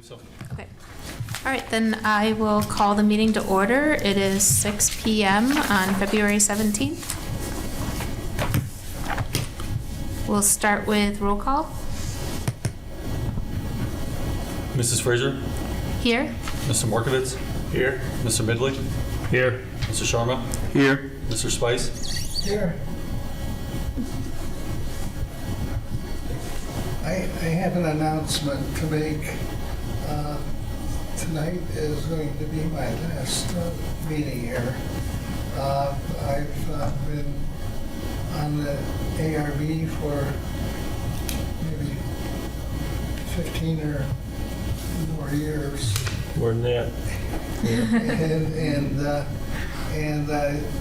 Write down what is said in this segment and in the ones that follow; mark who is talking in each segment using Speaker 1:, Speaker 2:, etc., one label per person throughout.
Speaker 1: believe so.
Speaker 2: Okay. All right, then I will call the meeting to order. It is 6 p.m. on February 17th. We'll start with roll call.
Speaker 1: Mrs. Fraser?
Speaker 2: Here.
Speaker 1: Mr. Markovitz? Here. Mr. Midley?
Speaker 3: Here.
Speaker 1: Mr. Sharma?
Speaker 3: Here.
Speaker 1: Mr. Spice?
Speaker 4: Here. I have an announcement to make. Tonight is going to be my last meeting here. I've been on the ARB for maybe 15 or more years.
Speaker 3: More than that.
Speaker 4: and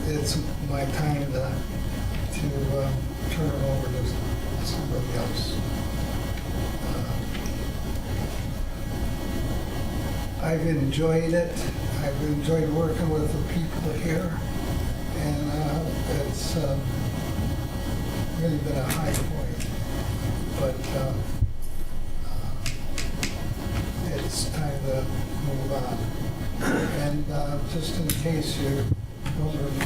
Speaker 4: it's my time to turn it over to somebody else. I've enjoyed it. I've enjoyed working with the people here, and it's really been a high point. But it's time to move on. And just in case you're wondering,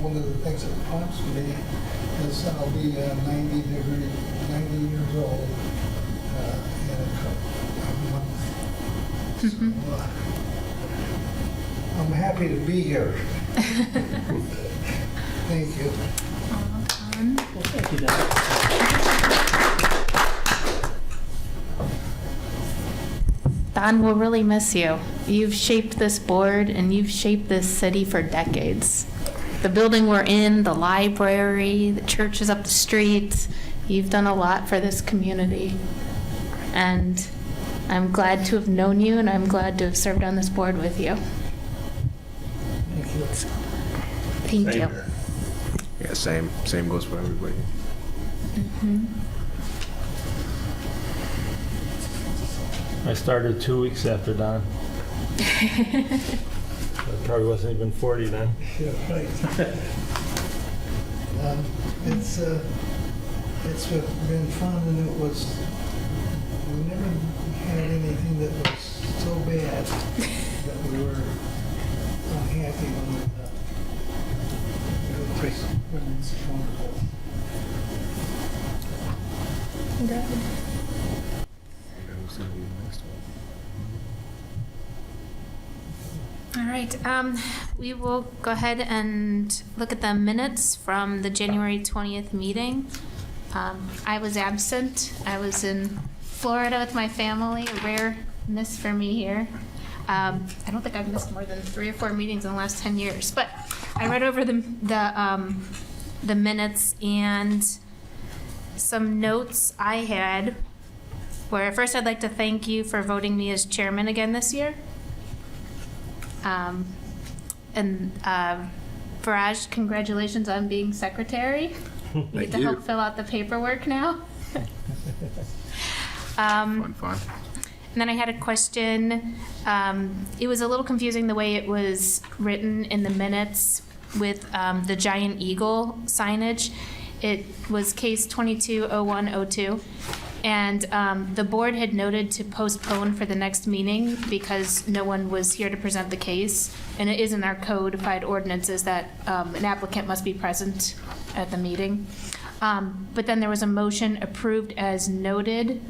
Speaker 4: one of the things that prompts me is I'll be 90 years old in a couple months. So, I'm happy to be here. Thank you.
Speaker 3: Well, thank you, Don.
Speaker 2: Don, we'll really miss you. You've shaped this board and you've shaped this city for decades. The building we're in, the library, the churches up the street, you've done a lot for this community. And I'm glad to have known you, and I'm glad to have served on this board with you.
Speaker 4: Thank you.
Speaker 2: Thank you.
Speaker 5: Yeah, same goes for everybody.
Speaker 3: I started 2 weeks after Don. I probably wasn't even 40 then.
Speaker 4: Yeah, right. It's been fun, and it was, we never had anything that was so bad that we were unhappy when it was wonderful.
Speaker 5: Who's gonna be the next one?
Speaker 2: All right, we will go ahead and look at the minutes from the January 20th meeting. I was absent. I was in Florida with my family, a rare miss for me here. I don't think I've missed more than 3 or 4 meetings in the last 10 years, but I read over the minutes, and some notes I had were, first I'd like to thank you for voting me as chairman again this year. And Faraj, congratulations on being secretary. You get to help fill out the paperwork now.
Speaker 5: Fun.
Speaker 2: And then I had a question. It was a little confusing the way it was written in the minutes with the giant eagle signage. It was case 220102. And the board had noted to postpone for the next meeting because no one was here to present the case. And it is in our codified ordinances that an applicant must be present at the meeting. But then there was a motion approved as noted,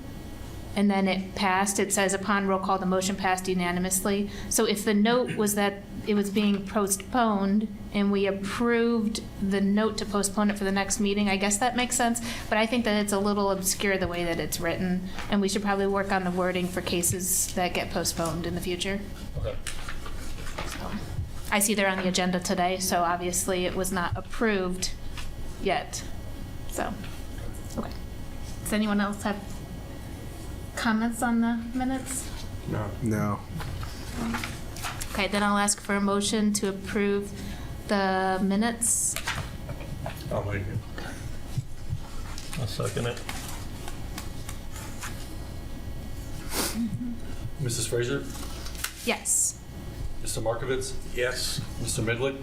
Speaker 2: and then it passed. It says upon roll call, the motion passed unanimously. So if the note was that it was being postponed and we approved the note to postpone it for the next meeting, I guess that makes sense. But I think that it's a little obscure the way that it's written, and we should probably work on the wording for cases that get postponed in the future.
Speaker 1: Okay.
Speaker 2: So, I see they're on the agenda today, so obviously it was not approved yet. So, okay. Does anyone else have comments on the minutes?
Speaker 5: No.
Speaker 2: Okay, then I'll ask for a motion to approve the minutes.
Speaker 3: I'll make it. I'll second it.
Speaker 1: Mrs. Fraser?
Speaker 2: Yes.
Speaker 1: Mr. Markovitz?
Speaker 5: Yes.
Speaker 1: Mr. Midley?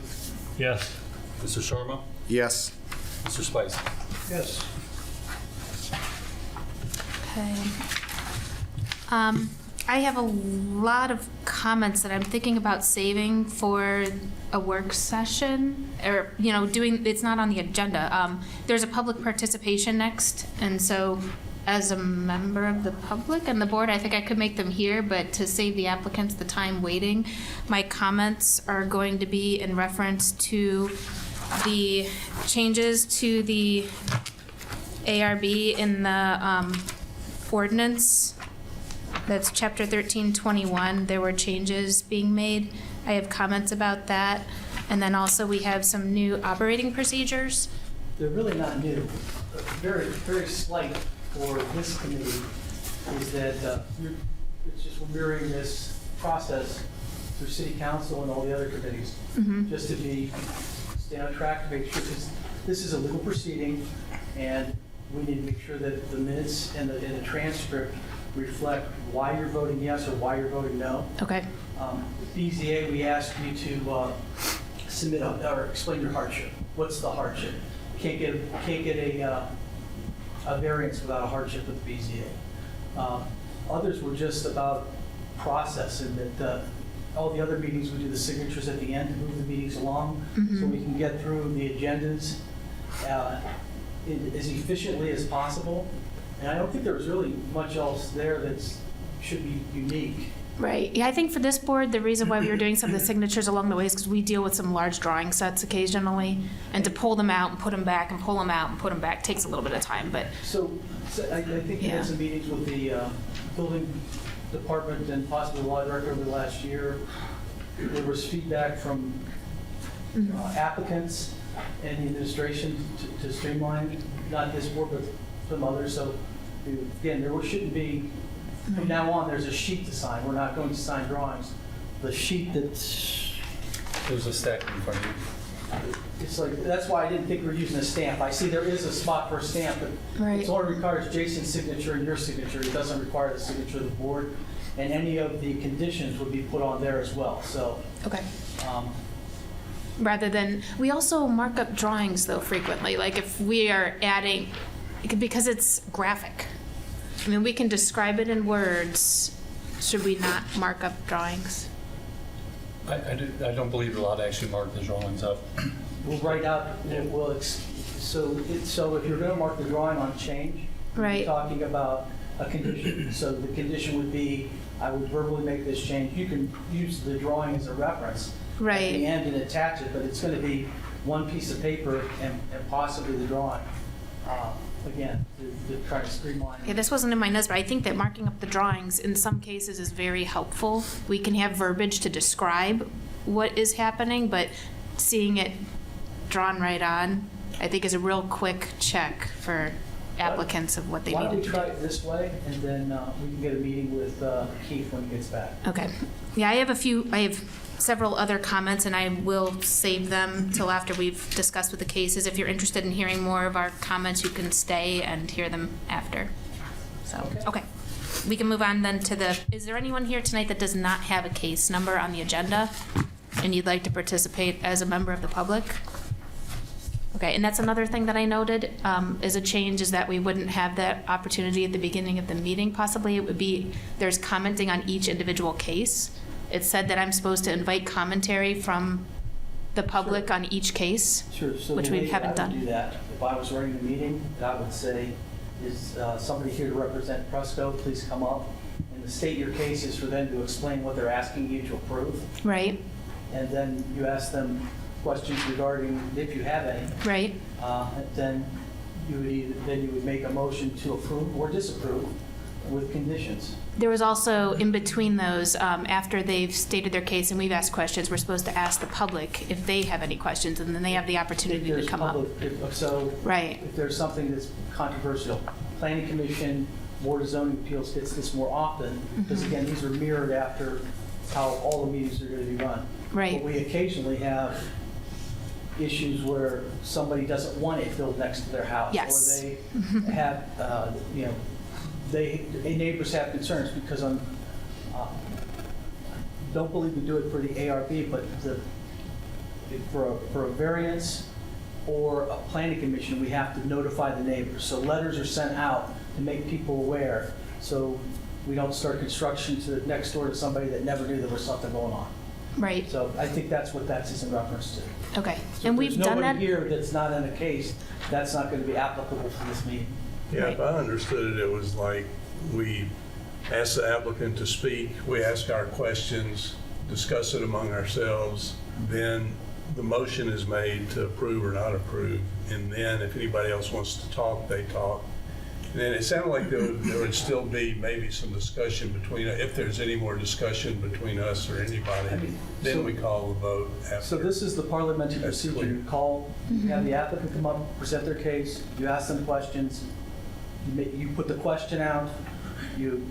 Speaker 3: Yes.
Speaker 1: Mr. Sharma?
Speaker 5: Yes.
Speaker 1: Mr. Spice?
Speaker 4: Yes.
Speaker 2: Okay. I have a lot of comments that I'm thinking about saving for a work session, or, it's not on the agenda. There's a public participation next, and so as a member of the public and the board, I think I could make them here, but to save the applicants the time waiting, my comments are going to be in reference to the changes to the ARB in the ordinance. That's chapter 1321. There were changes being made. I have comments about that. And then also we have some new operating procedures.
Speaker 6: They're really not new. Very, very slight for this committee is that it's just we're mirroring this process through city council and all the other committees, just to stay on track, to make sure, because this is a legal proceeding, and we need to make sure that the minutes and the transcript reflect why you're voting yes or why you're voting no.
Speaker 2: Okay.
Speaker 6: BZA, we ask you to submit or explain your hardship. What's the hardship? Can't get a variance without a hardship with the BZA. Others were just about process, and that all the other meetings, we do the signatures at the end to move the meetings along, so we can get through the agendas as efficiently as possible. And I don't think there was really much else there that should be unique.
Speaker 2: Right. Yeah, I think for this board, the reason why we were doing some of the signatures along the way is because we deal with some large drawing sets occasionally, and to pull them out and put them back and pull them out and put them back takes a little bit of time, but.
Speaker 6: So I think you had some meetings with the building department and possibly the law director over the last year. There was feedback from applicants and the administration to streamline, not this board, but some others. So again, shouldn't be, from now on, there's a sheet to sign. We're not going to sign drawings. The sheet that's,
Speaker 1: There's a stack in front of you.
Speaker 6: it's like, that's why I didn't think we were using a stamp. I see there is a spot for a stamp, but it only requires Jason's signature and your signature. It doesn't require the signature of the board. And any of the conditions would be put on there as well, so.
Speaker 2: Okay. Rather than, we also mark up drawings though frequently, like if we are adding, because it's graphic. I mean, we can describe it in words. Should we not mark up drawings?
Speaker 1: I don't believe you're allowed to actually mark the drawings up.
Speaker 6: We'll write out, so if you're gonna mark the drawing on change,
Speaker 2: Right.
Speaker 6: you're talking about a condition. So the condition would be, I would verbally make this change. You can use the drawing as a reference at the
Speaker 2: Right.
Speaker 6: end and attach it, but it's gonna be one piece of paper and possibly the drawing. Again, to try to streamline.
Speaker 2: Yeah, this wasn't in my notes, but I think that marking up the drawings in some cases is very helpful. We can have verbiage to describe what is happening, but seeing it drawn right on, I think is a real quick check for applicants of what they
Speaker 6: Why
Speaker 2: need
Speaker 6: don't
Speaker 2: to
Speaker 6: we
Speaker 2: do.
Speaker 6: try it this way, and then we can get a meeting with Keith when he gets back.
Speaker 2: Okay. Yeah, I have several other comments, and I will save them till after we've discussed with the cases. If you're interested in hearing more of our comments, you can stay and hear them after. So, okay. We can move on then to is there anyone here tonight that does not have a case number on the agenda and you'd like to participate as a member of the public? Okay, and that's another thing that I noted is a change, is that we wouldn't have that opportunity at the beginning of the meeting. Possibly it would be, there's commenting on each individual case. It said that I'm supposed to invite commentary from the public on each case,
Speaker 6: Sure. So
Speaker 2: which
Speaker 6: the
Speaker 2: we
Speaker 6: way
Speaker 2: haven't
Speaker 6: I would
Speaker 2: done.
Speaker 6: do that, if I was running the meeting, I would say, is somebody here to represent Presco, please come up. And the state your case is for them to explain what they're asking you to approve.
Speaker 2: Right,
Speaker 6: And then you ask them questions regarding, if you have any.
Speaker 2: right.
Speaker 6: And then you would make a motion to approve or disapprove with conditions.
Speaker 2: There was also, in between those, after they've stated their case and we've asked questions, we're supposed to ask the public if they have any questions, and then they have the opportunity to
Speaker 6: There's
Speaker 2: come up.
Speaker 6: So
Speaker 2: Right,
Speaker 6: if there's something that's controversial, Planning Commission, Board of Zoning Appeals gets this more often, because again, these are mirrored after how all the meetings are going to be run.
Speaker 2: right.
Speaker 6: But we occasionally have issues where somebody doesn't want it built next to their house.
Speaker 2: Yes.
Speaker 6: Or they have, neighbors have concerns because don't believe we do it for the ARB, but for a variance or a planning commission, we have to notify the neighbors. So letters are sent out to make people aware. So we don't start construction to next door to somebody that never knew there was something going on.
Speaker 2: Right,
Speaker 6: So I think that's what that's in reference to.
Speaker 2: okay.
Speaker 6: So
Speaker 2: And
Speaker 6: if
Speaker 2: we've
Speaker 6: there's
Speaker 2: done that?
Speaker 6: nobody here that's not in a case, that's not going to be applicable for this meeting.
Speaker 7: Yeah, if I understood it, it was like we ask the applicant to speak, we ask our questions, discuss it among ourselves, then the motion is made to approve or not approve, and then if anybody else wants to talk, they talk. And then it sounded like there would still be maybe some discussion between, if there's any more discussion between us or anybody, then we call the vote after.
Speaker 6: So this is the parliamentary
Speaker 7: That's
Speaker 6: procedure.
Speaker 7: clear.
Speaker 6: You call, you have the applicant come up, present their case, you ask them questions, you put the question out, you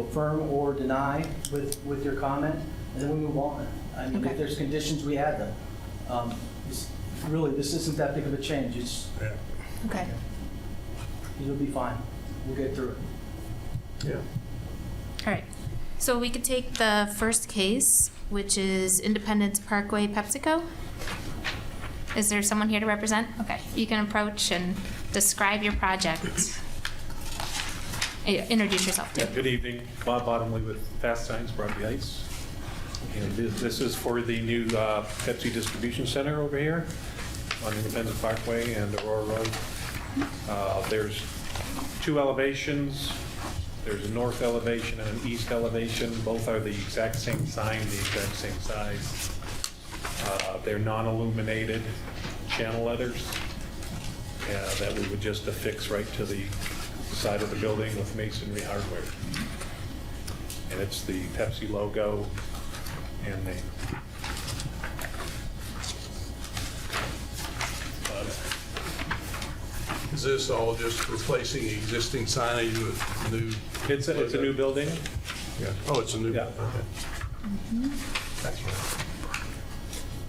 Speaker 6: affirm or deny with your comment, and then we move on. I mean,
Speaker 2: Okay.
Speaker 6: if there's conditions, we add them. Really, this isn't that big of a change.
Speaker 7: Yeah.
Speaker 2: Okay.
Speaker 6: It'll be fine. We'll get through it.
Speaker 7: Yeah.
Speaker 2: All right. So we could take the first case, which is Independence Parkway, Pepsico. Is there someone here to represent? Okay. You can approach and describe your project. Introduce yourself, too.
Speaker 8: Yeah, good evening. Bob Bottomley with Fast Signs, Broadway Heights. And this is for the new Pepsi distribution center over here on Independence Parkway and Aurora Road. There's two elevations. There's a north elevation and an east elevation. Both are the exact same sign, the exact same size. They're non-illuminated channel letters that we would just affix right to the side of the building with masonry hardware. And it's the Pepsi logo and name.
Speaker 7: Is this all just replacing existing signage with new?
Speaker 8: It's a new building.
Speaker 7: Yeah. Oh, it's a new.
Speaker 8: Yeah.
Speaker 7: Okay. That's right.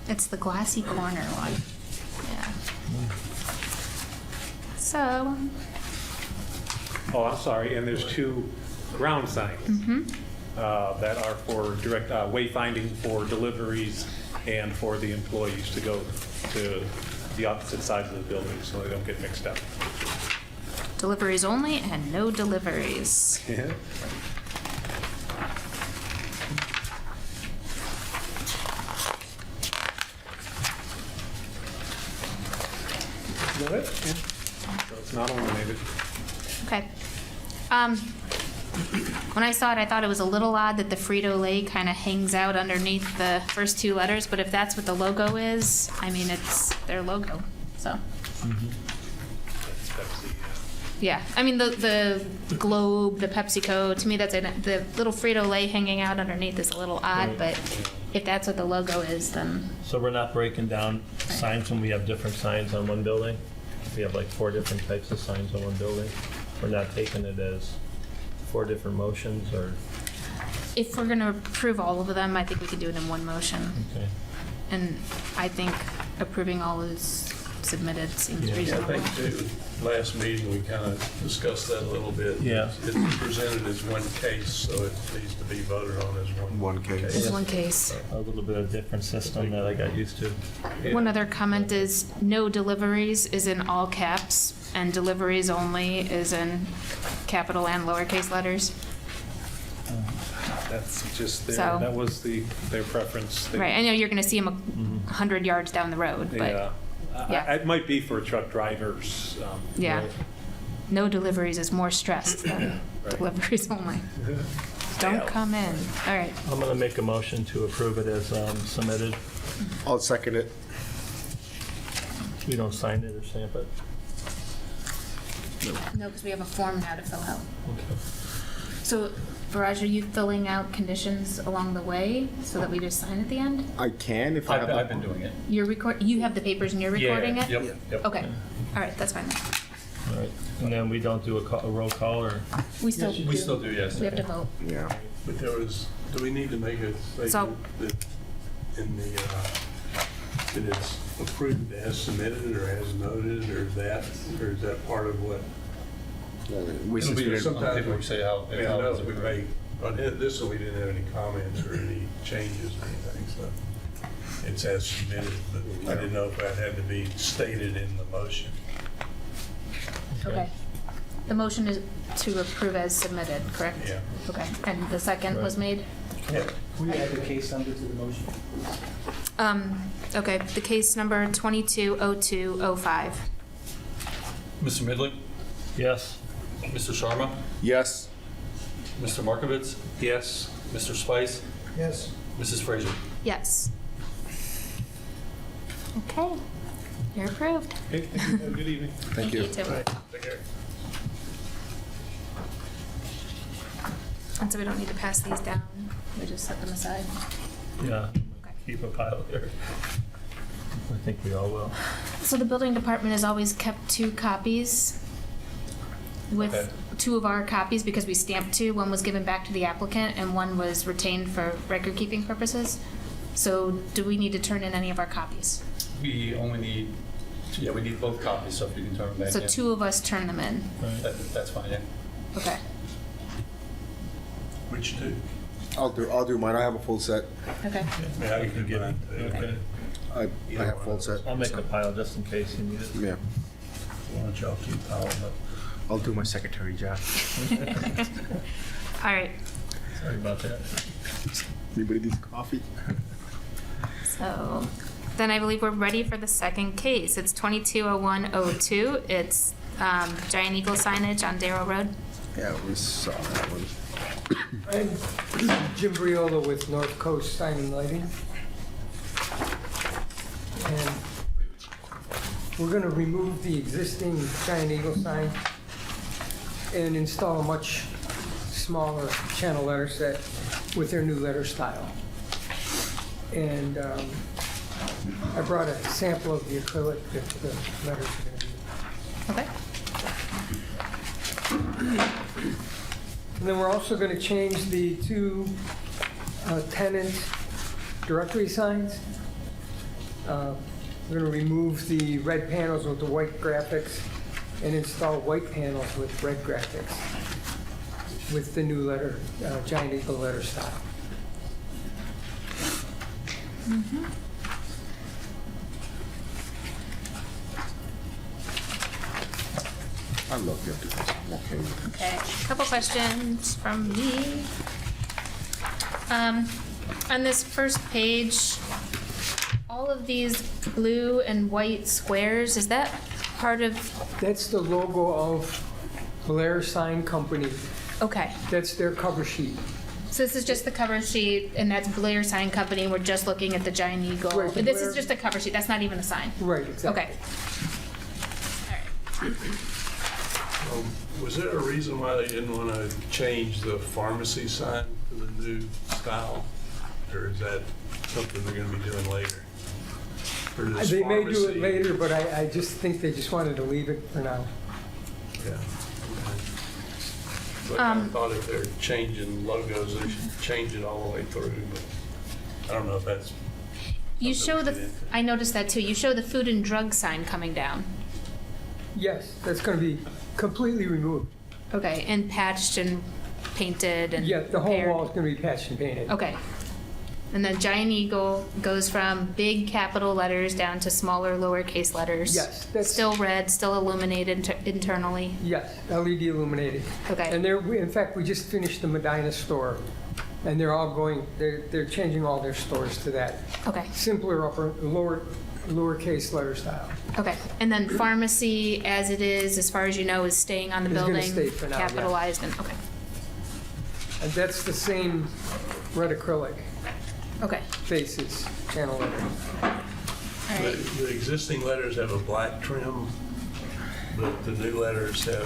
Speaker 2: It's the glassy corner one. Yeah. So,
Speaker 8: Oh, I'm sorry, and there's two ground signs that are for direct wayfinding for deliveries and for the employees to go to the opposite sides of the building so they don't get mixed up.
Speaker 2: deliveries only and no deliveries.
Speaker 8: Yeah. Is that it? Yeah. So it's not illuminated.
Speaker 2: Okay. When I saw it, I thought it was a little odd that the Frito-Lay kind of hangs out underneath the first two letters, but if that's what the logo is, I mean, it's their logo, so.
Speaker 8: That's the,
Speaker 2: Yeah, I mean, the globe, the PepsiCo, to me, that's, the little Frito-Lay hanging out underneath is a little odd,
Speaker 3: Right.
Speaker 2: but if that's what the logo is, then,
Speaker 3: So we're not breaking down signs when we have different signs on one building? We have like 4 different types of signs on one building? We're not taking it as 4 different motions, or?
Speaker 2: if we're gonna approve all of them, I think we could do it in one motion.
Speaker 3: Okay.
Speaker 2: And I think approving all is submitted seems
Speaker 3: Yeah.
Speaker 7: Yeah, I
Speaker 2: reasonable.
Speaker 7: think too, last meeting, we kind of discussed that a little bit.
Speaker 3: Yeah.
Speaker 7: It's presented as one case, so it needs to be voted on as
Speaker 5: One case.
Speaker 2: It's one case.
Speaker 3: A little bit of different system that I got used to.
Speaker 2: One other comment is no deliveries is in all caps, and deliveries only is in capital and lowercase letters.
Speaker 8: That's just their,
Speaker 2: So-
Speaker 8: that was their preference. They-
Speaker 2: Right, I know you're gonna see them 100 yards down the road, but
Speaker 8: Yeah.
Speaker 2: Yeah.
Speaker 8: It might be for truck drivers.
Speaker 2: yeah. No deliveries is more stressed than
Speaker 8: Right.
Speaker 2: deliveries only. Don't come in. All right,
Speaker 3: I'm going to make a motion to approve it as submitted.
Speaker 5: I'll second it.
Speaker 3: We don't sign it or stamp it?
Speaker 2: no, because we have a form now to fill out.
Speaker 3: Okay.
Speaker 2: So, Viraj, are you filling out conditions along the way so that we just sign at the end?
Speaker 5: I can if I have.
Speaker 1: I've been doing it.
Speaker 2: You have the papers and you're recording
Speaker 1: Yeah,
Speaker 2: it?
Speaker 1: Yep.
Speaker 2: Okay, all right, that's fine.
Speaker 3: All right. And then we don't do a roll call, or?
Speaker 2: We still,
Speaker 1: We still do, yes.
Speaker 2: we have to vote.
Speaker 5: Yeah.
Speaker 7: But there was, do we need to make a
Speaker 2: So-
Speaker 7: statement that in the, that it's approved as submitted or as noted, or is that part of what?
Speaker 5: We
Speaker 1: It'll be
Speaker 5: suspended.
Speaker 1: on the paperwork, say how.
Speaker 7: Yeah, I know we made, on this one, we didn't have any comments or any changes or anything, so it's as submitted, but I didn't know if that had to be stated in the motion.
Speaker 2: Okay. The motion is to approve as submitted, correct?
Speaker 1: Yeah.
Speaker 2: Okay, and the second was made?
Speaker 6: We add the case number to the motion.
Speaker 2: Okay, the case number 220205.
Speaker 1: Mr. Midley,
Speaker 3: Yes.
Speaker 1: Mr. Sharma,
Speaker 5: Yes.
Speaker 1: Mr. Markovitz,
Speaker 8: Yes.
Speaker 1: Mr. Spice,
Speaker 4: Yes.
Speaker 1: Mrs. Frazier.
Speaker 2: Yes. Okay, you're approved.
Speaker 8: Okay, thank you. Have a good evening.
Speaker 5: Thank you.
Speaker 2: too.
Speaker 3: Take care.
Speaker 2: And so we don't need to pass these down, we just set them aside.
Speaker 3: Yeah,
Speaker 2: Okay.
Speaker 3: keep a pile there. I think we all will.
Speaker 2: So the building department has always kept 2 copies with
Speaker 1: Okay.
Speaker 2: 2 of our copies because we stamped 2. One was given back to the applicant and one was retained for record-keeping purposes. So do we need to turn in any of our copies?
Speaker 1: We only need, yeah, we need both copies, so if you can turn them back
Speaker 2: So
Speaker 1: in.
Speaker 2: 2 of us turn them in.
Speaker 1: That's fine, yeah.
Speaker 2: Okay.
Speaker 7: Which two?
Speaker 5: I'll do mine. I have a full set.
Speaker 2: Okay.
Speaker 7: Yeah, I
Speaker 3: You
Speaker 7: can
Speaker 3: get
Speaker 7: get
Speaker 3: it. Okay.
Speaker 5: I have a full set.
Speaker 3: I'll make a pile just in case you need it.
Speaker 5: Yeah.
Speaker 3: Why don't y'all keep piling up?
Speaker 5: I'll do my secretary job.
Speaker 2: All right.
Speaker 3: Sorry about that.
Speaker 5: Anybody needs coffee?
Speaker 2: So then I believe we're ready for the second case. It's 220102. It's Giant Eagle signage on Darrell Road.
Speaker 5: Yeah, we saw that one.
Speaker 9: I'm Jim Briola with North Coast Sign and Lighting. And we're going to remove the existing Giant Eagle sign and install a much smaller channel letter set with their new letter style. And I brought a sample of the acrylic that the letters are going to be.
Speaker 2: Okay.
Speaker 9: And then we're also going to change the 2 tenant directory signs. We're going to remove the red panels with the white graphics and install white panels with red graphics with the new letter, Giant Eagle letter style.
Speaker 5: I love you. I'm okay with it.
Speaker 2: Okay, a couple questions from me. On this first page, all of these blue and white squares, is that part of,
Speaker 9: That's the logo of Blair Sign Company.
Speaker 2: okay.
Speaker 9: That's their cover sheet.
Speaker 2: So this is just the cover sheet, and that's Blair Sign Company, we're just looking at the Giant Eagle.
Speaker 9: Right, the
Speaker 2: This
Speaker 9: Blair-
Speaker 2: is just a cover sheet, that's not even a sign.
Speaker 9: Right, exactly.
Speaker 2: Okay. All right.
Speaker 7: Was there a reason why they didn't want to change the pharmacy sign to the new style? Or is that something they're going to be doing later? Or this
Speaker 9: They may do it
Speaker 7: pharmacy-
Speaker 9: later, but I just think they just wanted to leave it for now.
Speaker 7: Yeah. okay. But I thought if they're changing logos, they should change it all the way through, but I don't know if that's.
Speaker 2: You
Speaker 7: something
Speaker 2: show
Speaker 7: we
Speaker 2: the,
Speaker 7: should enter.
Speaker 2: I noticed that too, you show the food and drug sign coming down.
Speaker 9: Yes, that's going to be completely removed.
Speaker 2: Okay, and patched and painted and
Speaker 9: Yeah, the whole
Speaker 2: repaired.
Speaker 9: wall is going to be patched and painted.
Speaker 2: Okay. And then Giant Eagle goes from big capital letters down to smaller lowercase letters.
Speaker 9: Yes, that's-
Speaker 2: Still red, still illuminated internally.
Speaker 9: Yes, LED illuminated.
Speaker 2: Okay.
Speaker 9: And in fact, we just finished the Medina store, and they're all going, they're changing all their stores to that
Speaker 2: Okay,
Speaker 9: simpler lowercase letter style.
Speaker 2: okay. And then pharmacy, as it is, as far as you know, is staying on the
Speaker 9: Is gonna
Speaker 2: building?
Speaker 9: stay for now, yeah.
Speaker 2: Capitalized and, okay,
Speaker 9: And that's the same red acrylic
Speaker 2: okay.
Speaker 9: faces, channel letter.
Speaker 2: All right.
Speaker 7: The existing letters have a black trim, but the new letters have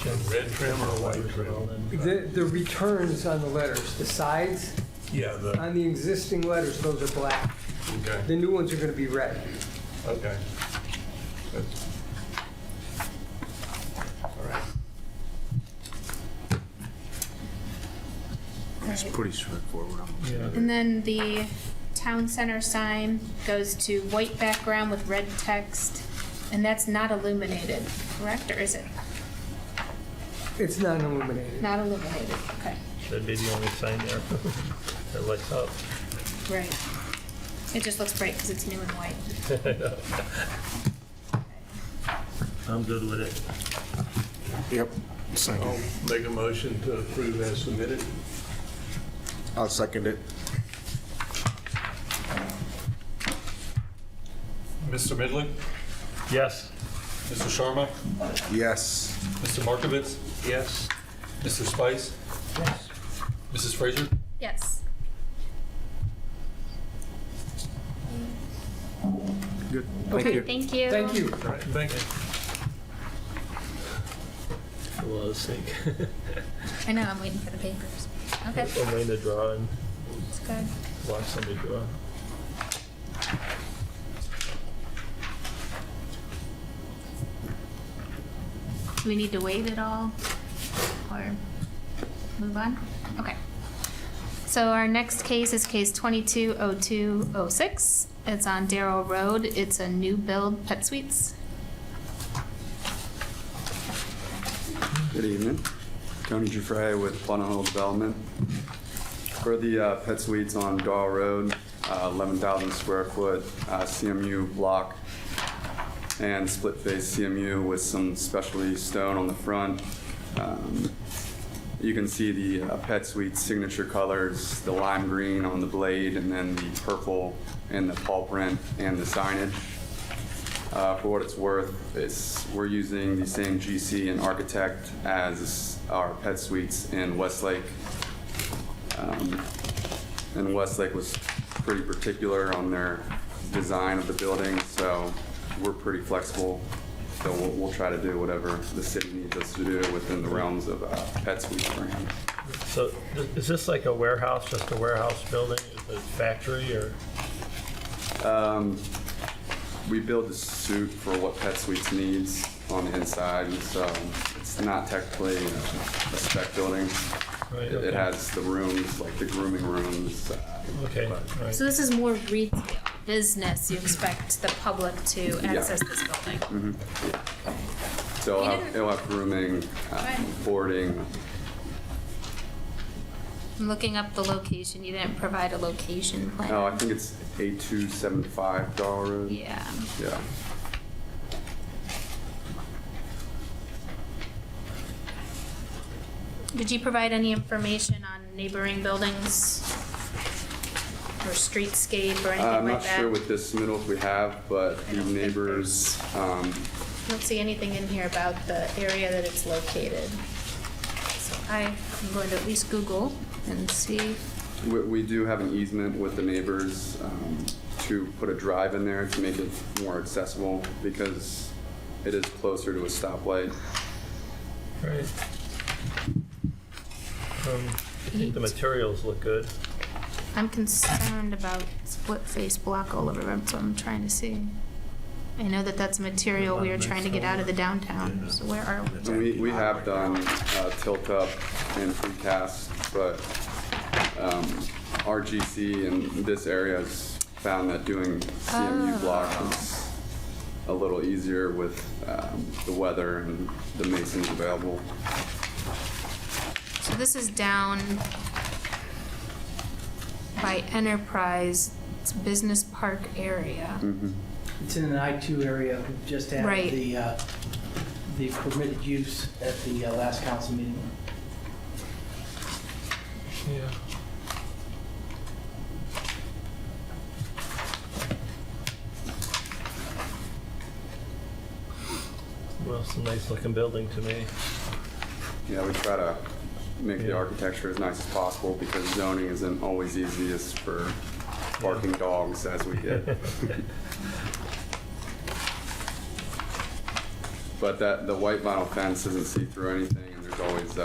Speaker 7: a red trim or a white trim.
Speaker 9: The returns on the letters, the sides,
Speaker 7: Yeah,
Speaker 9: on the existing letters, those are black.
Speaker 7: okay,
Speaker 9: The new ones are going to be red.
Speaker 7: okay. That's- All right.
Speaker 5: It's pretty straightforward.
Speaker 2: And then the town center sign goes to white background with red text, and that's not illuminated, correct, or is it?
Speaker 9: It's not illuminated.
Speaker 2: Not illuminated, okay,
Speaker 3: That'd be the only sign there that lights up.
Speaker 2: right. It just looks bright because it's new and white.
Speaker 3: I'm good with it.
Speaker 5: Yep.
Speaker 7: I'll make a motion to approve as submitted.
Speaker 5: I'll second it.
Speaker 1: Mr. Midley,
Speaker 3: Yes.
Speaker 1: Mr. Sharma,
Speaker 5: Yes.
Speaker 1: Mr. Markovitz,
Speaker 8: Yes.
Speaker 1: Mr. Spice,
Speaker 9: Yes.
Speaker 1: Mrs. Frazier.
Speaker 2: Yes.
Speaker 5: Good.
Speaker 9: Okay,
Speaker 2: Thank you.
Speaker 9: thank you.
Speaker 7: All right, thank you.
Speaker 3: Well, let's think.
Speaker 2: I know, I'm waiting for the papers. Okay,
Speaker 3: I'm waiting to draw and
Speaker 2: that's good.
Speaker 3: watch somebody draw.
Speaker 2: Do we need to wait at all or move on? Okay. So our next case is case 220206. It's on Darrell Road. It's a new build Pet Suites.
Speaker 10: Good evening. Tony Giuffre with Plano Hill Development. For the Pet Suites on Darrell Road, 11,000 square foot CMU block and split face CMU with some specialty stone on the front. You can see the Pet Suite signature colors, the lime green on the blade, and then the purple and the paw print and the signage. For what it's worth, we're using the same GC and architect as our Pet Suites in Westlake. And Westlake was pretty particular on their design of the building, so we're pretty flexible. So we'll try to do whatever the city needs us to do within the realms of Pet Suites brand.
Speaker 3: So is this like a warehouse, just a warehouse building? Is it a factory or?
Speaker 10: We build the suit for what Pet Suites needs on the inside, and so it's not technically a spec building.
Speaker 3: Right,
Speaker 10: It
Speaker 3: okay.
Speaker 10: has the rooms, like the grooming rooms.
Speaker 3: Okay,
Speaker 10: but-
Speaker 3: right.
Speaker 2: So this is more retail, business. You expect the public to access this building.
Speaker 10: So
Speaker 2: You didn't-
Speaker 10: it'll have grooming, boarding.
Speaker 2: I'm looking up the location. You didn't provide a location plan.
Speaker 10: No, I think it's 8275 Darrell Road.
Speaker 2: Yeah.
Speaker 10: Yeah.
Speaker 2: Did you provide any information on neighboring buildings or streetscape or anything
Speaker 10: I'm
Speaker 2: like
Speaker 10: not
Speaker 2: that?
Speaker 10: sure what this submittal we have, but the neighbors,
Speaker 2: I don't see anything in here about the area that it's located. So I'm going to at least Google and see.
Speaker 10: we do have an easement with the neighbors to put a drive in there to make it more accessible because it is closer to a stoplight.
Speaker 3: Right. I think the materials look good.
Speaker 2: I'm concerned about split face block all over them, so I'm trying to see. I know that that's material we are trying to get out of the downtown, so where are we?
Speaker 10: And we have done tilt up and precast, but RGC in this area has found that doing CMU block is a little easier with the weather and the masons available.
Speaker 2: So this is down by Enterprise, it's Business Park area.
Speaker 6: It's in an I-2 area. We just added
Speaker 2: Right.
Speaker 6: the permitted use at the last council meeting.
Speaker 3: Yeah. Well, it's a nice looking building to me.
Speaker 10: Yeah, we try to make the
Speaker 3: Yeah.
Speaker 10: architecture as nice as possible because zoning isn't always easiest for barking dogs as we get. But the white vinyl fence doesn't see through anything, and there's always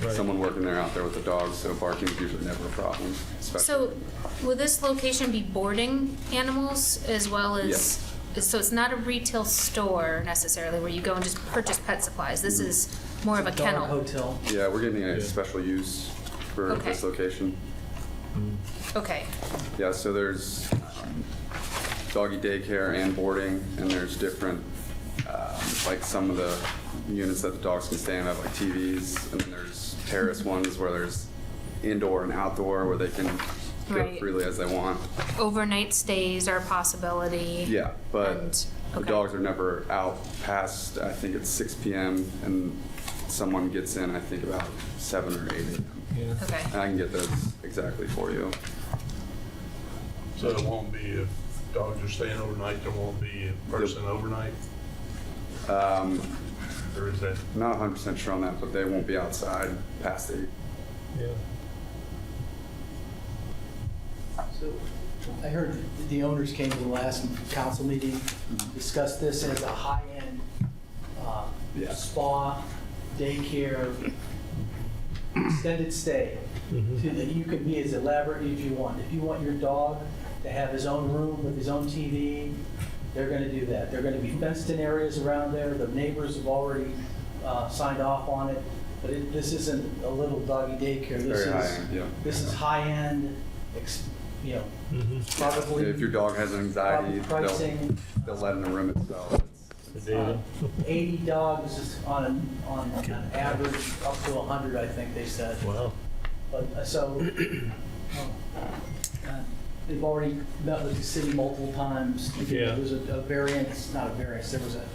Speaker 3: Right.
Speaker 10: someone working there out there with the dogs, so barking is usually never a problem. Especially
Speaker 2: So will this location be boarding animals as well as? So it's not a retail store necessarily where you go and just purchase pet supplies. This is more of a
Speaker 6: It's dog
Speaker 2: kennel.
Speaker 6: hotel.
Speaker 10: yeah, we're getting a
Speaker 3: Yeah.
Speaker 10: special use for
Speaker 2: Okay.
Speaker 10: this location.
Speaker 2: Okay.
Speaker 10: Yeah, so there's doggy daycare and boarding, and there's different, like some of the units that the dogs can stay in have like TVs, and then there's terrace ones where there's indoor and outdoor where they can go
Speaker 2: Right.
Speaker 10: freely as they want.
Speaker 2: Overnight stays are a possibility.
Speaker 10: Yeah, but
Speaker 2: And-
Speaker 10: the
Speaker 2: okay.
Speaker 10: dogs are never out past, I think it's 6 p.m., and someone gets in, I think about 7 or 8 a.m.
Speaker 3: Yeah.
Speaker 2: Okay.
Speaker 10: And I can get those exactly for you.
Speaker 7: So it won't be, if dogs are staying overnight, there won't be a person overnight? Or is that?
Speaker 10: I'm not 100% sure on that, but they won't be outside past 8.
Speaker 3: Yeah.
Speaker 6: So I heard the owners came to the last council meeting, discussed this as a high-end
Speaker 10: Yeah.
Speaker 6: spa, daycare, extended stay. That you can be as elaborate as you want. If you want your dog to have his own room with his own TV, they're going to do that. They're going to be fenced-in areas around there. The neighbors have already signed off on it. But this isn't a little doggy daycare. This
Speaker 10: Very
Speaker 6: is
Speaker 10: high-end, yeah.
Speaker 6: This is high-end, you know, probably.
Speaker 10: If your dog has anxiety,
Speaker 6: probably pricing.
Speaker 10: they'll let in the room itself.
Speaker 6: 80 dogs on an average up to 100, I think they said.
Speaker 3: Wow.
Speaker 6: But so they've already met with the city multiple times.
Speaker 3: Yeah.
Speaker 6: There was a variance, not a variance. There was a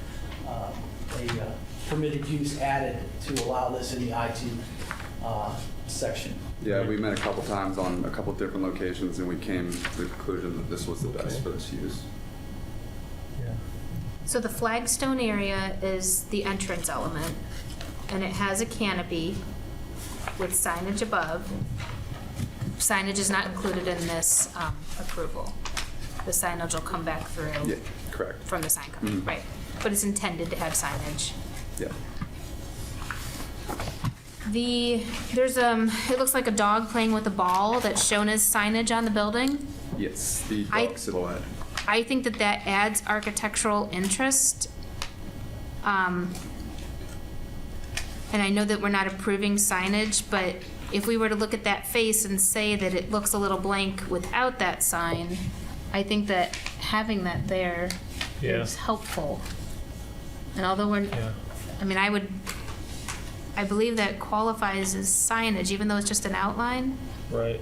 Speaker 6: permitted use added to allow this in the I-2 section.
Speaker 10: Yeah, we met a couple times on a couple different locations, and we came to the conclusion that this was the best for this use.
Speaker 3: Yeah.
Speaker 2: So the Flagstone area is the entrance element, and it has a canopy with signage above. Signage is not included in this approval. The signage will come back through
Speaker 10: Yeah, correct.
Speaker 2: from the sign company,
Speaker 10: Mhm.
Speaker 2: right? But it's intended to have signage.
Speaker 10: Yeah.
Speaker 2: There's it looks like a dog playing with a ball that's shown as signage on the building.
Speaker 10: Yes, the
Speaker 2: I-
Speaker 10: dog silhouette.
Speaker 2: I think that adds architectural interest. And I know that we're not approving signage, but if we were to look at that face and say that it looks a little blank without that sign, I think that having that there is
Speaker 3: Yeah.
Speaker 2: helpful. And although we're,
Speaker 3: Yeah.
Speaker 2: I mean, I believe that qualifies as signage, even though it's just an outline.
Speaker 3: Right.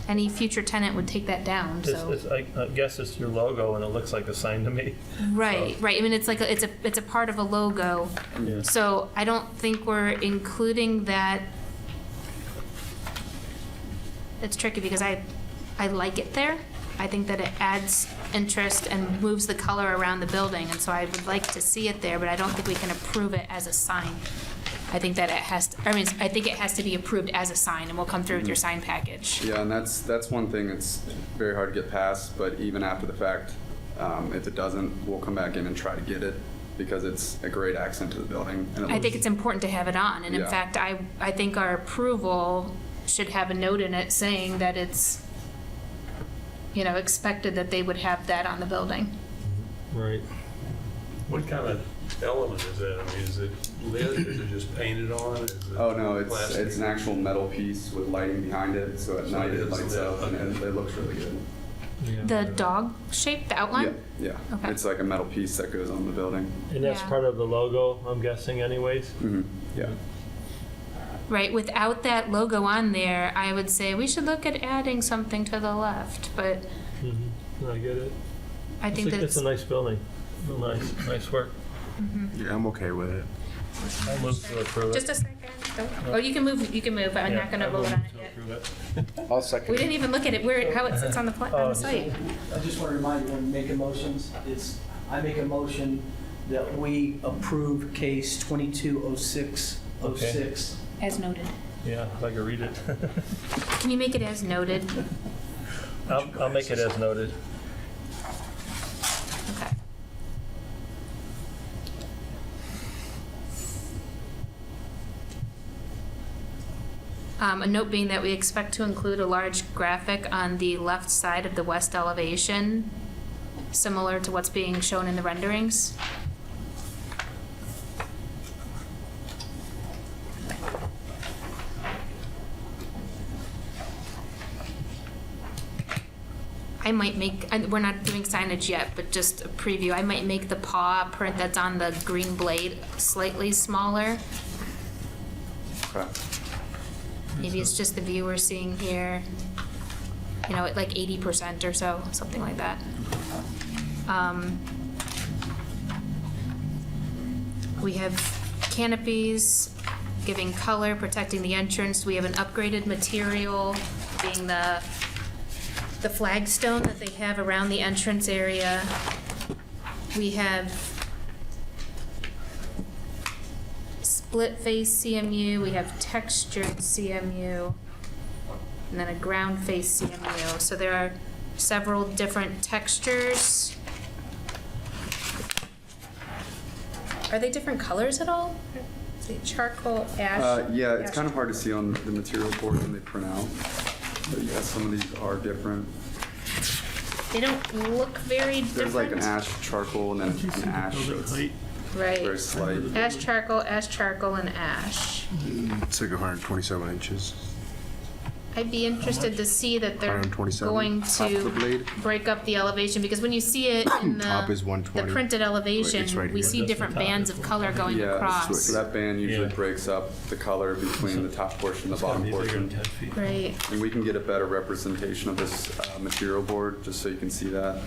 Speaker 2: Any future tenant would take that down, so.
Speaker 3: I guess it's your logo, and it looks like a sign to me.
Speaker 2: Right, right. I mean, it's like, it's a part of a logo.
Speaker 3: Yeah.
Speaker 2: So I don't think we're including that. It's tricky because I like it there. I think that it adds interest and moves the color around the building, and so I would like to see it there, but I don't think we can approve it as a sign. I think that I think it has to be approved as a sign, and will come through with your sign package.
Speaker 10: Yeah, and that's one thing that's very hard to get past, but even after the fact, if it doesn't, we'll come back in and try to get it, because it's a great accent to the building. And
Speaker 2: I think it's important to have it on, and in
Speaker 10: Yeah.
Speaker 2: fact, I think our approval should have a note in it saying that it's, expected that they would have that on the building.
Speaker 3: Right.
Speaker 7: What kind of element is that? I mean, is it lit? Is it just painted on? Is it
Speaker 10: Oh, no,
Speaker 7: plastic?
Speaker 10: it's an actual metal piece with lighting behind it, so at night
Speaker 7: it
Speaker 10: it
Speaker 7: is
Speaker 10: lights
Speaker 7: lit,
Speaker 10: up, and
Speaker 7: okay.
Speaker 10: it looks really good.
Speaker 2: The dog shape, the
Speaker 10: Yeah,
Speaker 2: outline?
Speaker 10: yeah.
Speaker 2: Okay.
Speaker 10: It's like a metal piece that goes on the building.
Speaker 3: And that's
Speaker 2: Yeah.
Speaker 3: part of the logo, I'm guessing anyways?
Speaker 10: Yeah.
Speaker 2: Right, without that logo on there, I would say we should look at adding something to the left, but
Speaker 3: I get it.
Speaker 2: I think that
Speaker 3: It's
Speaker 2: it's,
Speaker 3: a nice building. Real nice work.
Speaker 5: Yeah, I'm okay with it.
Speaker 3: I move to approve it.
Speaker 2: just a second. Oh, you can move, I'm
Speaker 3: Yeah,
Speaker 2: not gonna
Speaker 3: I
Speaker 2: vote
Speaker 3: move
Speaker 2: on it
Speaker 3: to
Speaker 2: yet.
Speaker 3: approve it.
Speaker 5: I'll second
Speaker 2: We
Speaker 5: it.
Speaker 2: didn't even look at it, how it sits on the, on the site.
Speaker 6: I just want to remind you, when making motions, I make a motion that we approve case 220606.
Speaker 2: As noted.
Speaker 3: Yeah, if I could read it.
Speaker 2: Can you make it as noted?
Speaker 3: I'll make it as noted.
Speaker 2: Okay. A note being that we expect to include a large graphic on the left side of the west elevation, similar to what's being shown in the renderings. I might make, we're not doing signage yet, but just a preview, I might make the paw print that's on the green blade slightly smaller.
Speaker 10: Okay.
Speaker 2: Maybe it's just the view we're seeing here, at like 80% or so, something like that. We have canopies giving color, protecting the entrance. We have an upgraded material, being the flagstone that they have around the entrance area. We have split face CMU, we have textured CMU, and then a ground face CMU. So there are several different textures. Are they different colors at all? Is it charcoal, ash?
Speaker 10: Yeah, it's
Speaker 2: ash-
Speaker 10: kind of hard to see on the material board when they print out. But yeah, some of these are different.
Speaker 2: They don't look very different.
Speaker 10: There's like an ash charcoal and then an ash. So it's very
Speaker 2: Right.
Speaker 10: slight.
Speaker 2: Ash, charcoal, and ash.
Speaker 5: It's like 127 inches.
Speaker 2: I'd be interested to see that they're
Speaker 5: 127
Speaker 2: going
Speaker 5: off the
Speaker 2: to
Speaker 5: blade.
Speaker 2: break up the elevation, because when you see it in
Speaker 5: Top is
Speaker 2: the
Speaker 5: 120.
Speaker 2: printed elevation,
Speaker 5: It's right
Speaker 2: we
Speaker 5: here.
Speaker 2: see different bands of color going
Speaker 10: Yeah,
Speaker 2: across.
Speaker 10: so that band usually
Speaker 3: Yeah.
Speaker 10: breaks up the color between the top portion and the
Speaker 3: It's gotta
Speaker 10: bottom
Speaker 3: be bigger than
Speaker 10: portion.
Speaker 3: 10 feet.
Speaker 2: Right.
Speaker 10: And we can get a better representation of this material board, just so you can see that.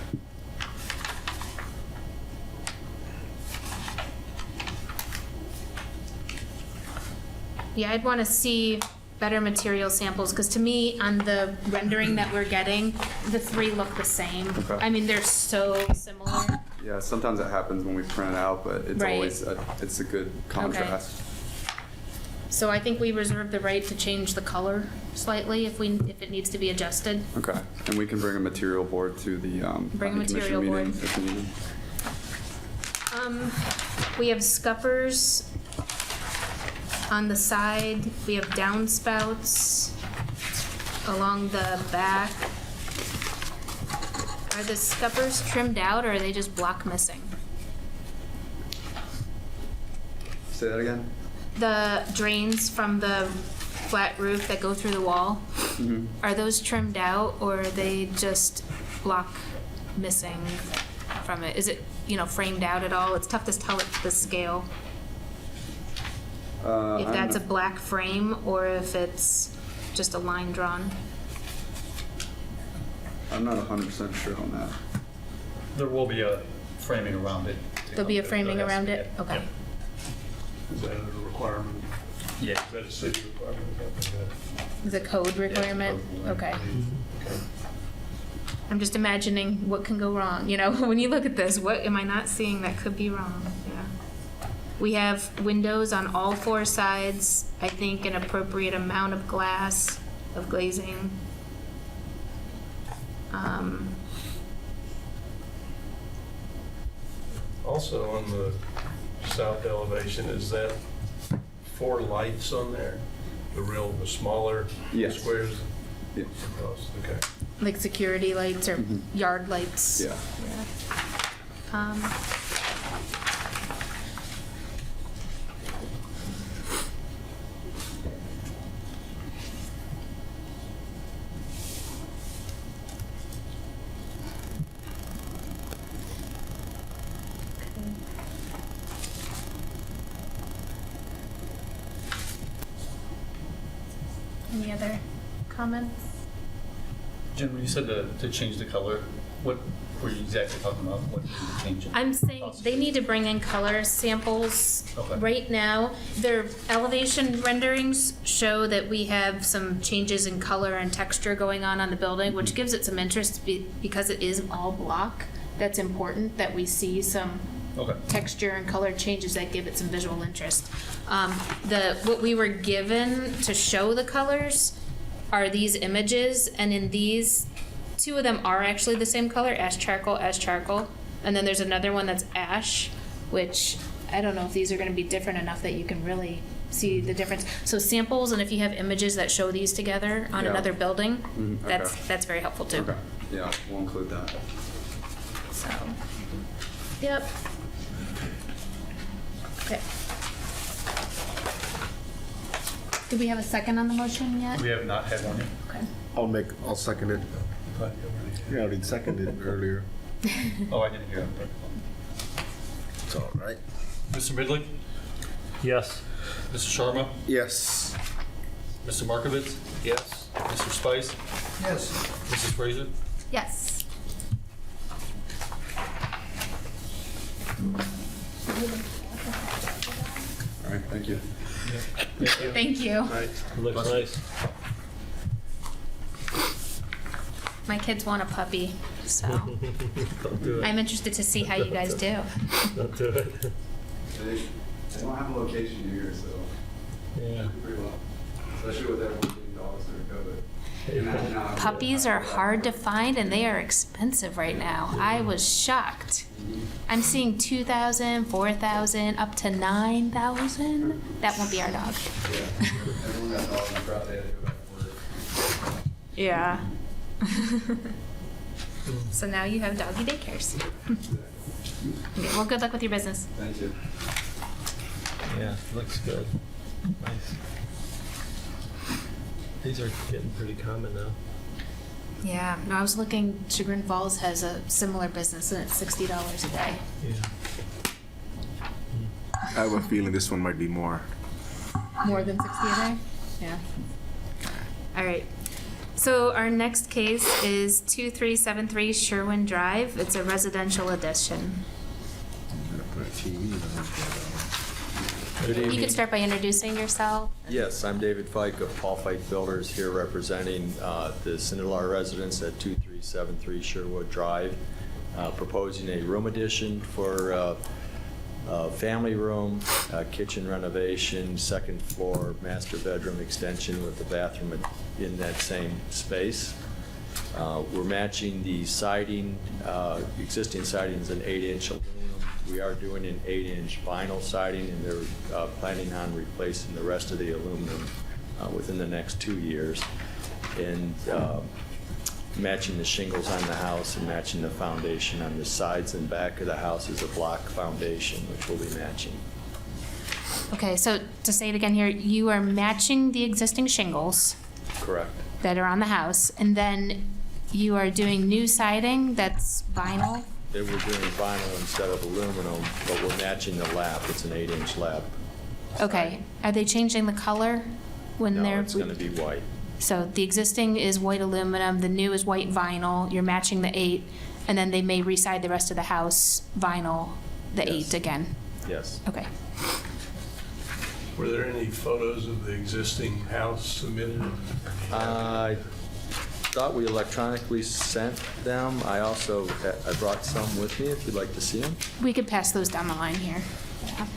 Speaker 2: Yeah, I'd want to see better material samples, because to me, on the rendering that we're getting, the three look the same.
Speaker 10: Okay.
Speaker 2: I mean, they're so similar.
Speaker 10: Yeah, sometimes it happens when we print it out, but it's
Speaker 2: Right.
Speaker 10: always, it's a good contrast.
Speaker 2: So I think we reserve the right to change the color slightly if it needs to be adjusted.
Speaker 10: Okay, and we can bring a material board to the
Speaker 2: Bring a
Speaker 10: planning commission
Speaker 2: material
Speaker 10: meeting
Speaker 2: board.
Speaker 10: if needed.
Speaker 2: We have scuppers on the side. We have downspouts along the back. Are the scuppers trimmed out, or are they just block missing?
Speaker 10: Say that again?
Speaker 2: The drains from the flat roof that go through the wall,
Speaker 10: Mm-hmm.
Speaker 2: are those trimmed out, or are they just block missing from it? Is it, framed out at all? It's tough to tell at the scale. If that's a black frame, or if it's just a line drawn.
Speaker 10: I'm not 100% sure on that.
Speaker 1: There will be a framing around it.
Speaker 2: There'll be a framing around it? Okay.
Speaker 7: Is that a requirement?
Speaker 1: Yeah.
Speaker 7: Is that a city requirement?
Speaker 2: Is it code requirement? Okay. I'm just imagining what can go wrong, when you look at this, what am I not seeing that could be wrong? Yeah. We have windows on all four sides, I think an appropriate amount of glass, of glazing.
Speaker 7: Also on the south elevation, is that 4 lights on there? The smaller
Speaker 10: Yes.
Speaker 7: squares?
Speaker 10: Yeah.
Speaker 7: Okay.
Speaker 2: Like security lights or yard lights.
Speaker 10: Yeah.
Speaker 2: Any other comments?
Speaker 1: Jim, when you said to change the color, what were you exactly talking about? What did you change it?
Speaker 2: I'm saying they need to bring in color samples.
Speaker 1: Okay.
Speaker 2: Right now, their elevation renderings show that we have some changes in color and texture going on the building, which gives it some interest because it is all block. That's important that we see some
Speaker 1: Okay.
Speaker 2: texture and color changes that give it some visual interest. What we were given to show the colors are these images, and in these, 2 of them are actually the same color, ash charcoal, and then there's another one that's ash, which I don't know if these are gonna be different enough that you can really see the difference. So samples, and if you have images that show these together on
Speaker 10: Yeah.
Speaker 2: another building,
Speaker 10: Okay.
Speaker 2: that's very helpful too.
Speaker 10: Okay, yeah, we'll include that.
Speaker 2: So, yep. Okay. Do we have a second on the motion yet?
Speaker 1: We have not had one yet.
Speaker 2: Okay.
Speaker 5: I'll second it. You already seconded it earlier.
Speaker 1: Oh, I didn't hear it.
Speaker 5: It's all right.
Speaker 1: Mr. Midley?
Speaker 3: Yes.
Speaker 1: Mr. Sharma?
Speaker 5: Yes.
Speaker 1: Mr. Markovitz? Yes. Mr. Spice?
Speaker 4: Yes.
Speaker 1: Mrs. Fraser?
Speaker 2: Yes.
Speaker 10: All right, thank you.
Speaker 2: Thank you.
Speaker 7: Right.
Speaker 3: It looks nice.
Speaker 2: My kids want a puppy, so
Speaker 3: Don't do it.
Speaker 2: I'm interested to see how you guys do.
Speaker 3: Don't do it.
Speaker 10: They don't have a location here, so
Speaker 3: Yeah.
Speaker 10: pretty well, especially with everyone getting dogs during COVID. Imagine how-
Speaker 2: Puppies are hard to find and they are expensive right now. I was shocked. I'm seeing 2,000, 4,000, up to 9,000. That won't be our dog.
Speaker 10: Everyone got dogs, and probably had to go back to work.
Speaker 2: Yeah. So now you have doggy daycares. Okay, well, good luck with your business.
Speaker 10: Thank you.
Speaker 3: Yeah, looks good. Nice. These are getting pretty common now.
Speaker 2: Yeah, no, I was looking, Chagrin Falls has a similar business and it's $60 a day.
Speaker 3: Yeah.
Speaker 5: I have a feeling this one might be more.
Speaker 2: More than 60 a day? Yeah. All right. So our next case is 2373 Sherwin Drive. It's a residential addition.
Speaker 3: Good
Speaker 2: You
Speaker 3: evening.
Speaker 2: could start by introducing yourself.
Speaker 11: Yes, I'm David Fike of Paul Fike Builders, here representing the Cinderella residence at 2373 Sherwood Drive, proposing a room addition for a family room, kitchen renovation, second floor, master bedroom extension with the bathroom in that same space. We're matching the siding, existing siding is an 8-inch aluminum. We are doing an 8-inch vinyl siding, and they're planning on replacing the rest of the aluminum within the next 2 years. And matching the shingles on the house and matching the foundation on the sides and back of the house is a block foundation, which we'll be matching.
Speaker 2: Okay, so to say it again here, you are matching the existing shingles
Speaker 11: Correct.
Speaker 2: that are on the house, and then you are doing new siding that's vinyl?
Speaker 11: They were doing vinyl instead of aluminum, but we're matching the lap. It's an 8-inch lap.
Speaker 2: Okay, are they changing the color when
Speaker 11: No,
Speaker 2: they're?
Speaker 11: it's going to be white.
Speaker 2: So the existing is white aluminum, the new is white vinyl, you're matching the 8, and then they may reside the rest of the house vinyl, the
Speaker 11: Yes.
Speaker 2: 8 again?
Speaker 11: Yes.
Speaker 2: Okay.
Speaker 7: Were there any photos of the existing house submitted?
Speaker 11: I thought we electronically sent them. I brought some with me if you'd like to see them.
Speaker 2: We could pass those down the line here. Yeah.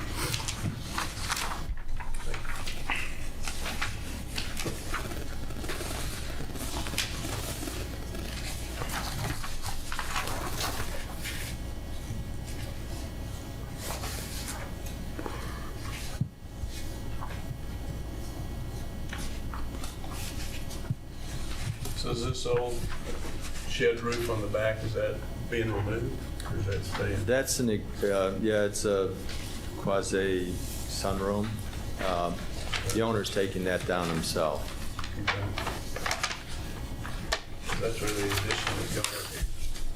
Speaker 7: So is this old shed roof on the back, is that being removed, or is that staying?
Speaker 11: That's it's a quasi sunroom. The owner's taking that down himself.
Speaker 7: That's where the addition is going.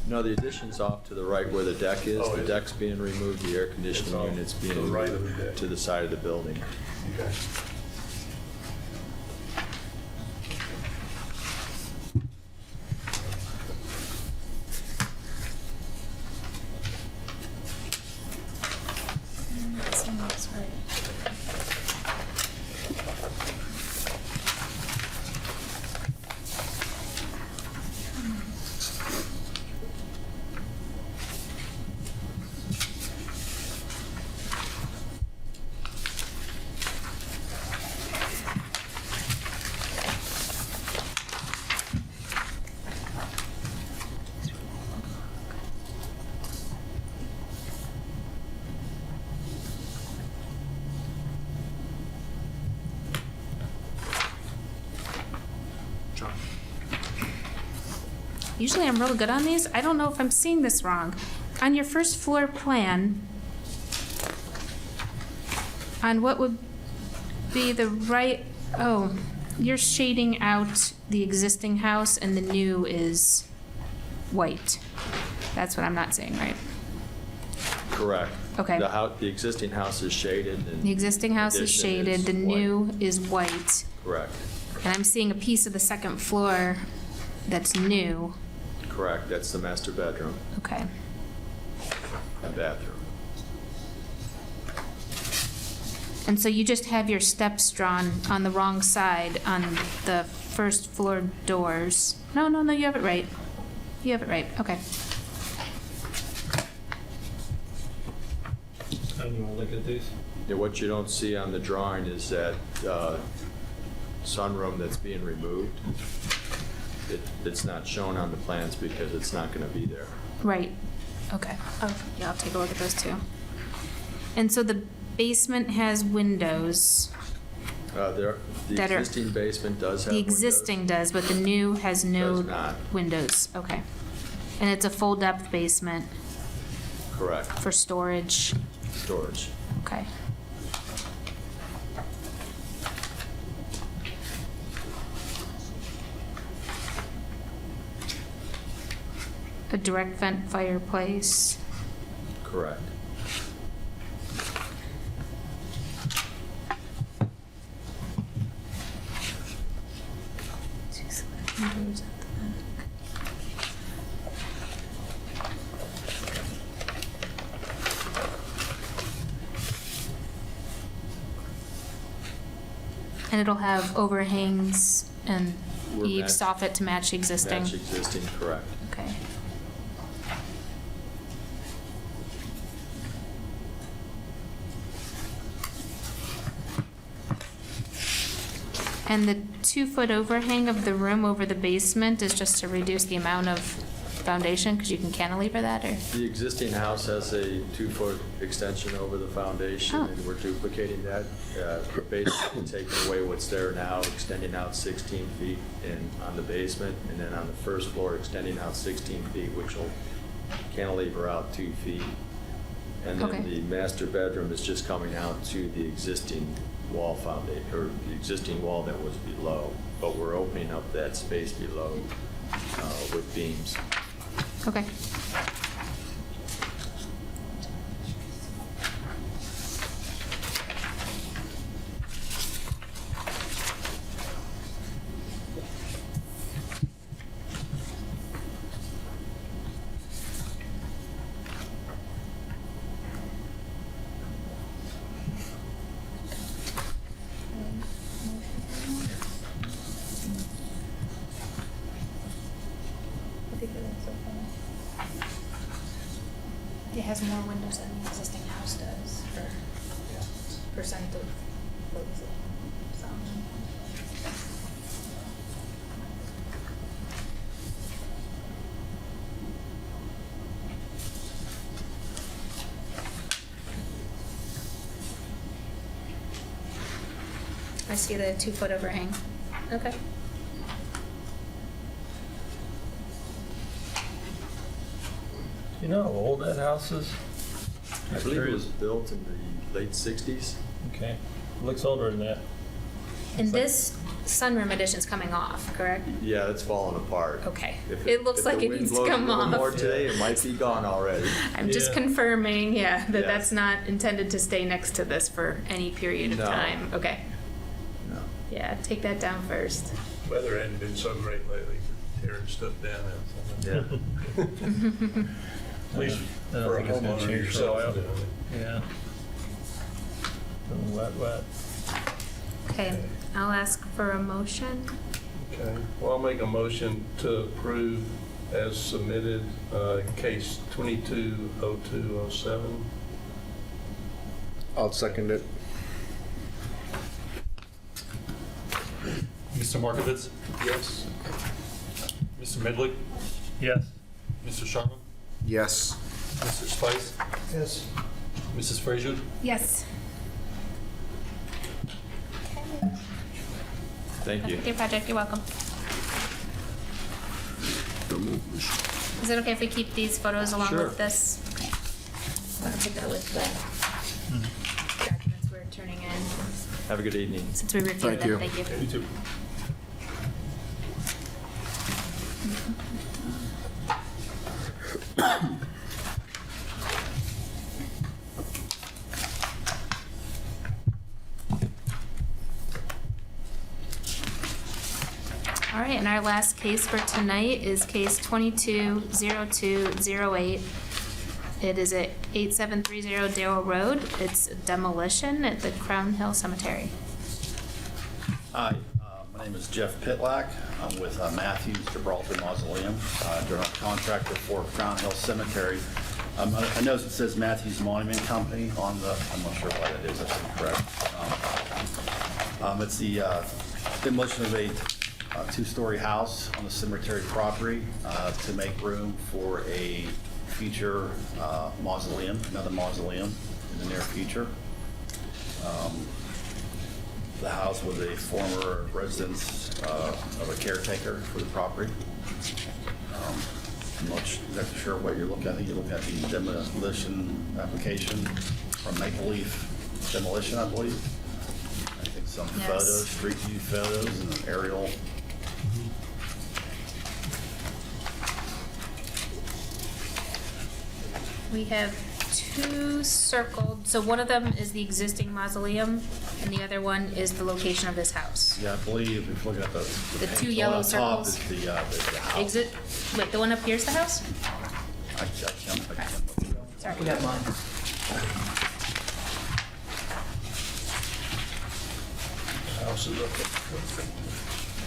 Speaker 11: No, the addition's off to the right where the deck is.
Speaker 7: Oh,
Speaker 11: The
Speaker 7: is it?
Speaker 11: deck's being removed, the air conditioning
Speaker 7: It's off
Speaker 11: unit's
Speaker 7: to
Speaker 11: being
Speaker 7: the right of the
Speaker 11: moved
Speaker 7: deck.
Speaker 11: to the side of the building.
Speaker 7: Okay.
Speaker 2: Usually I'm real good on these. I don't know if I'm seeing this wrong. On your first floor plan, on what would be the right, oh, you're shading out the existing house and the new is white. That's what I'm not seeing, right?
Speaker 11: Correct.
Speaker 2: Okay.
Speaker 11: The existing house is shaded and.
Speaker 2: The existing house is
Speaker 11: addition
Speaker 2: shaded, the
Speaker 11: white.
Speaker 2: new is white.
Speaker 11: Correct.
Speaker 2: And I'm seeing a piece of the second floor that's new.
Speaker 11: Correct. That's the master bedroom
Speaker 2: Okay.
Speaker 11: and bathroom.
Speaker 2: And so you just have your steps drawn on the wrong side on the first floor doors. No, you have it right. You have it right, okay.
Speaker 3: And you want to look at these?
Speaker 11: Yeah, what you don't see on the drawing is that sunroom that's being removed. It's not shown on the plans because it's not going to be there.
Speaker 2: Right, okay. Oh, yeah, I'll take a look at those too. And so the basement has windows.
Speaker 11: The
Speaker 2: That are-
Speaker 11: existing basement does have
Speaker 2: The
Speaker 11: windows.
Speaker 2: existing does, but the new has no
Speaker 11: Does not.
Speaker 2: windows, okay. And it's a full-depth basement
Speaker 11: Correct,
Speaker 2: for storage,
Speaker 11: storage.
Speaker 2: okay. A direct vent fireplace.
Speaker 11: Correct.
Speaker 2: Windows at the back. And it'll have overhangs and
Speaker 11: We're
Speaker 2: eaves
Speaker 11: match-
Speaker 2: soffit to match existing?
Speaker 11: Match existing, correct.
Speaker 2: Okay. And the 2-foot overhang of the room over the basement is just to reduce the amount of foundation, because you can cantilever that, or?
Speaker 11: The existing house has a 2-foot extension over the foundation,
Speaker 2: Oh.
Speaker 11: and we're duplicating that. We're basically taking away what's there now, extending out 16 feet on the basement, and then on the first floor, extending out 16 feet, which will cantilever out 2 feet. And
Speaker 2: Okay.
Speaker 11: then the master bedroom is just coming out to the existing wall foundation, or the existing wall that was below, but we're opening up that space below with beams.
Speaker 2: Okay. It has more windows than the existing house does for percent of, what is it? I see the 2-foot overhang. Okay.
Speaker 3: You know how old that house is?
Speaker 11: I believe it was built in the late 60s.
Speaker 3: Okay, looks older than that.
Speaker 2: And this sunroom addition's coming off, correct?
Speaker 11: Yeah, it's falling apart.
Speaker 2: Okay.
Speaker 11: If
Speaker 2: It looks
Speaker 11: if
Speaker 2: like
Speaker 11: the
Speaker 2: it
Speaker 11: wind
Speaker 2: needs to
Speaker 11: blows a
Speaker 2: come
Speaker 11: little
Speaker 2: off.
Speaker 11: more today, it might be gone already.
Speaker 2: I'm just
Speaker 3: Yeah.
Speaker 2: confirming, that
Speaker 11: Yes.
Speaker 2: that's not intended to stay next to this for any period of
Speaker 11: No.
Speaker 2: time. Okay.
Speaker 11: No.
Speaker 2: Yeah, take that down first.
Speaker 7: Weather hadn't been so great lately for tearing stuff down.
Speaker 11: Yeah.
Speaker 7: At least
Speaker 3: I don't
Speaker 7: for a
Speaker 3: think it's gonna
Speaker 7: homeowner
Speaker 3: change for a
Speaker 7: yourself.
Speaker 3: while. Yeah. Wet.
Speaker 2: Okay, I'll ask for a motion.
Speaker 7: Okay, well, I'll make a motion to approve as submitted, case 220207.
Speaker 5: I'll second it.
Speaker 8: Mr. Markovitz?
Speaker 7: Yes.
Speaker 8: Mr. Medlick?
Speaker 3: Yes.
Speaker 8: Mr. Sharma?
Speaker 5: Yes.
Speaker 8: Mr. Spice?
Speaker 4: Yes.
Speaker 8: Mrs. Frazier?
Speaker 2: Yes.
Speaker 11: Thank you.
Speaker 2: Dear project, you're welcome. Is it okay if we keep these photos along
Speaker 11: Sure.
Speaker 2: with this? Okay. I'll take that with the documents we're turning in,
Speaker 11: Have a good evening.
Speaker 2: since we reviewed
Speaker 5: Thank
Speaker 2: them.
Speaker 5: you.
Speaker 2: Thank you.
Speaker 8: You too.
Speaker 2: All right, and our last case for tonight is case 220208. It is at 8730 Darrell Road. It's demolition at the Crown Hill Cemetery.
Speaker 12: Hi, my name is Jeff Pitlack. I'm with Matthews Gibraltar Mausoleum, general contractor for Crown Hill Cemetery. I notice it says Matthews Monument Company on the, I'm not sure why that is, that's incorrect. It's the demolition of a two-story house on the cemetery property to make room for a future mausoleum, another mausoleum in the near future. The house was a former residence of a caretaker for the property. I'm not exactly sure what you're looking at. I think you're looking at the demolition application from Maple Leaf Demolition, I believe. I think some
Speaker 2: Yes.
Speaker 12: photos, street view photos, and an aerial.
Speaker 2: We have two circled, so one of them is the existing mausoleum, and the other one is the location of this house.
Speaker 12: Yeah, I believe if you look at the
Speaker 2: The
Speaker 12: page,
Speaker 2: two
Speaker 12: one
Speaker 2: yellow
Speaker 12: on top
Speaker 2: circles.
Speaker 12: is the house.
Speaker 2: Exit, wait, the one up here is the house?
Speaker 12: I can't look at it.
Speaker 2: Sorry.
Speaker 6: We got mine.
Speaker 7: House is up there.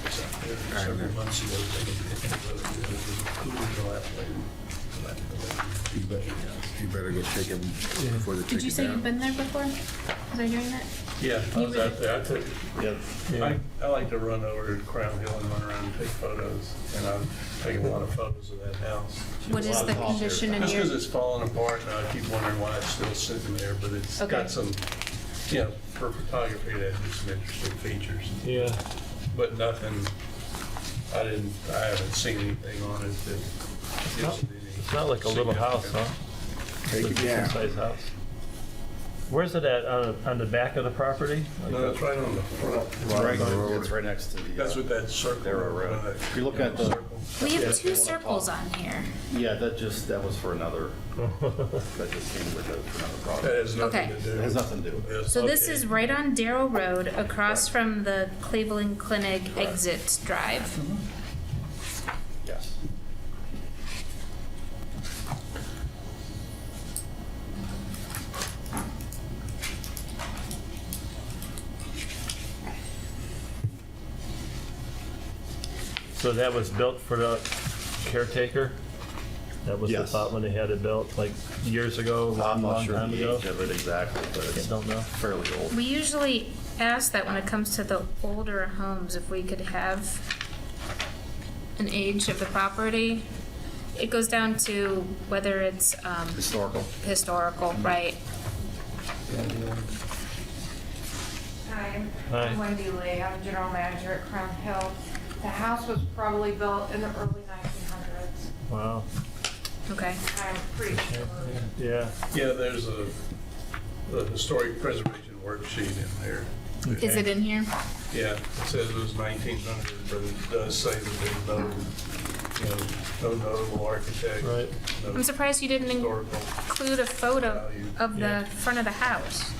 Speaker 7: It's up there. Several months ago, they did it.
Speaker 5: You better go take him before they take
Speaker 2: Did you
Speaker 5: it
Speaker 2: say
Speaker 5: down.
Speaker 2: you've been there before? Was I hearing that?
Speaker 7: Yeah, I was out there. I took,
Speaker 3: Yeah.
Speaker 7: I like to run over to Crown Hill and run around and take photos, and I've taken a lot of photos of that house.
Speaker 2: What is the condition in
Speaker 7: Just
Speaker 2: your,
Speaker 7: because it's falling apart, and I keep wondering why it's still sitting there, but it's
Speaker 2: Okay.
Speaker 7: got some, you know, for photography, it has some interesting features,
Speaker 3: Yeah.
Speaker 7: but nothing, I haven't seen anything on it that gives it any.
Speaker 3: It's not like a little house, huh?
Speaker 5: Take
Speaker 3: It's
Speaker 5: it
Speaker 3: a
Speaker 5: down.
Speaker 3: decent sized house. Where's it at? On the back of the property?
Speaker 7: No, it's right on the front.
Speaker 12: It's right next to the.
Speaker 7: That's what that circle.
Speaker 12: Darrell Road. If you look at the,
Speaker 7: circle.
Speaker 2: we
Speaker 12: Yeah,
Speaker 2: have two
Speaker 12: it's the one
Speaker 2: circles
Speaker 12: up
Speaker 2: on here.
Speaker 12: yeah, that was for another, that just came with it for another
Speaker 7: That
Speaker 12: product.
Speaker 7: has nothing
Speaker 2: Okay.
Speaker 7: to do.
Speaker 12: It has nothing to do with it.
Speaker 7: Yes,
Speaker 2: So this
Speaker 7: okay.
Speaker 2: is right on Darrell Road, across from the Cleveland Clinic exit drive.
Speaker 12: Yes.
Speaker 3: So that was built for the caretaker? That was the
Speaker 12: Yes.
Speaker 3: thought when they had it built, like years ago,
Speaker 12: I'm
Speaker 3: long,
Speaker 12: not
Speaker 3: long
Speaker 12: sure
Speaker 3: time
Speaker 12: the
Speaker 3: ago?
Speaker 12: age of it exactly, but
Speaker 3: I
Speaker 12: it's
Speaker 3: don't know.
Speaker 12: fairly old.
Speaker 2: We usually ask that when it comes to the older homes, if we could have an age of the property. It goes down to whether it's
Speaker 12: Historical.
Speaker 2: historical, right?
Speaker 13: Hi,
Speaker 3: Hi.
Speaker 13: I'm Wendy Lee. I'm general manager at Crown Hill. The house was probably built in the early 1900s.
Speaker 3: Wow.
Speaker 2: Okay.
Speaker 13: I'm pretty sure.
Speaker 3: Yeah.
Speaker 7: Yeah, there's a historic preservation worksheet in there.
Speaker 2: Is it in here?
Speaker 7: Yeah, it says it was 1900, but it does say that there's no, you know, no notable architect.
Speaker 3: Right.
Speaker 7: no
Speaker 2: I'm surprised you didn't
Speaker 7: Historical.
Speaker 2: include a photo
Speaker 7: value.
Speaker 2: of
Speaker 3: Yeah.
Speaker 2: the front of the house.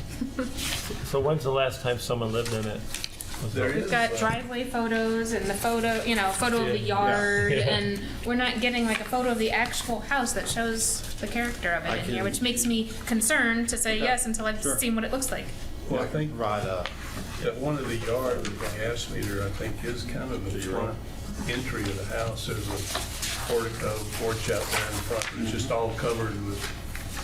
Speaker 3: So when's the last time someone lived in it? Was
Speaker 7: There
Speaker 3: it-
Speaker 2: We've got driveway photos and the photo, photo of the
Speaker 3: Yeah.
Speaker 2: yard,
Speaker 3: Yeah.
Speaker 2: and we're not getting like a photo of the actual house that shows the character of it in here, which makes me concerned to say yes until I've seen what it looks like.
Speaker 7: Well, I think
Speaker 12: Right,
Speaker 7: that one of the yard, the gas meter, I think is kind of the front entry of the house. There's a portico, porch out there in front. It's just all covered with,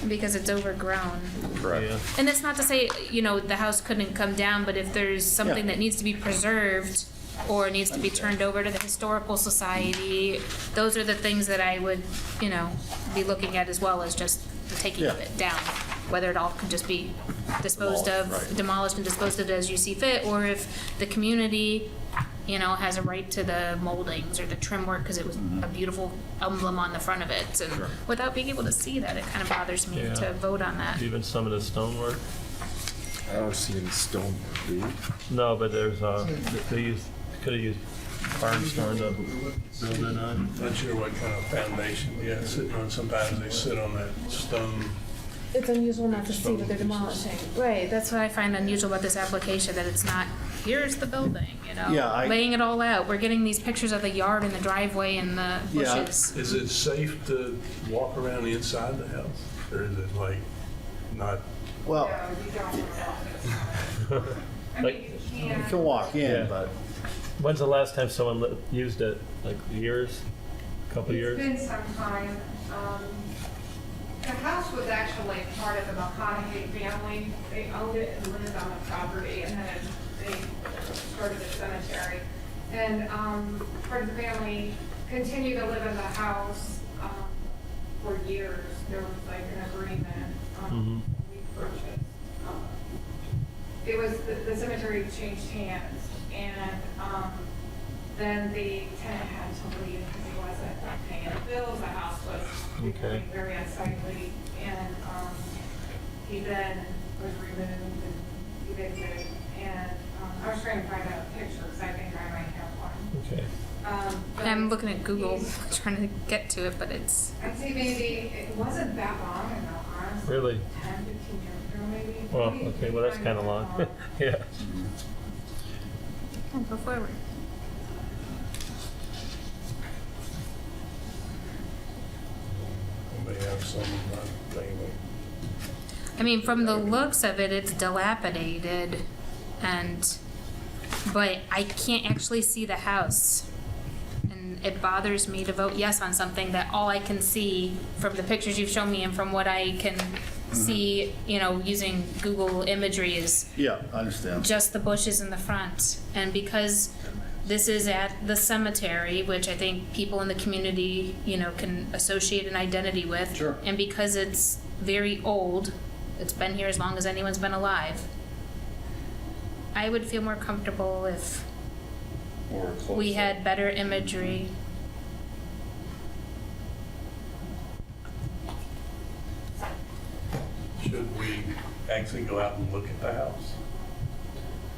Speaker 2: Because it's overgrown.
Speaker 12: correct.
Speaker 3: Yeah.
Speaker 2: And that's not to say, the house couldn't come down, but if there's something
Speaker 12: Yeah.
Speaker 2: that needs to be preserved or needs to be turned over to the Historical Society, those are the things that I would, be looking at as well as just the taking of
Speaker 12: Yeah.
Speaker 2: it down. Whether it all could just be disposed of,
Speaker 12: Demolished, right.
Speaker 2: demolished and disposed of as you see fit, or if the community, has a right to the moldings or the trim work because it was a beautiful emblem on the front of it. And without being able to see that, it kind of bothers me
Speaker 3: Yeah.
Speaker 2: to vote on that.
Speaker 3: Even some of the stonework?
Speaker 5: I don't see any stone, do you?
Speaker 3: No, but there's, they could have used barnstone to build it on.
Speaker 7: not sure what kind of foundation, sitting on, sometimes they sit on that stone.
Speaker 2: It's unusual not to see what they're demolishing. Right, that's what I find unusual about this application, that it's not, here's the building,
Speaker 12: Yeah,
Speaker 2: laying it all out. We're getting these pictures of the yard and the driveway and the
Speaker 12: Yeah.
Speaker 2: bushes.
Speaker 7: Is it safe to walk around the inside the house? or is it like not?
Speaker 12: Well,
Speaker 13: No, you don't. I
Speaker 3: Like-
Speaker 13: mean,
Speaker 12: you can walk in,
Speaker 3: Yeah.
Speaker 12: but
Speaker 3: When's the last time someone used it? Like years? Couple years?
Speaker 13: It's been some time. The house was actually part of the McConaughey family. They owned it and lived on the property, and then they started the cemetery. And part of the family continued to live in the house for years. There was like an agreement
Speaker 3: Mhm.
Speaker 13: we purchased. It was, the cemetery changed hands, and then the tenant had to leave because he wasn't paying the bills. The house was becoming very unsightly, and he then was removed and evicted. And I was trying to find out a picture because I think I might have one.
Speaker 3: Okay.
Speaker 13: But
Speaker 2: I'm looking at Google, trying to get to it, but it's,
Speaker 13: I'd say maybe, it wasn't that long ago, honestly.
Speaker 3: Really?
Speaker 13: 10, 15 years ago, maybe.
Speaker 3: Well,
Speaker 13: Maybe
Speaker 3: okay, well, that's kind of long. Yeah.
Speaker 2: go forward.
Speaker 7: They have some thing.
Speaker 2: I mean, from the looks of it, it's dilapidated, but I can't actually see the house. And it bothers me to vote yes on something that all I can see from the pictures you've shown me and from what I can see, using Google imagery is
Speaker 12: yeah, I understand.
Speaker 2: just the bushes in the front. And because this is at the cemetery, which I think people in the community, can associate an identity with.
Speaker 12: Sure.
Speaker 2: And because it's very old, it's been here as long as anyone's been alive, I would feel more comfortable if we had better imagery.
Speaker 7: Should we actually go out and look at the house?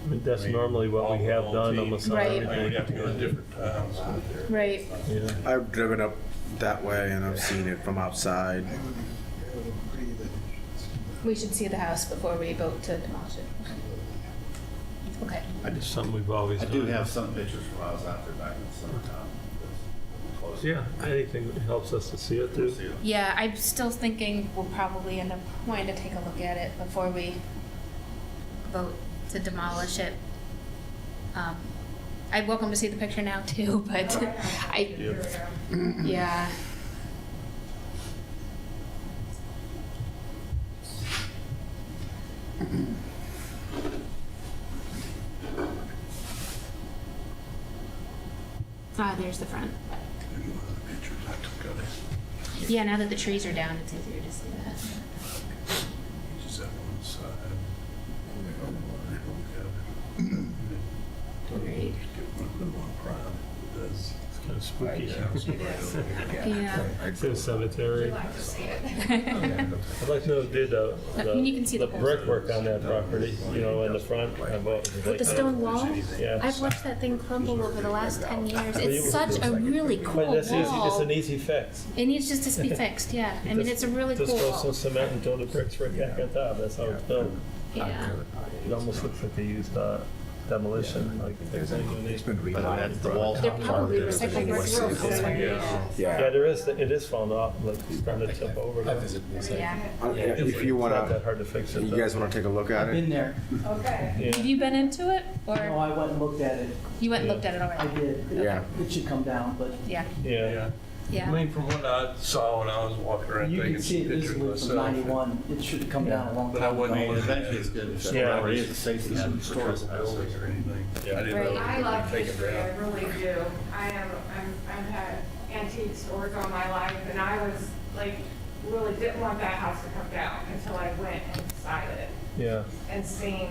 Speaker 3: I mean, that's normally what we have done almost on
Speaker 2: Right.
Speaker 7: Like, we have to
Speaker 3: everything.
Speaker 7: go at different times.
Speaker 2: Right.
Speaker 3: Yeah.
Speaker 5: I've driven up that way and I've seen it from outside.
Speaker 4: I would agree that
Speaker 2: We should see the house before we vote to demolish it. Okay.
Speaker 3: It's something we've always
Speaker 12: I
Speaker 3: done.
Speaker 12: do have some pictures from when I was out there back in the summertime. Close.
Speaker 3: Yeah, anything that helps us to see it too.
Speaker 12: See it.
Speaker 2: Yeah, I'm still thinking we'll probably end up wanting to take a look at it before we vote to demolish it. I'm welcome to see the picture now too, but yeah. There's the front.
Speaker 7: Pictures I took of it.
Speaker 2: Yeah, now that the trees are down, it's easier to see that.
Speaker 7: Just that one side.
Speaker 2: Great.
Speaker 7: Get one of them on prime. It does.
Speaker 3: It's kind of spooky.
Speaker 2: Yeah.
Speaker 3: It's in a cemetery.
Speaker 13: I'd like to see it.
Speaker 3: I'd like to know who did
Speaker 2: You can see
Speaker 3: the
Speaker 2: the post.
Speaker 3: brickwork on that property, in the front.
Speaker 2: With the stone wall?
Speaker 3: Yeah.
Speaker 2: I've watched that thing crumble over the last 10 years. It's such a really cool
Speaker 3: But that's easy, it's
Speaker 2: wall.
Speaker 3: an easy fix.
Speaker 2: It needs just to be fixed, yeah. I mean, it's a really cool
Speaker 3: Just throw some
Speaker 2: wall.
Speaker 3: cement and throw the bricks right back on top, that's how it's built.
Speaker 2: Yeah.
Speaker 3: It almost looks like they used demolition, like they're saying.
Speaker 5: It's been
Speaker 12: But
Speaker 5: relined.
Speaker 12: that's the walls.
Speaker 2: They're probably recycled bricks.
Speaker 3: Yeah, there is, it is falling off, like it's starting to tip over.
Speaker 2: Yeah.
Speaker 5: If you
Speaker 3: It's not that
Speaker 5: wanna,
Speaker 3: hard to fix it.
Speaker 5: you
Speaker 3: though.
Speaker 5: guys wanna take a look at
Speaker 6: I've been
Speaker 5: it?
Speaker 6: there.
Speaker 13: Okay.
Speaker 3: Yeah.
Speaker 2: Have you been into it?
Speaker 6: No,
Speaker 2: Or
Speaker 6: I went and looked at it.
Speaker 2: you went and looked at it
Speaker 6: I
Speaker 2: already?
Speaker 6: did.
Speaker 5: Yeah.
Speaker 6: It should come down, but
Speaker 2: Yeah,
Speaker 3: Yeah.
Speaker 7: I
Speaker 2: yeah.
Speaker 7: mean, from what I saw when I was walking around
Speaker 6: you
Speaker 7: taking
Speaker 6: can see
Speaker 7: some
Speaker 6: it
Speaker 7: pictures
Speaker 6: easily from
Speaker 7: myself.
Speaker 6: 91. It should have come down a long
Speaker 7: But I
Speaker 6: time
Speaker 7: wasn't
Speaker 6: ago.
Speaker 7: able to.
Speaker 12: Eventually it's good. It's
Speaker 3: Yeah.
Speaker 12: already the safety
Speaker 7: Some
Speaker 12: and
Speaker 7: historical
Speaker 12: storage.
Speaker 7: buildings or anything. I didn't know.
Speaker 13: I love
Speaker 7: Take it
Speaker 13: history, I
Speaker 7: down.
Speaker 13: really do. I've had antique stores all my life, and I was like, really didn't want that house to come down until I went inside it
Speaker 3: Yeah,
Speaker 13: and seen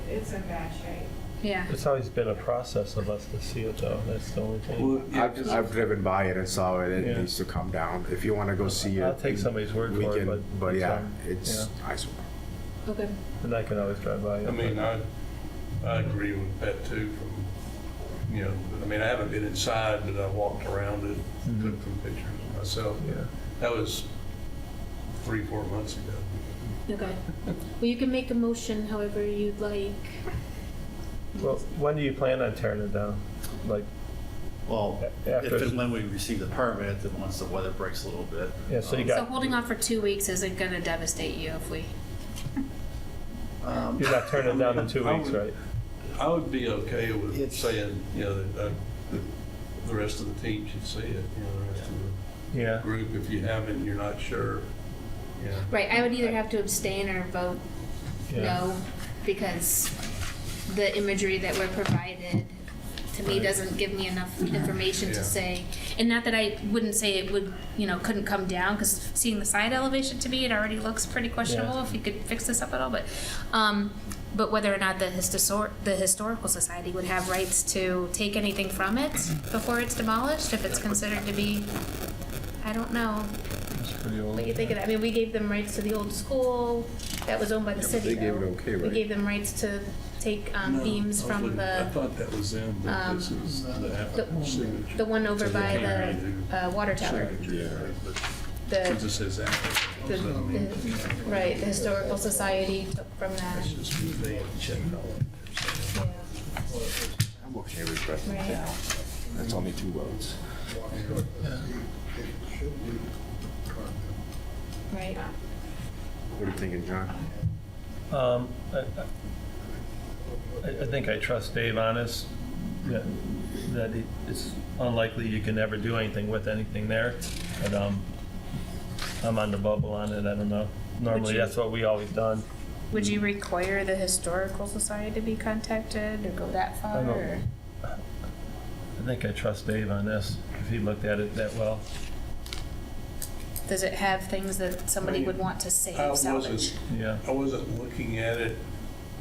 Speaker 13: it's in bad shape.
Speaker 2: Yeah.
Speaker 3: it's always been a process of us to see it though, that's the only thing.
Speaker 5: I've driven by it and saw it, it
Speaker 3: Yeah.
Speaker 5: needs to come down. If you wanna go see it.
Speaker 3: I'll take somebody's word
Speaker 5: we
Speaker 3: for it,
Speaker 5: can- But
Speaker 3: it's,
Speaker 5: yeah, it's
Speaker 3: yeah.
Speaker 5: eyesore.
Speaker 2: Okay.
Speaker 3: And I can always drive by it.
Speaker 7: I mean, I agree with that too I mean, I haven't been inside, but I walked around it, took some pictures myself.
Speaker 3: Yeah.
Speaker 7: That was 3-4 months ago.
Speaker 2: Okay. Well, you can make a motion however you'd like.
Speaker 3: Well, when do you plan on tearing it down? Like,
Speaker 12: Well, if
Speaker 3: After-
Speaker 12: and when we receive the permit, then once the weather breaks a little bit.
Speaker 3: Yeah, so you
Speaker 2: So
Speaker 3: got,
Speaker 2: holding off for 2 weeks isn't gonna devastate you if we,
Speaker 3: you're not turning it down in 2 weeks, right?
Speaker 7: I would be okay with
Speaker 12: It's-
Speaker 7: saying, you know, that the rest of the team should see it, you know, the rest of the
Speaker 3: Yeah.
Speaker 7: group. If you haven't, you're not sure, you know.
Speaker 2: right, I would either have to abstain or vote
Speaker 3: Yeah.
Speaker 2: no, because the imagery that we're provided, to me, doesn't give me enough information to
Speaker 7: Yeah.
Speaker 2: say, and not that I wouldn't say it would, couldn't come down, because seeing the side elevation, to me, it already looks pretty questionable
Speaker 3: Yeah.
Speaker 2: if you could fix this up at all, but whether or not the Historical Society would have rights to take anything from it before it's demolished, if it's considered to be, I don't know.
Speaker 3: It's pretty old.
Speaker 2: What do you think of that? I mean, we gave them rights to the old school that was owned by the
Speaker 5: Yeah, but
Speaker 2: city.
Speaker 5: they gave it
Speaker 2: though.
Speaker 5: okay,
Speaker 2: We
Speaker 5: right?
Speaker 2: gave them rights to take
Speaker 7: No,
Speaker 2: beams
Speaker 7: I
Speaker 2: from
Speaker 7: wouldn't- I
Speaker 2: the,
Speaker 7: thought that was them, but this is the applicant's signature.
Speaker 2: the one over
Speaker 7: So they
Speaker 2: by
Speaker 7: can't
Speaker 2: the water tower.
Speaker 7: Yeah, but
Speaker 2: The,
Speaker 7: since it says applicant,
Speaker 2: the,
Speaker 7: so I mean,
Speaker 2: right, the Historical Society took from that.
Speaker 7: it's just they checked all of it.
Speaker 2: Yeah.
Speaker 5: I'm okay with resting
Speaker 2: Right.
Speaker 5: down. That's only 2 votes.
Speaker 2: Right.
Speaker 5: What are you thinking, John?
Speaker 3: I think I trust Dave on this, that it's unlikely you can ever do anything with anything there, but I'm on the bubble on it, I don't know. Normally,
Speaker 2: you-
Speaker 3: that's what we always done.
Speaker 2: Would you require the Historical Society to be contacted or go that far?
Speaker 3: I don't-
Speaker 2: or-
Speaker 3: I think I trust Dave on this, if he looked at it that well.
Speaker 2: Does it have things that somebody would want to save,
Speaker 7: I
Speaker 2: salvage?
Speaker 7: wasn't,
Speaker 3: Yeah.
Speaker 7: I wasn't looking at it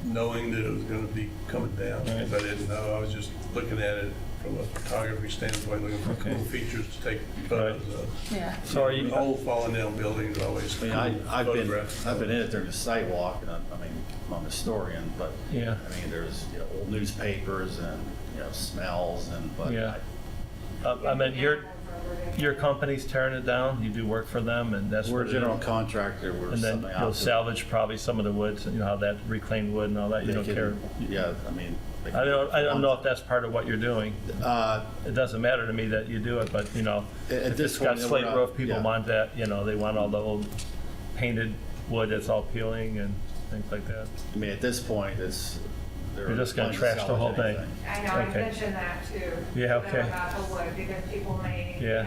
Speaker 7: knowing that it was gonna be coming down,
Speaker 3: Right.
Speaker 7: because I didn't know. I was just looking at it from a photography standpoint, looking for
Speaker 3: Okay.
Speaker 7: cool features to take photos of.
Speaker 2: Yeah.
Speaker 3: So are you,
Speaker 7: Old falling down buildings always
Speaker 12: I
Speaker 7: cool
Speaker 12: mean, I've
Speaker 7: photographs.
Speaker 12: been in it during the sidewalk, and I mean, I'm a historian, but,
Speaker 3: yeah,
Speaker 12: I mean, there's, old newspapers and, smells and, but
Speaker 3: Yeah.
Speaker 12: I-
Speaker 3: I mean, your company's tearing it down, you do work for them, and that's
Speaker 12: we're
Speaker 3: what
Speaker 12: a
Speaker 3: it
Speaker 12: general
Speaker 3: is.
Speaker 12: contractor, we're
Speaker 3: And then
Speaker 12: something out
Speaker 3: you'll
Speaker 12: there.
Speaker 3: salvage probably some of the woods, how that reclaimed wood and all that, you
Speaker 12: They
Speaker 3: don't
Speaker 12: can-
Speaker 3: care.
Speaker 12: Yeah, I mean. they
Speaker 3: I don't
Speaker 12: can-
Speaker 3: know if that's part of what you're doing. It doesn't matter to me that you do it, but,
Speaker 12: At
Speaker 3: if
Speaker 12: this
Speaker 3: it's got
Speaker 12: point, we're
Speaker 3: slate
Speaker 12: not-
Speaker 3: roof, people
Speaker 12: yeah.
Speaker 3: want that, they want all the old painted wood that's all peeling and things like that.
Speaker 12: I mean, at this point,
Speaker 3: You're just gonna trash the whole thing.
Speaker 13: I know, I
Speaker 3: Okay.
Speaker 13: mentioned that too.
Speaker 3: Yeah,
Speaker 13: to them
Speaker 3: okay.
Speaker 13: About the wood, because people may,
Speaker 3: Yeah.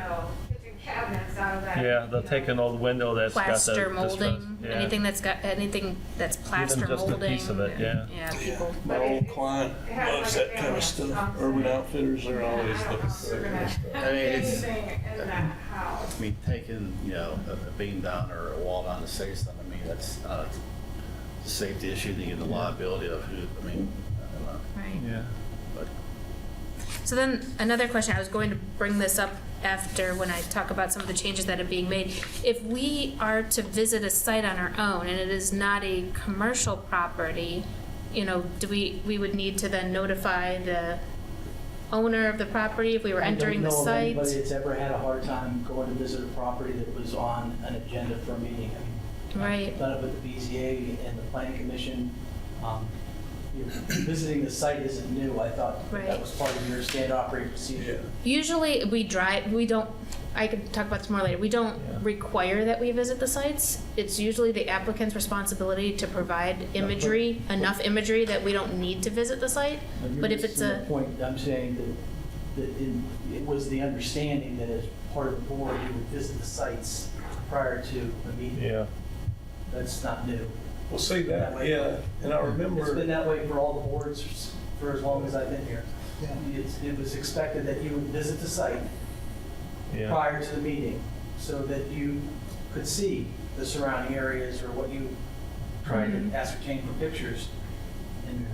Speaker 13: kitchen cabinets out of that.
Speaker 3: Yeah, they'll take an old window that's got the.
Speaker 2: Plaster
Speaker 3: the
Speaker 2: molding,
Speaker 3: yeah.
Speaker 2: anything that's plaster
Speaker 3: just a
Speaker 2: molding.
Speaker 3: piece of it, yeah.
Speaker 2: Yeah, people.
Speaker 7: My old client
Speaker 13: It has
Speaker 7: loves
Speaker 13: like a
Speaker 7: that kind of
Speaker 13: family
Speaker 7: stuff.
Speaker 13: of
Speaker 7: Urban
Speaker 13: something.
Speaker 7: Outfitters are always
Speaker 13: I don't
Speaker 7: looking
Speaker 13: know if
Speaker 7: for
Speaker 13: we're
Speaker 7: that
Speaker 13: gonna
Speaker 7: kind of stuff.
Speaker 12: I mean, it's-
Speaker 13: anything in that house.
Speaker 12: I mean, taking, a beam down or a wall down to save something, I mean, that's not a safety issue, you get the liability of who, I mean, I don't know,
Speaker 2: Right.
Speaker 3: Yeah.
Speaker 12: but.
Speaker 2: So then, another question, I was going to bring this up after when I talk about some of the changes that are being made. If we are to visit a site on our own and it is not a commercial property, do we would need to then notify the owner of the property if we were entering the
Speaker 6: I don't know of
Speaker 2: site?
Speaker 6: anybody that's ever had a hard time going to visit a property that was on an agenda for a meeting. I mean,
Speaker 2: Right.
Speaker 6: I've done it with the BZA and the planning commission. Visiting the site isn't new. I thought
Speaker 2: Right.
Speaker 6: that was part of your standard operating procedure.
Speaker 2: Usually, we don't, I could talk about this more later, we don't require that we visit the sites. It's usually the applicant's responsibility to provide imagery, enough imagery that we don't need to visit the site. But if it's a,
Speaker 6: Point, I'm saying that it was the understanding that as part of the board, you would visit the sites prior to the meeting.
Speaker 3: Yeah.
Speaker 6: That's not new.
Speaker 7: Well, see that, yeah, and I
Speaker 6: It's been
Speaker 7: remember,
Speaker 6: that way for all the boards for as long as I've been here.
Speaker 4: Yeah.
Speaker 6: It was expected that you would visit the site
Speaker 3: Yeah.
Speaker 6: prior to the meeting so that you could see the surrounding areas or what you tried to ascertain from pictures. And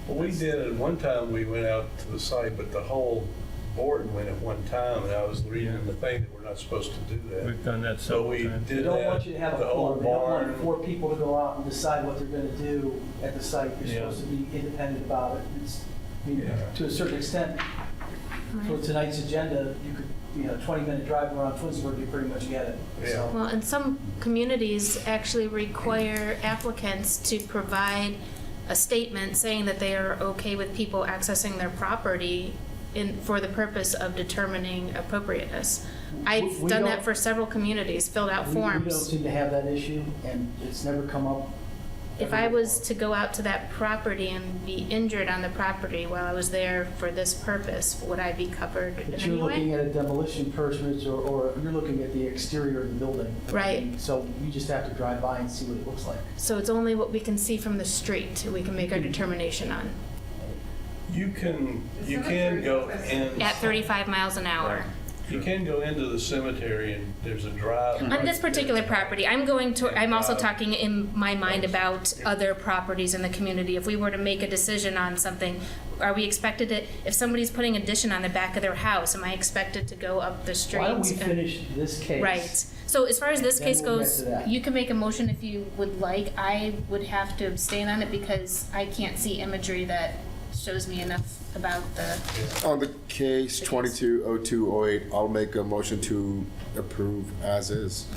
Speaker 7: well, we did it one time, we went out to the site, but the whole board went at one time, and I was reading the thing that we're not supposed to do that.
Speaker 3: We've done that
Speaker 7: So
Speaker 3: several
Speaker 7: we
Speaker 3: times.
Speaker 6: They
Speaker 7: did
Speaker 6: don't
Speaker 7: that,
Speaker 6: want you to have a
Speaker 7: the old
Speaker 6: quorum. They don't want
Speaker 7: barn.
Speaker 6: 4 people to go out and decide what they're going to do at the site. You're
Speaker 3: Yeah.
Speaker 6: supposed to be independent about it. I mean,
Speaker 7: Yeah.
Speaker 6: to a certain extent, for tonight's agenda, you could, 20-minute drive around Twinsburg, you pretty much get it.
Speaker 7: Yeah.
Speaker 6: So-
Speaker 2: well, and some communities actually require applicants to provide a statement saying that they are okay with people accessing their property for the purpose of determining appropriateness. I've
Speaker 6: We
Speaker 2: done
Speaker 6: don't-
Speaker 2: that for several communities, filled out
Speaker 6: We don't
Speaker 2: forms.
Speaker 6: seem to have that issue, and it's never come up.
Speaker 2: If I was to go out to that property and be injured on the property while I was there for this purpose, would I be covered in
Speaker 6: But
Speaker 2: any
Speaker 6: you're looking
Speaker 2: way?
Speaker 6: at a demolition permit, or you're looking at the exterior of the building.
Speaker 2: Right.
Speaker 6: So you just have to drive by and see what it looks like.
Speaker 2: So it's only what we can see from the street we can make our determination on,
Speaker 7: You can go in.
Speaker 2: at 35 miles an hour.
Speaker 7: You can go into the cemetery and there's a drive.
Speaker 2: On this particular property, I'm also talking in my mind about other properties in the community. If we were to make a decision on something, are we expected to, if somebody's putting addition on the back of their house, am I expected to go up the street?
Speaker 6: Why don't we finish this case?
Speaker 2: Right. So as far as this
Speaker 6: Then
Speaker 2: case
Speaker 6: we'll get
Speaker 2: goes,
Speaker 6: to that.
Speaker 2: you can make a motion if you would like. I would have to abstain on it because I can't see imagery that shows me enough about the,
Speaker 5: On the case 220208, I'll make a motion to approve as is.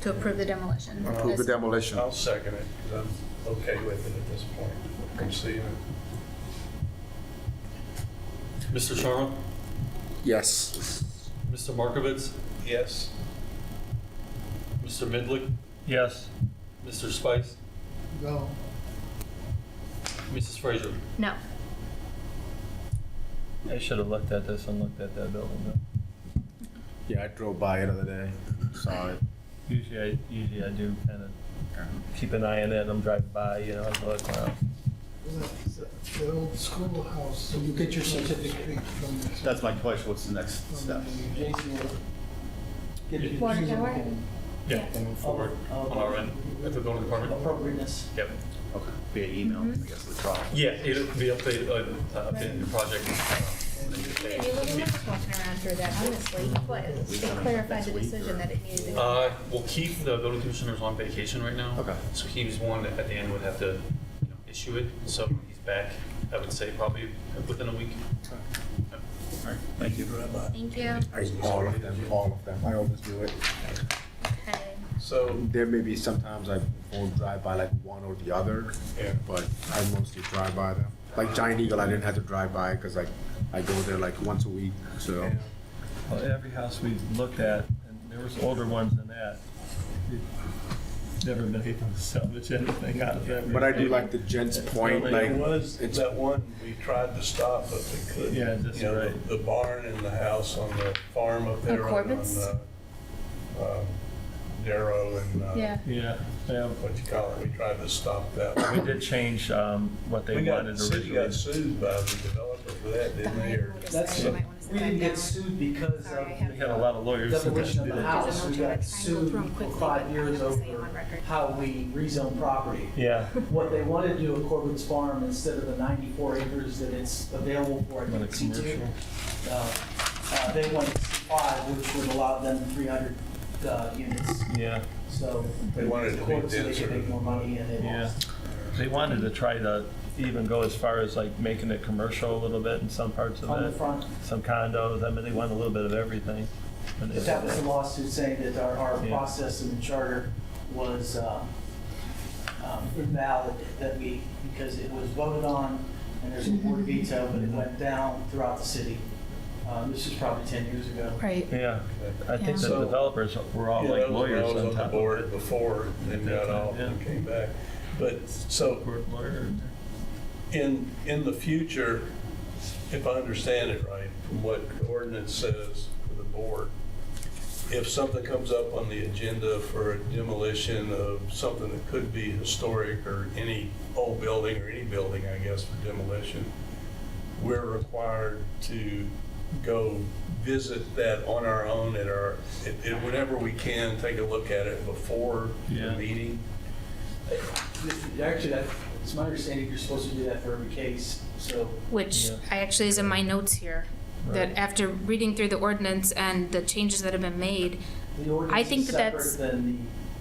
Speaker 2: to approve the demolition.
Speaker 5: Approve the demolition.
Speaker 7: I'll second it, because I'm okay with it at this point. I'm seeing it.
Speaker 8: Mr. Sharma?
Speaker 5: Yes.
Speaker 8: Mr. Markovitz?
Speaker 7: Yes.
Speaker 8: Mr. Midlick?
Speaker 3: Yes.
Speaker 8: Mr. Spice?
Speaker 4: No.
Speaker 8: Mrs. Frazier?
Speaker 2: No.
Speaker 3: I should have looked at this and looked at that building though.
Speaker 5: Yeah, I drove by it the other day, saw it.
Speaker 3: Usually I do kind of keep an eye on it. I'm driving by, I go like, wow.
Speaker 4: The old schoolhouse.
Speaker 6: You get your certificate.
Speaker 12: That's my question, what's the next step?
Speaker 6: Jason will get you.
Speaker 2: Water tower?
Speaker 8: Yeah, we'll move forward on our end at the building department.
Speaker 6: Appropriateness.
Speaker 8: Yep.
Speaker 12: Okay, via email, I guess, the trial.
Speaker 8: Yeah, it'll be updated, updated the project.
Speaker 2: Walking around through that, honestly, but they clarified the decision that it needed to.
Speaker 8: We'll keep the building commissioner's on vacation right now.
Speaker 12: Okay.
Speaker 8: So he was one that at the end would have to, issue it. So when he's back, I would say probably within a week.
Speaker 12: All right, thank you.
Speaker 2: Thank you.
Speaker 5: All of them. I always do it.
Speaker 2: Okay.
Speaker 7: So,
Speaker 5: There may be sometimes I won't drive by like one or the other,
Speaker 7: yeah.
Speaker 5: but I mostly drive by them. Like Giant Eagle, I didn't have to drive by because like I go there like once a week, so.
Speaker 3: Well, every house we looked at, and there was older ones than that, we've never been able to salvage anything out of that.
Speaker 5: But I do like the Gents Point,
Speaker 3: Like,
Speaker 5: like,
Speaker 7: It was
Speaker 5: it's,
Speaker 7: that one we tried to stop, but we couldn't.
Speaker 3: Yeah, that's
Speaker 7: You know,
Speaker 3: right.
Speaker 7: The barn and the house on the farm up there on
Speaker 2: Corbett's?
Speaker 7: Darrell and,
Speaker 2: Yeah.
Speaker 3: Yeah, yeah.
Speaker 7: what you call it, we tried to stop that.
Speaker 3: We did change what they wanted
Speaker 7: The city got
Speaker 3: originally.
Speaker 7: sued by the developer for that, didn't they? Or-
Speaker 6: That's, we didn't get sued because of
Speaker 3: We had a lot of lawyers. that
Speaker 6: demolition of
Speaker 3: did
Speaker 6: the
Speaker 3: it.
Speaker 6: house. We got sued for 5 years over how we rezone property.
Speaker 3: Yeah,
Speaker 6: What they wanted to do at Corbett's Farm, instead of the 94 acres that it's available for, I
Speaker 3: Wanted
Speaker 6: think C2,
Speaker 3: commercial.
Speaker 6: they wanted C5, which would allow them 300 units.
Speaker 3: yeah,
Speaker 6: So
Speaker 7: They wanted
Speaker 6: the
Speaker 7: to be
Speaker 6: court said they
Speaker 7: denser.
Speaker 6: could make more money, and they
Speaker 3: yeah.
Speaker 6: lost.
Speaker 3: They wanted to try to even go as far as like making it commercial a little bit in some parts of
Speaker 6: On the
Speaker 3: it.
Speaker 6: front.
Speaker 3: Some condos, I mean, they want a little bit of everything. when they
Speaker 6: But that
Speaker 3: did
Speaker 6: was the lawsuit saying that our
Speaker 3: Yeah.
Speaker 6: process in the charter was invalid, because it was voted on, and there's a board veto, but it went down throughout the city. This is probably 10 years ago.
Speaker 2: Right.
Speaker 3: Yeah, I think the
Speaker 7: So-
Speaker 3: developers were all
Speaker 7: Yeah,
Speaker 3: like
Speaker 7: that was when
Speaker 3: lawyers
Speaker 7: I was
Speaker 3: on
Speaker 7: on the
Speaker 3: top of
Speaker 7: board
Speaker 3: it.
Speaker 7: before, and got off and came back. But, so,
Speaker 3: Court lawyer.
Speaker 7: in the future, if I understand it right, from what the ordinance says for the board, if something comes up on the agenda for a demolition of something that could be historic or any old building or any building, I guess, for demolition, we're required to go visit that on our own whenever we can, take a look at it before the
Speaker 3: Yeah.
Speaker 7: meeting.
Speaker 6: Actually, it's my understanding you're supposed to do that for every case, so.
Speaker 2: Which
Speaker 3: Yeah.
Speaker 2: I actually is in my notes here, that
Speaker 3: Right.
Speaker 2: after reading through the ordinance and the changes that have been made,
Speaker 6: The ordinance
Speaker 2: think
Speaker 6: is
Speaker 2: that that's-
Speaker 6: separate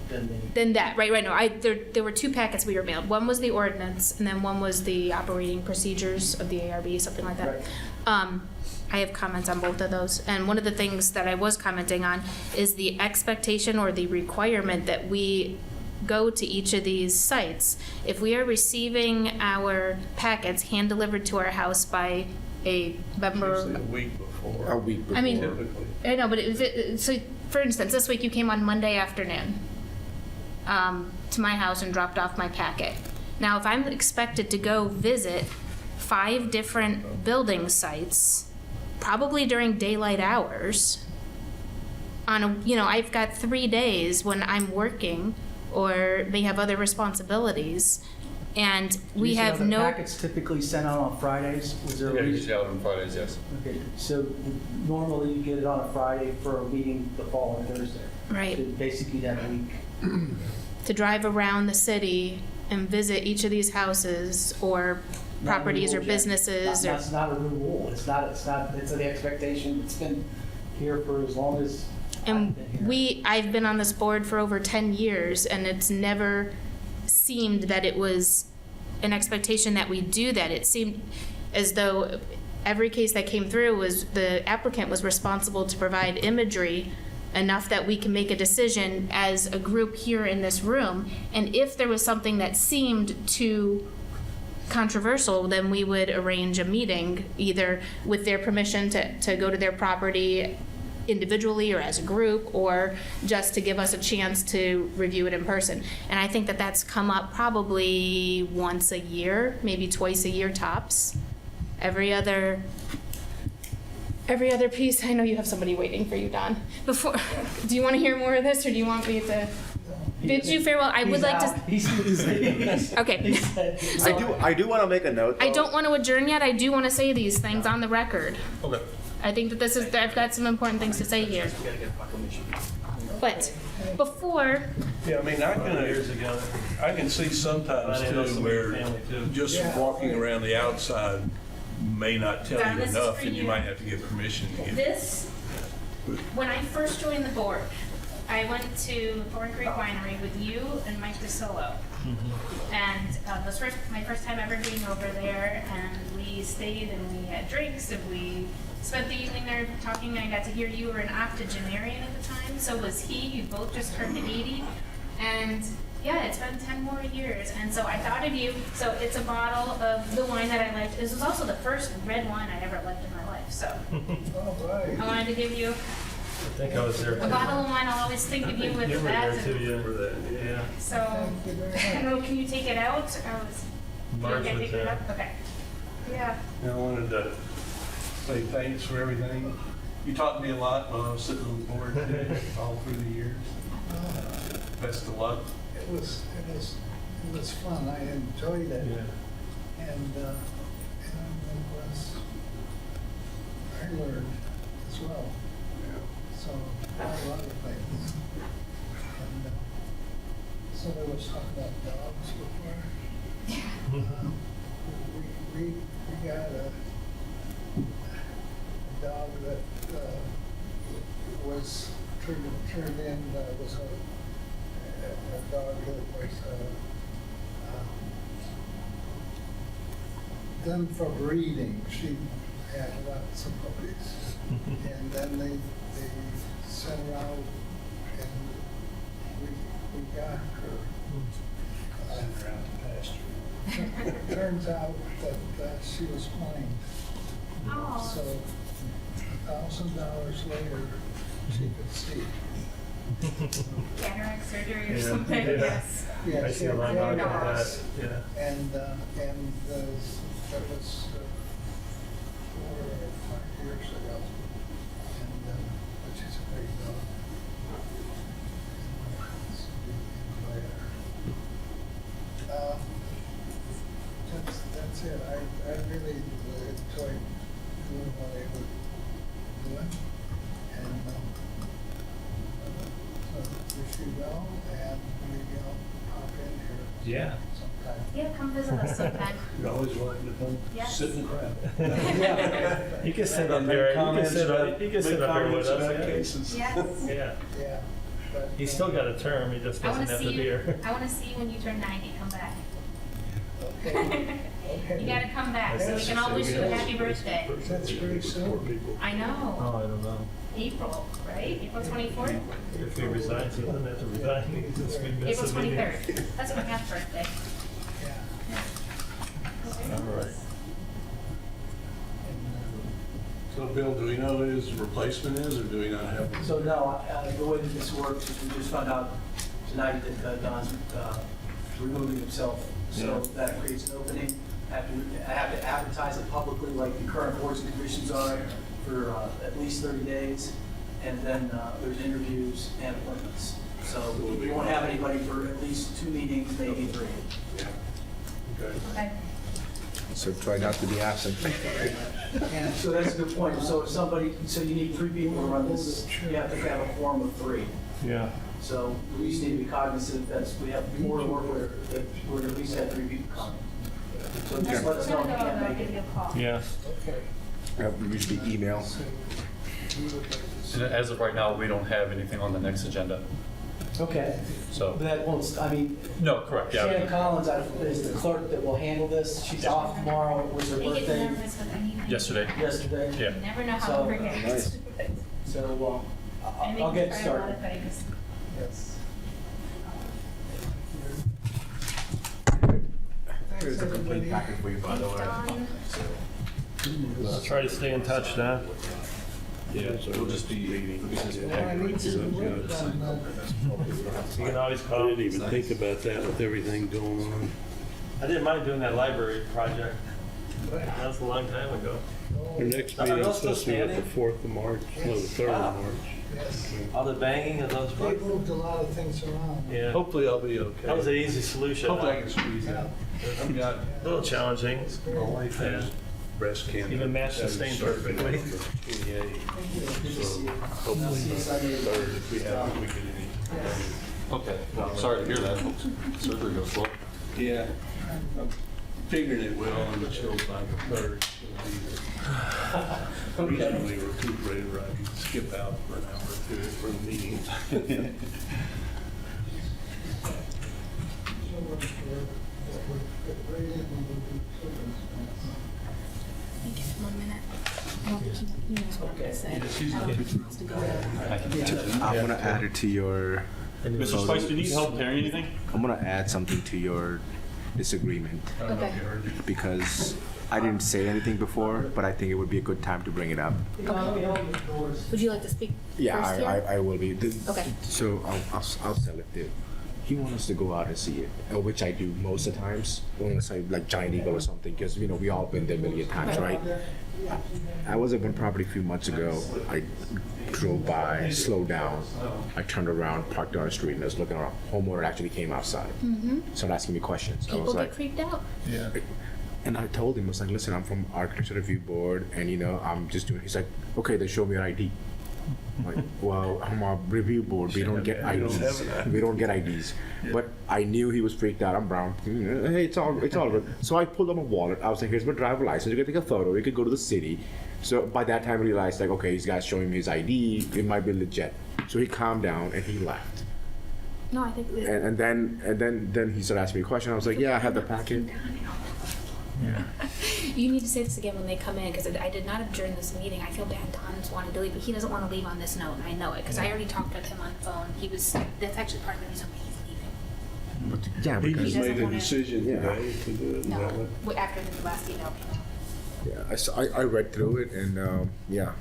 Speaker 6: than the
Speaker 2: then that, right, no, there were 2 packets we were mailed. One was the ordinance, and then one was the operating procedures of the ARB, something like that.
Speaker 6: Right.
Speaker 2: I have comments on both of those, and one of the things that I was commenting on is the expectation or the requirement that we go to each of these sites. If we are receiving our packets hand-delivered to our house by a member.
Speaker 7: Usually a week before.
Speaker 5: A week before.
Speaker 2: I mean,
Speaker 7: Typically.
Speaker 2: I know, but so for instance, this week you came on Monday afternoon to my house and dropped off my packet. Now, if I'm expected to go visit 5 different building sites, probably during daylight hours, I've got 3 days when I'm working or may have other responsibilities, and we have
Speaker 6: The
Speaker 2: no.
Speaker 6: packets typically sent out on Fridays. Was there a
Speaker 1: Yeah,
Speaker 6: reason?
Speaker 1: usually out on Fridays, yes.
Speaker 6: Okay, so normally you get it on a Friday for a meeting the following Thursday.
Speaker 2: Right.
Speaker 6: So basically that week.
Speaker 2: To drive around the city and visit each of these houses or properties or
Speaker 6: Not a rule, Jen.
Speaker 2: businesses or.
Speaker 6: That's not a new rule. It's the expectation. It's been here for as long as I've
Speaker 2: And
Speaker 6: been here.
Speaker 2: I've been on this board for over 10 years, and it's never seemed that it was an expectation that we do that. It seemed as though every case that came through was the applicant was responsible to provide imagery enough that we can make a decision as a group here in this room. And if there was something that seemed too controversial, then we would arrange a meeting, either with their permission to go to their property individually or as a group, or just to give us a chance to review it in person. And I think that that's come up probably once a year, maybe twice a year tops. Every other piece, I know you have somebody waiting for you, Don. Do you want to hear more of this, or do you want me to bid you farewell? I would like to. Okay.
Speaker 14: I do want to make a note.
Speaker 2: I don't want to adjourn yet. I do want to say these things on the record.
Speaker 1: Okay.
Speaker 2: I think that I've got some important things to say here. But before,
Speaker 7: Yeah, I mean, I can see sometimes
Speaker 3: I know
Speaker 7: too
Speaker 3: some
Speaker 7: where
Speaker 3: family too.
Speaker 7: just walking around the outside may not tell
Speaker 2: Don,
Speaker 7: you
Speaker 2: this is
Speaker 7: enough,
Speaker 2: for
Speaker 7: and you
Speaker 2: you.
Speaker 7: might have to get permission to get.
Speaker 2: this, when I first joined the board, I went to Thorn Creek Winery with you and Mike DeSillo. And it was my first time ever being over there, and we stayed and we had drinks and we spent the evening there talking. I got to hear you were an octogenarian at the time, so was he. You both just turned 80. And yeah, it's been 10 more years. And so I thought of you. So it's a bottle of the wine that I liked. This was also the first red wine I ever liked in my life. So
Speaker 4: All right.
Speaker 2: I wanted to give you
Speaker 3: I think I was there.
Speaker 2: a bottle of wine. I'll always think of you with
Speaker 3: You were
Speaker 2: that.
Speaker 3: there too, yeah. Yeah.
Speaker 2: So
Speaker 4: Thank you very
Speaker 2: I don't
Speaker 4: much.
Speaker 2: know, can you take it out? Or
Speaker 3: Marge
Speaker 2: can I
Speaker 3: was
Speaker 2: pick it
Speaker 3: there.
Speaker 2: up? Okay. Yeah.
Speaker 7: I wanted to say thanks for everything. You taught me a lot when I was sitting on the board too, all through the years. Best of luck.
Speaker 4: It was fun. I enjoyed it.
Speaker 3: Yeah.
Speaker 4: And I learned as well. So a lot of things. And so there was talk about dogs before. We got a dog that was turned in, was a dog that was done for breeding. She had lots of puppies. And then they sent her out and we got her. Sent her out to pasture. Turns out that she was blind.
Speaker 2: Oh.
Speaker 4: So $1,000 later, she could see.
Speaker 2: Cataract surgery or
Speaker 3: Yeah.
Speaker 2: something.
Speaker 3: Yeah.
Speaker 2: Yes.
Speaker 4: Yeah,
Speaker 3: I
Speaker 4: she
Speaker 3: see a
Speaker 4: had
Speaker 3: lot of
Speaker 4: cataracts.
Speaker 3: that, yeah.
Speaker 4: And that was 4 or 5 years ago. And, but she's a great dog. That's it. I really enjoyed doing what I was doing. And so wish you well, and maybe I'll pop in here
Speaker 3: Yeah.
Speaker 4: sometime.
Speaker 2: Yeah, come visit us sometime.
Speaker 7: You're always welcome to come
Speaker 2: Yes.
Speaker 7: sit in the crowd.
Speaker 3: You can sit up there. You can sit up here with us. yeah.
Speaker 7: Cases.
Speaker 2: Yes.
Speaker 3: Yeah.
Speaker 4: Yeah. But,
Speaker 3: He's still got a term, he just
Speaker 2: I
Speaker 3: doesn't
Speaker 2: want to
Speaker 3: have
Speaker 2: see
Speaker 3: the
Speaker 2: you.
Speaker 3: beer.
Speaker 2: I want to see you when you turn 90. Come back.
Speaker 4: Okay.
Speaker 2: You got to come back so we can all wish you a happy birthday.
Speaker 4: That's pretty soon.
Speaker 2: I know.
Speaker 3: Oh, I don't know.
Speaker 2: April, right? April 24th?
Speaker 3: If he resigns, he doesn't have to resign, he just we miss
Speaker 2: April
Speaker 3: a meeting.
Speaker 2: 23rd. That's my half birthday.
Speaker 4: Yeah.
Speaker 3: All right.
Speaker 4: And,
Speaker 7: So Bill, do we know who his replacement is, or do we not have one?
Speaker 6: So no, the way that this works is we just found out tonight that Don's removing himself. So that creates an opening. I have to advertise it publicly like the current boards and commissions are for at least 30 days. And then there's interviews and appointments. So we won't have anybody for at least 2 meetings, maybe 3.
Speaker 7: Yeah. Okay.
Speaker 13: Okay.
Speaker 5: So try not to be absent.
Speaker 6: So that's a good point. So if somebody, so you need 3 people to run this, you have to have a quorum of 3.
Speaker 3: Yeah.
Speaker 6: So we just need to be cognizant that we have more to work with, that we're at least have 3 people coming. So just let us know if you can't make it.
Speaker 3: Yeah.
Speaker 5: Usually email.
Speaker 1: And as of right now, we don't have anything on the next agenda.
Speaker 6: Okay.
Speaker 1: So-
Speaker 6: But that won't, I mean,
Speaker 1: No, correct, yeah.
Speaker 6: Shannon Collins is the clerk that will handle this. She's off tomorrow. It was her
Speaker 2: We get
Speaker 6: birthday
Speaker 2: nervous with anything.
Speaker 1: Yesterday,
Speaker 6: yesterday.
Speaker 1: yeah.
Speaker 2: Never know how
Speaker 6: So-
Speaker 2: to forget.
Speaker 5: Nice.
Speaker 6: So I'll get started.
Speaker 2: Yes.
Speaker 5: Here's a complete packet for you, by the way.
Speaker 3: I'll try to stay in touch, Don.
Speaker 7: Yeah, so we'll just be.
Speaker 3: You can always
Speaker 7: I
Speaker 3: call.
Speaker 7: didn't even think about that with everything going on.
Speaker 3: I didn't mind doing that library project. That was a long time ago.
Speaker 7: Our next
Speaker 3: Are
Speaker 7: meeting's
Speaker 3: those still
Speaker 7: supposed to be at the
Speaker 3: standing?
Speaker 7: 4th of March, no, the 3rd
Speaker 3: Wow.
Speaker 7: of March.
Speaker 4: Yes.
Speaker 3: All the banging of those
Speaker 4: They
Speaker 3: books.
Speaker 4: moved a lot of things around.
Speaker 3: Yeah.
Speaker 7: Hopefully I'll be okay.
Speaker 3: That was an easy solution.
Speaker 7: Hopefully I can squeeze out. I've got,
Speaker 3: A little challenging.
Speaker 7: my wife has breast cancer.
Speaker 3: Even matched the stain perfectly.
Speaker 7: So hopefully the 3rd, if we have, we can.
Speaker 1: Okay, well, sorry to hear that. Surgery goes slow.
Speaker 7: Yeah, I'm figuring it will, and she'll by the 3rd. She'll be reasonably recuperated, where I can skip out for an hour or 2 for the meeting.
Speaker 5: I'm gonna add it to your.
Speaker 8: Mr. Spice, do you need help carrying anything?
Speaker 5: I'm gonna add something to your disagreement
Speaker 2: Okay.
Speaker 5: because I didn't say anything before, but I think it would be a good time to bring it up.
Speaker 2: Would you like to speak
Speaker 5: Yeah,
Speaker 2: first here?
Speaker 5: I will be.
Speaker 2: Okay.
Speaker 5: So I'll sell it to. He wants us to go out and see it, which I do most of the times. Unless I like Giant Eagle or something, because we all been there a million times, right? I was at one property a few months ago. I drove by, slowed down. I turned around, parked on the street, and I was looking around. Homeowner actually came outside, started asking me questions. I was
Speaker 2: People
Speaker 5: like,
Speaker 2: get creeped out.
Speaker 7: Yeah.
Speaker 5: and I told him, I was like, listen, I'm from Architecture Review Board, and I'm just doing. He's like, okay, then show me your ID. I'm like, well, I'm a review board. We don't get IDs. We don't get IDs. But I knew he was freaked out. I'm brown. Hey, it's all good. So I pulled out my wallet. I was like, here's my driver license. You can take a photo. You could go to the city. So by that time, I realized like, okay, this guy's showing me his ID. It might be legit. So he calmed down and he left.
Speaker 2: No, I think.
Speaker 5: And then he started asking me a question. I was like, yeah, I have the packet.
Speaker 2: You need to say this again when they come in, because I did not adjourn this meeting. I feel bad Don's wanted to leave, but he doesn't want to leave on this note, and I know it, because I already talked with him on the phone. That's actually part of the reason why he's leaving.
Speaker 5: Yeah,
Speaker 7: He
Speaker 5: because
Speaker 7: just made a
Speaker 2: wanna-
Speaker 7: decision
Speaker 5: Yeah.
Speaker 7: today to do it. Is that
Speaker 2: No,
Speaker 7: what-
Speaker 2: after the last email came out.
Speaker 5: I read through it and yeah.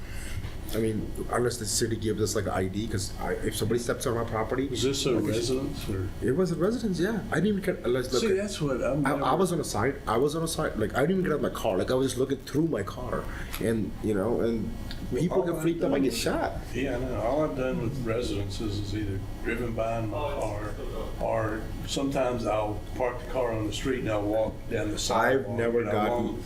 Speaker 5: I mean, unless the city gives us like an ID, because if somebody steps on my property,
Speaker 7: Was this a residence or?
Speaker 5: it was a residence. Yeah, I didn't even get. Look,
Speaker 7: See, that's what I'm.
Speaker 5: I was on a side. Like I didn't even get out of my car. Like I was just looking through my car, and and people get freaked out. I get shot.
Speaker 7: Yeah, I know. All I've done with residences is either driven by in my car, or sometimes I'll park the car on the street and I'll walk down the sidewalk.
Speaker 5: I've never
Speaker 7: but
Speaker 5: gotten.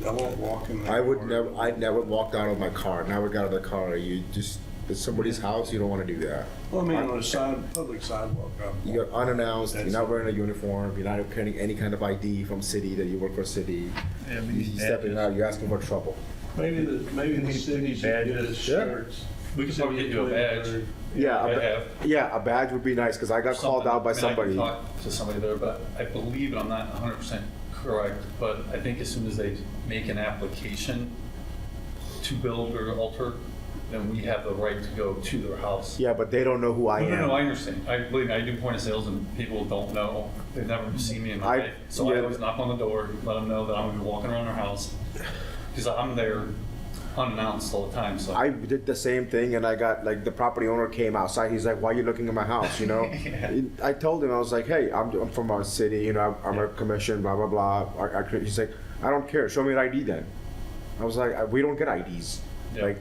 Speaker 7: I won't walk in the
Speaker 5: I would
Speaker 7: car.
Speaker 5: never. I never walked out of my car. Never got out of the car. You just. It's somebody's house. You don't want to do that.
Speaker 7: Well, I mean, on a public sidewalk.
Speaker 5: You're unannounced. You're not wearing a uniform. You're not carrying any kind of ID from city that you work for city.
Speaker 3: Yeah,
Speaker 5: You stepping out. You're asking for trouble.
Speaker 7: Maybe the city should give us shirts.
Speaker 1: We could probably get you a badge.
Speaker 5: Yeah,
Speaker 1: I have.
Speaker 5: yeah, a badge would be nice because I got called out by somebody.
Speaker 1: I talked to somebody there, but I believe, and I'm not 100% correct, but I think as soon as they make an application to build or alter, then we have the right to go to their house.
Speaker 5: Yeah, but they don't know who I am.
Speaker 1: No, I understand. Believe me, I do point of sales and people don't know. They've never seen me in my life. So I always knock on the door, let them know that I'm gonna be walking around their house. Because I'm there unannounced all the time, so.
Speaker 5: I did the same thing, and I got, like, the property owner came outside. He's like, "Why are you looking at my house?" You know. I told him, I was like, "Hey, I'm from our city. You know, I'm a commission. Blah blah blah." He's like, "I don't care. Show me your ID then." I was like, "We don't get IDs."
Speaker 1: Yeah.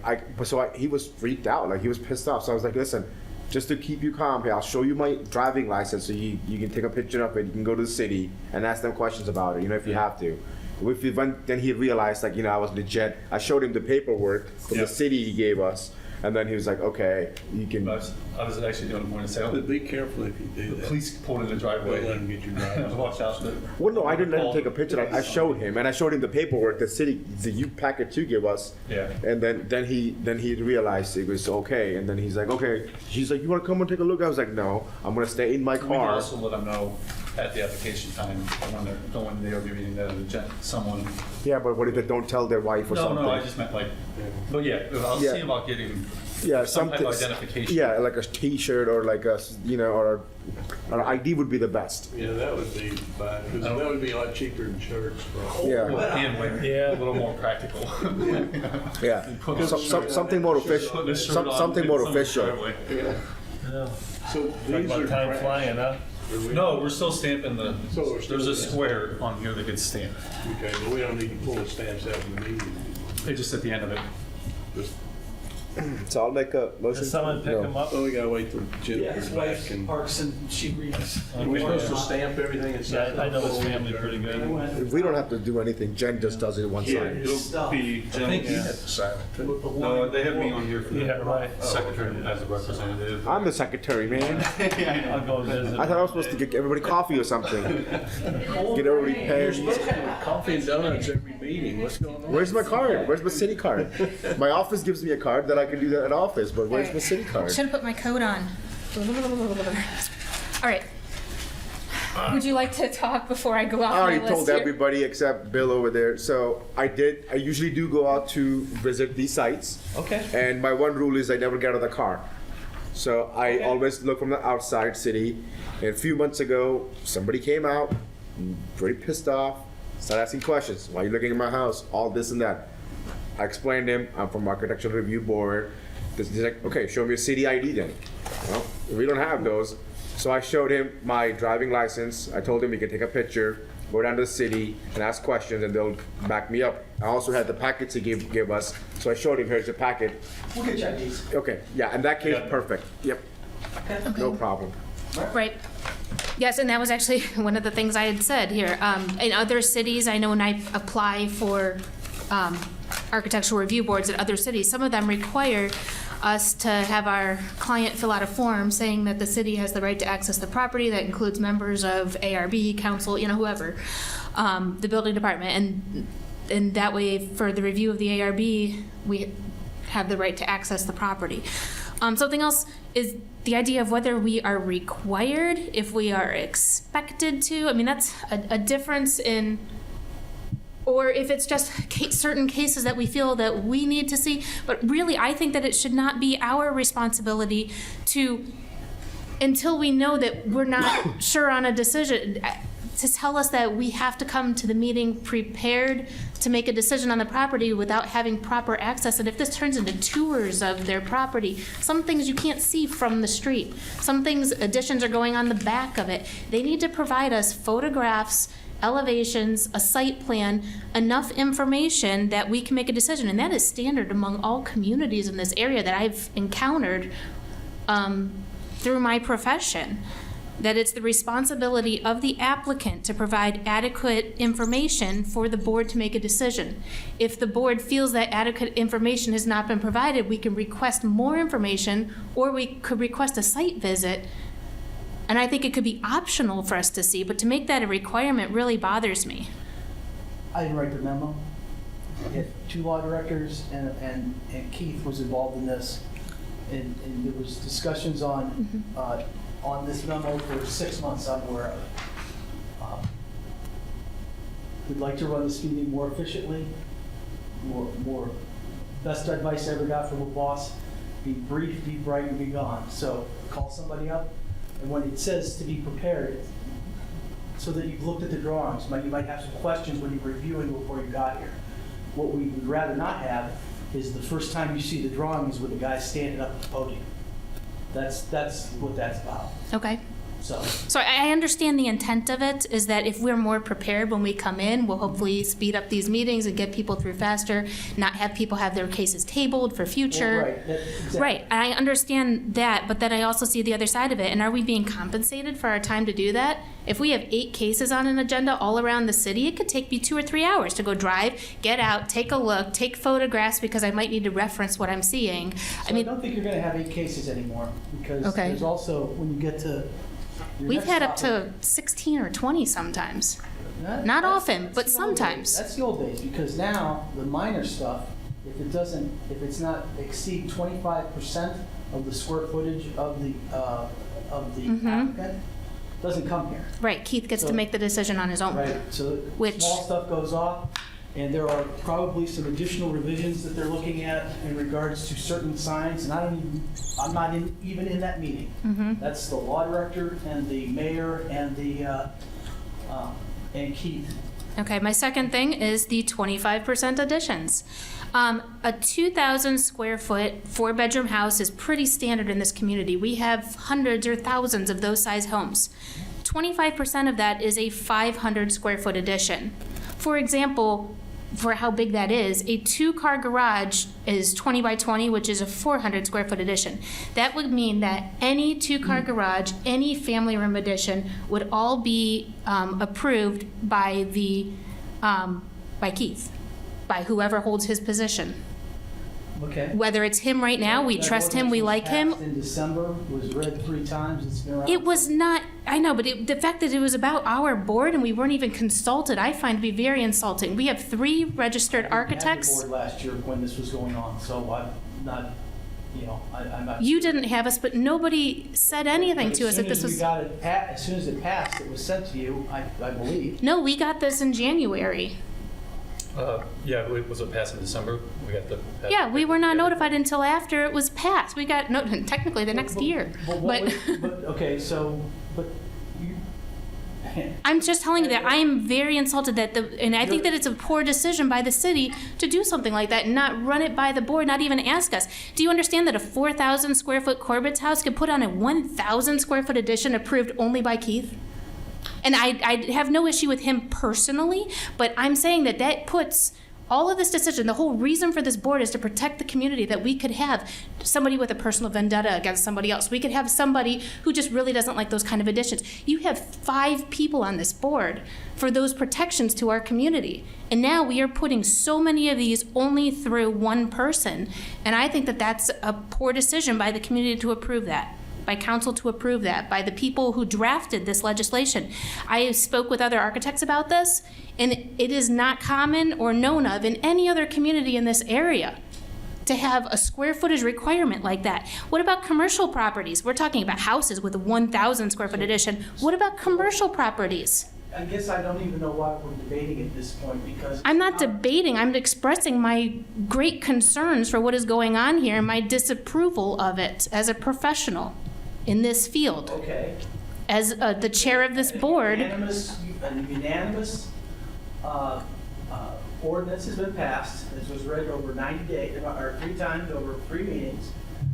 Speaker 5: He was freaked out. Like, he was pissed off. So I was like, "Listen, just to keep you calm here, I'll show you my driving license so you can take a picture of it. You can go to the city and ask them questions about it. You know, if you have to." Then he realized, like, you know, I was legit. I showed him the paperwork from the city he gave us, and then he was like, "Okay, you can."
Speaker 1: I was actually doing more to say,
Speaker 7: But be careful if you do
Speaker 1: the
Speaker 7: that.
Speaker 1: police pulled in the driveway.
Speaker 7: Don't let them get your driver's
Speaker 1: Watch out.
Speaker 5: Well, no, I didn't let him take a picture. I showed him, and I showed him the paperwork the you packet you give us.
Speaker 1: Yeah.
Speaker 5: And then he realized it was okay, and then he's like, "Okay." He's like, "You want to come and take a look?" I was like, "No, I'm gonna stay in my
Speaker 1: We can
Speaker 5: car."
Speaker 1: also let them know at the application time when they'll be reading that someone.
Speaker 5: Yeah, but what if they don't tell their wife or something?
Speaker 1: No, I just meant like, but yeah, I'll see about getting some type of identification.
Speaker 5: Yeah, like a T-shirt or like a, you know, or an ID would be the best.
Speaker 7: Yeah, that would be fine, because that would be a lot cheaper than shirts.
Speaker 5: Yeah.
Speaker 1: And a little more practical.
Speaker 5: Yeah. Something more official. Something more official.
Speaker 7: Yeah. So
Speaker 3: Talk
Speaker 7: these
Speaker 3: about
Speaker 7: are.
Speaker 3: time flying, huh?
Speaker 1: No, we're still stamping
Speaker 7: So we're still
Speaker 1: there's a
Speaker 7: stamping.
Speaker 1: square on here that gets stamped.
Speaker 7: Okay, but we don't need to pull the stamps out in the meeting.
Speaker 1: They just at the end of it.
Speaker 7: Just,
Speaker 5: So I'll make a motion.
Speaker 3: Does someone pick them up?
Speaker 7: oh, we gotta wait till
Speaker 6: Yeah,
Speaker 7: Jennifer's
Speaker 6: his
Speaker 7: back
Speaker 6: wife
Speaker 7: and.
Speaker 6: parks and she reads.
Speaker 7: We're supposed to stamp everything and
Speaker 3: Yeah,
Speaker 7: stuff.
Speaker 3: I know his family pretty good.
Speaker 5: We don't have to do anything. Jen just does it one side.
Speaker 1: It'll be
Speaker 7: I think you
Speaker 1: Jen.
Speaker 7: have to sign it.
Speaker 1: No, they have me on here for
Speaker 3: Yeah,
Speaker 1: the
Speaker 3: right.
Speaker 1: secretary as a representative.
Speaker 5: I'm the secretary, man.
Speaker 3: I'll go visit.
Speaker 5: I thought I was supposed to get everybody coffee or something. Get everybody paid.
Speaker 7: Coffee and donuts every meeting, what's going on?
Speaker 5: Where's my card? Where's my city card? My office gives me a card that I can do that at office, but where's my city card?
Speaker 2: Should have put my coat on. All right. Would you like to talk before I go off
Speaker 5: I
Speaker 2: my
Speaker 5: already
Speaker 2: list
Speaker 5: told
Speaker 2: here?
Speaker 5: everybody except Bill over there. So I usually do go out to visit these sites.
Speaker 6: Okay.
Speaker 5: And my one rule is I never get out of the car. So I always look from the outside city. And a few months ago, somebody came out, pretty pissed off, started asking questions. Why are you looking at my house? All this and that. I explained to him, I'm from Architectural Review Board. He's like, "Okay, show me your city ID then." Well, we don't have those. So I showed him my driving license. I told him he could take a picture, go down to the city and ask questions and they'll back me up. I also had the packets he gave us. So I showed him, here's your packet.
Speaker 6: We'll get you IDs.
Speaker 5: Okay, yeah, in that case, perfect. Yep,
Speaker 6: Okay.
Speaker 5: no problem.
Speaker 2: Right. Yes, and that was actually one of the things I had said here. In other cities, I know when I apply for architectural review boards at other cities, some of them require us to have our client fill out a form saying that the city has the right to access the property. That includes members of ARB, council, you know, whoever, the building department. And that way, for the review of the ARB, we have the right to access the property. Something else is the idea of whether we are required, if we are expected to. I mean, that's a difference in, or if it's just certain cases that we feel that we need to see. But really, I think that it should not be our responsibility to, until we know that we're not sure on a decision, to tell us that we have to come to the meeting prepared to make a decision on the property without having proper access. And if this turns into tours of their property, some things you can't see from the street. Some things, additions are going on the back of it. They need to provide us photographs, elevations, a site plan, enough information that we can make a decision. And that is standard among all communities in this area that I've encountered through my profession. That it's the responsibility of the applicant to provide adequate information for the board to make a decision. If the board feels that adequate information has not been provided, we can request more information, or we could request a site visit. And I think it could be optional for us to see, but to make that a requirement really bothers me.
Speaker 6: I didn't write the memo. We had 2 law directors and Keith was involved in this. And there was discussions on this memo for 6 months, I'm aware of. We'd like to run this meeting more efficiently, more, best advice I ever got from a boss, be brief, be bright, and be gone. So call somebody up, and when it says to be prepared, so that you've looked at the drawings, you might have some questions when you're reviewing before you got here. What we would rather not have is the first time you see the drawing is with the guy standing up at the podium. That's what that's about.
Speaker 2: Okay.
Speaker 6: So
Speaker 2: I understand the intent of it is that if we're more prepared when we come in, we'll hopefully speed up these meetings and get people through faster, not have people have their cases tabled for future.
Speaker 6: Well, right, exactly.
Speaker 2: Right, and I understand that, but then I also see the other side of it. And are we being compensated for our time to do that? If we have 8 cases on an agenda all around the city, it could take me 2 or 3 hours to go drive, get out, take a look, take photographs because I might need to reference what I'm seeing.
Speaker 6: I don't think you're going to have 8 cases anymore because
Speaker 2: Okay.
Speaker 6: there's also, when you get to your
Speaker 2: We've
Speaker 6: next
Speaker 2: had up
Speaker 6: topic-
Speaker 2: to 16 or 20 sometimes.
Speaker 6: Not
Speaker 2: Not
Speaker 6: that's-
Speaker 2: often,
Speaker 6: that's
Speaker 2: but
Speaker 6: the old days.
Speaker 2: sometimes.
Speaker 6: That's the old days, because now, the minor stuff, if it's not exceed 25% of the square footage of the
Speaker 2: Mm-hmm.
Speaker 6: applicant, doesn't come here.
Speaker 2: Right, Keith gets to
Speaker 6: So-
Speaker 2: make the decision on his own.
Speaker 6: Right, so
Speaker 2: Which-
Speaker 6: small stuff goes off, and there are probably some additional revisions that they're looking at in regards to certain signs, and I'm not even in that meeting.
Speaker 2: Mm-hmm.
Speaker 6: That's the law director and the mayor and and Keith.
Speaker 2: Okay, my second thing is the 25% additions. A 2,000 square foot, 4-bedroom house is pretty standard in this community. We have hundreds or thousands of those size homes. 25% of that is a 500 square foot addition. For example, for how big that is, a 2-car garage is 20 by 20, which is a 400 square foot addition. That would mean that any 2-car garage, any family room addition would all be approved by by Keith, by whoever holds his position.
Speaker 6: Okay.
Speaker 2: Whether it's him right now, we
Speaker 6: That
Speaker 2: trust him, we
Speaker 6: ordinance was
Speaker 2: like him.
Speaker 6: passed in December, was read 3 times, it's been around.
Speaker 2: It was not, I know, but the fact that it was about our board and we weren't even consulted, I find to be very insulting. We have 3 registered
Speaker 6: I didn't have the
Speaker 2: architects.
Speaker 6: board last year when this was going on, so I'm not, I'm not.
Speaker 2: You didn't have us, but nobody said anything to us that this
Speaker 6: As soon as we
Speaker 2: was.
Speaker 6: got it, as soon as it passed, it was sent to you, I believe.
Speaker 2: No, we got this in January.
Speaker 1: Yeah, was it passed in December? We got the.
Speaker 2: Yeah, we were not notified until after it was passed. We got, technically the next year. But
Speaker 6: Okay, so, but you.
Speaker 2: I'm just telling you that I am very insulted that and I think that it's a poor decision by the city to do something like that and not run it by the board, not even ask us. Do you understand that a 4,000 square foot Corbett's house could put on a 1,000 square foot addition approved only by Keith? And I have no issue with him personally, but I'm saying that puts all of this decision, the whole reason for this board is to protect the community, that we could have somebody with a personal vendetta against somebody else. We could have somebody who just really doesn't like those kind of additions. You have 5 people on this board for those protections to our community. And now we are putting so many of these only through one person. And I think that that's a poor decision by the community to approve that, by council to approve that, by the people who drafted this legislation. I spoke with other architects about this, and it is not common or known of in any other community in this area to have a square footage requirement like that. What about commercial properties? We're talking about houses with a 1,000 square foot addition. What about commercial properties?
Speaker 6: I guess I don't even know why we're debating at this point, because.
Speaker 2: I'm not debating, I'm expressing my great concerns for what is going on here and my disapproval of it as a professional in this field.
Speaker 6: Okay.
Speaker 2: As the chair of this board.
Speaker 6: A unanimous ordinance has been passed, this was read over 90 days, or 3 times over 3 meetings,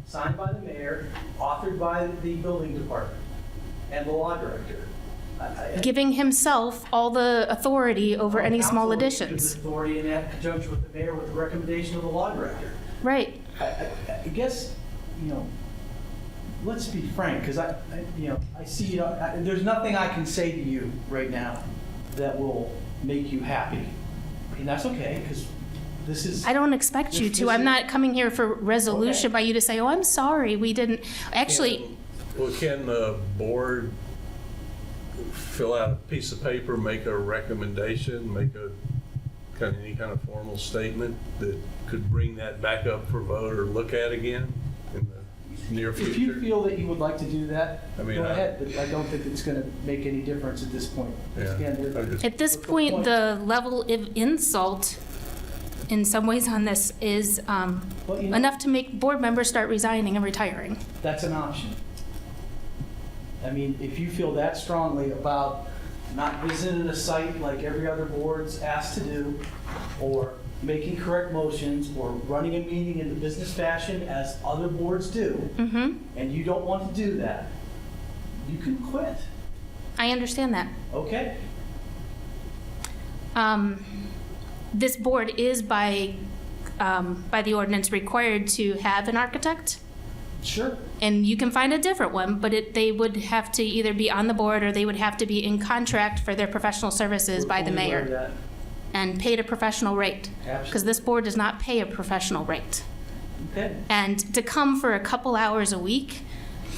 Speaker 6: signed by the mayor, authored by the building department and the law director.
Speaker 2: Giving himself all the authority over any small
Speaker 6: Council
Speaker 2: additions.
Speaker 6: gives authority in that conjunction with the mayor with the recommendation of the law director.
Speaker 2: Right.
Speaker 6: I guess, let's be frank, because I see, there's nothing I can say to you right now that will make you happy. And that's okay, because this is.
Speaker 2: I don't expect you to. I'm not coming here for resolution by you to say, oh, I'm sorry, we didn't. Actually.
Speaker 7: Well, can the board fill out a piece of paper, make a recommendation, make any kind of formal statement that could bring that back up for vote or look at again in the near future?
Speaker 6: If you feel that you would like to do that,
Speaker 7: I mean,
Speaker 6: go ahead, but I don't think it's going to make any difference at this point.
Speaker 7: Yeah.
Speaker 6: Again,
Speaker 2: At this point, the level of insult in some ways on this is enough to make board members start resigning and retiring.
Speaker 6: That's an option. I mean, if you feel that strongly about not visiting a site like every other board's asked to do, or making correct motions or running a meeting in the business fashion as other boards do, and you don't want to do that, you can quit,
Speaker 2: I understand that.
Speaker 6: okay?
Speaker 2: This board is by the ordinance required to have an architect.
Speaker 6: Sure.
Speaker 2: And you can find a different one, but they would have to either be on the board or they would have to be in contract for their professional services by the
Speaker 6: We're fully aware of
Speaker 2: mayor
Speaker 6: that.
Speaker 2: and paid a professional rate. Because
Speaker 6: Absolutely.
Speaker 2: this board does not pay a professional rate.
Speaker 6: Okay.
Speaker 2: And to come for a couple hours a week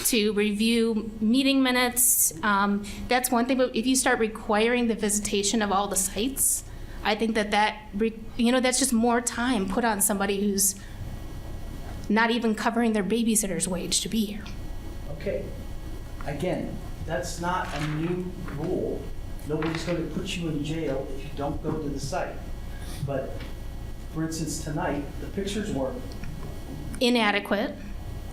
Speaker 2: to review meeting minutes, that's one thing, but if you start requiring the visitation of all the sites, I think that's just more time put on somebody who's not even covering their babysitter's wage to be here.
Speaker 6: Okay. Again, that's not a new rule. Nobody's going to put you in jail if you don't go to the site. But, for instance, tonight, the pictures weren't.
Speaker 2: Inadequate.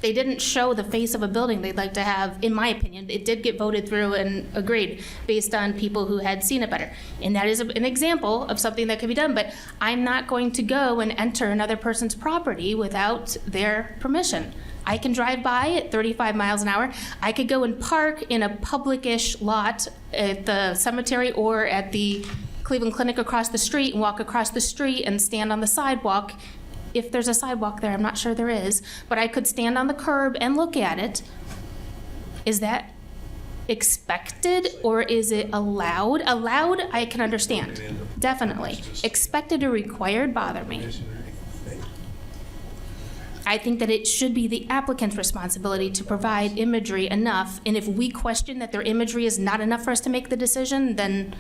Speaker 2: They didn't show the face of a building they'd like to have, in my opinion. It did get voted through and agreed based on people who had seen it better. And that is an example of something that could be done, but I'm not going to go and enter another person's property without their permission. I can drive by at 35 miles an hour. I could go and park in a public-ish lot at the cemetery or at the Cleveland Clinic across the street and walk across the street and stand on the sidewalk. If there's a sidewalk there, I'm not sure there is, but I could stand on the curb and look at it. Is that expected or is it allowed? Allowed, I can understand, definitely. Expected or required bother me. I think that it should be the applicant's responsibility to provide imagery enough, and if we question that their imagery is not enough for us to make the decision, then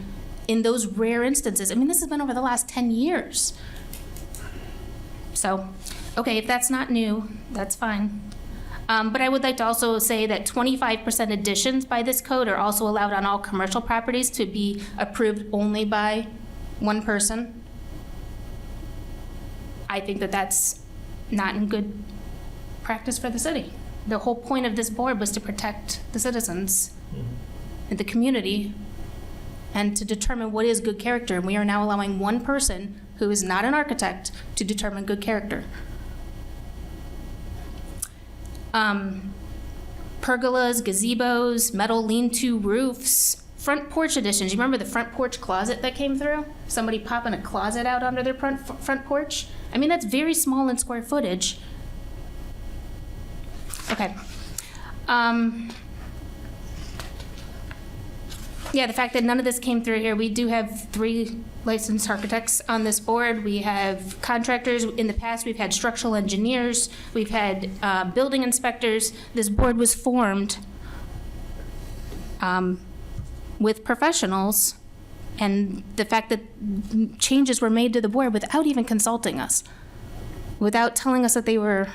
Speaker 2: in those rare instances, I mean, this has been over the last 10 years. So, okay, if that's not new, that's fine. But I would like to also say that 25% additions by this code are also allowed on all commercial properties to be approved only by one person. I think that that's not in good practice for the city. The whole point of this board was to protect the citizens and the community and to determine what is good character. And we are now allowing one person who is not an architect to determine good character. Pergolas, gazebos, metal lean-to roofs, front porch additions. You remember the front porch closet that came through? Somebody popping a closet out under their front porch? I mean, that's very small in square footage. Okay. Yeah, the fact that none of this came through here, we do have 3 licensed architects on this board. We have contractors. In the past, we've had structural engineers. We've had building inspectors. This board was formed with professionals, and the fact that changes were made to the board without even consulting us, without telling us that they were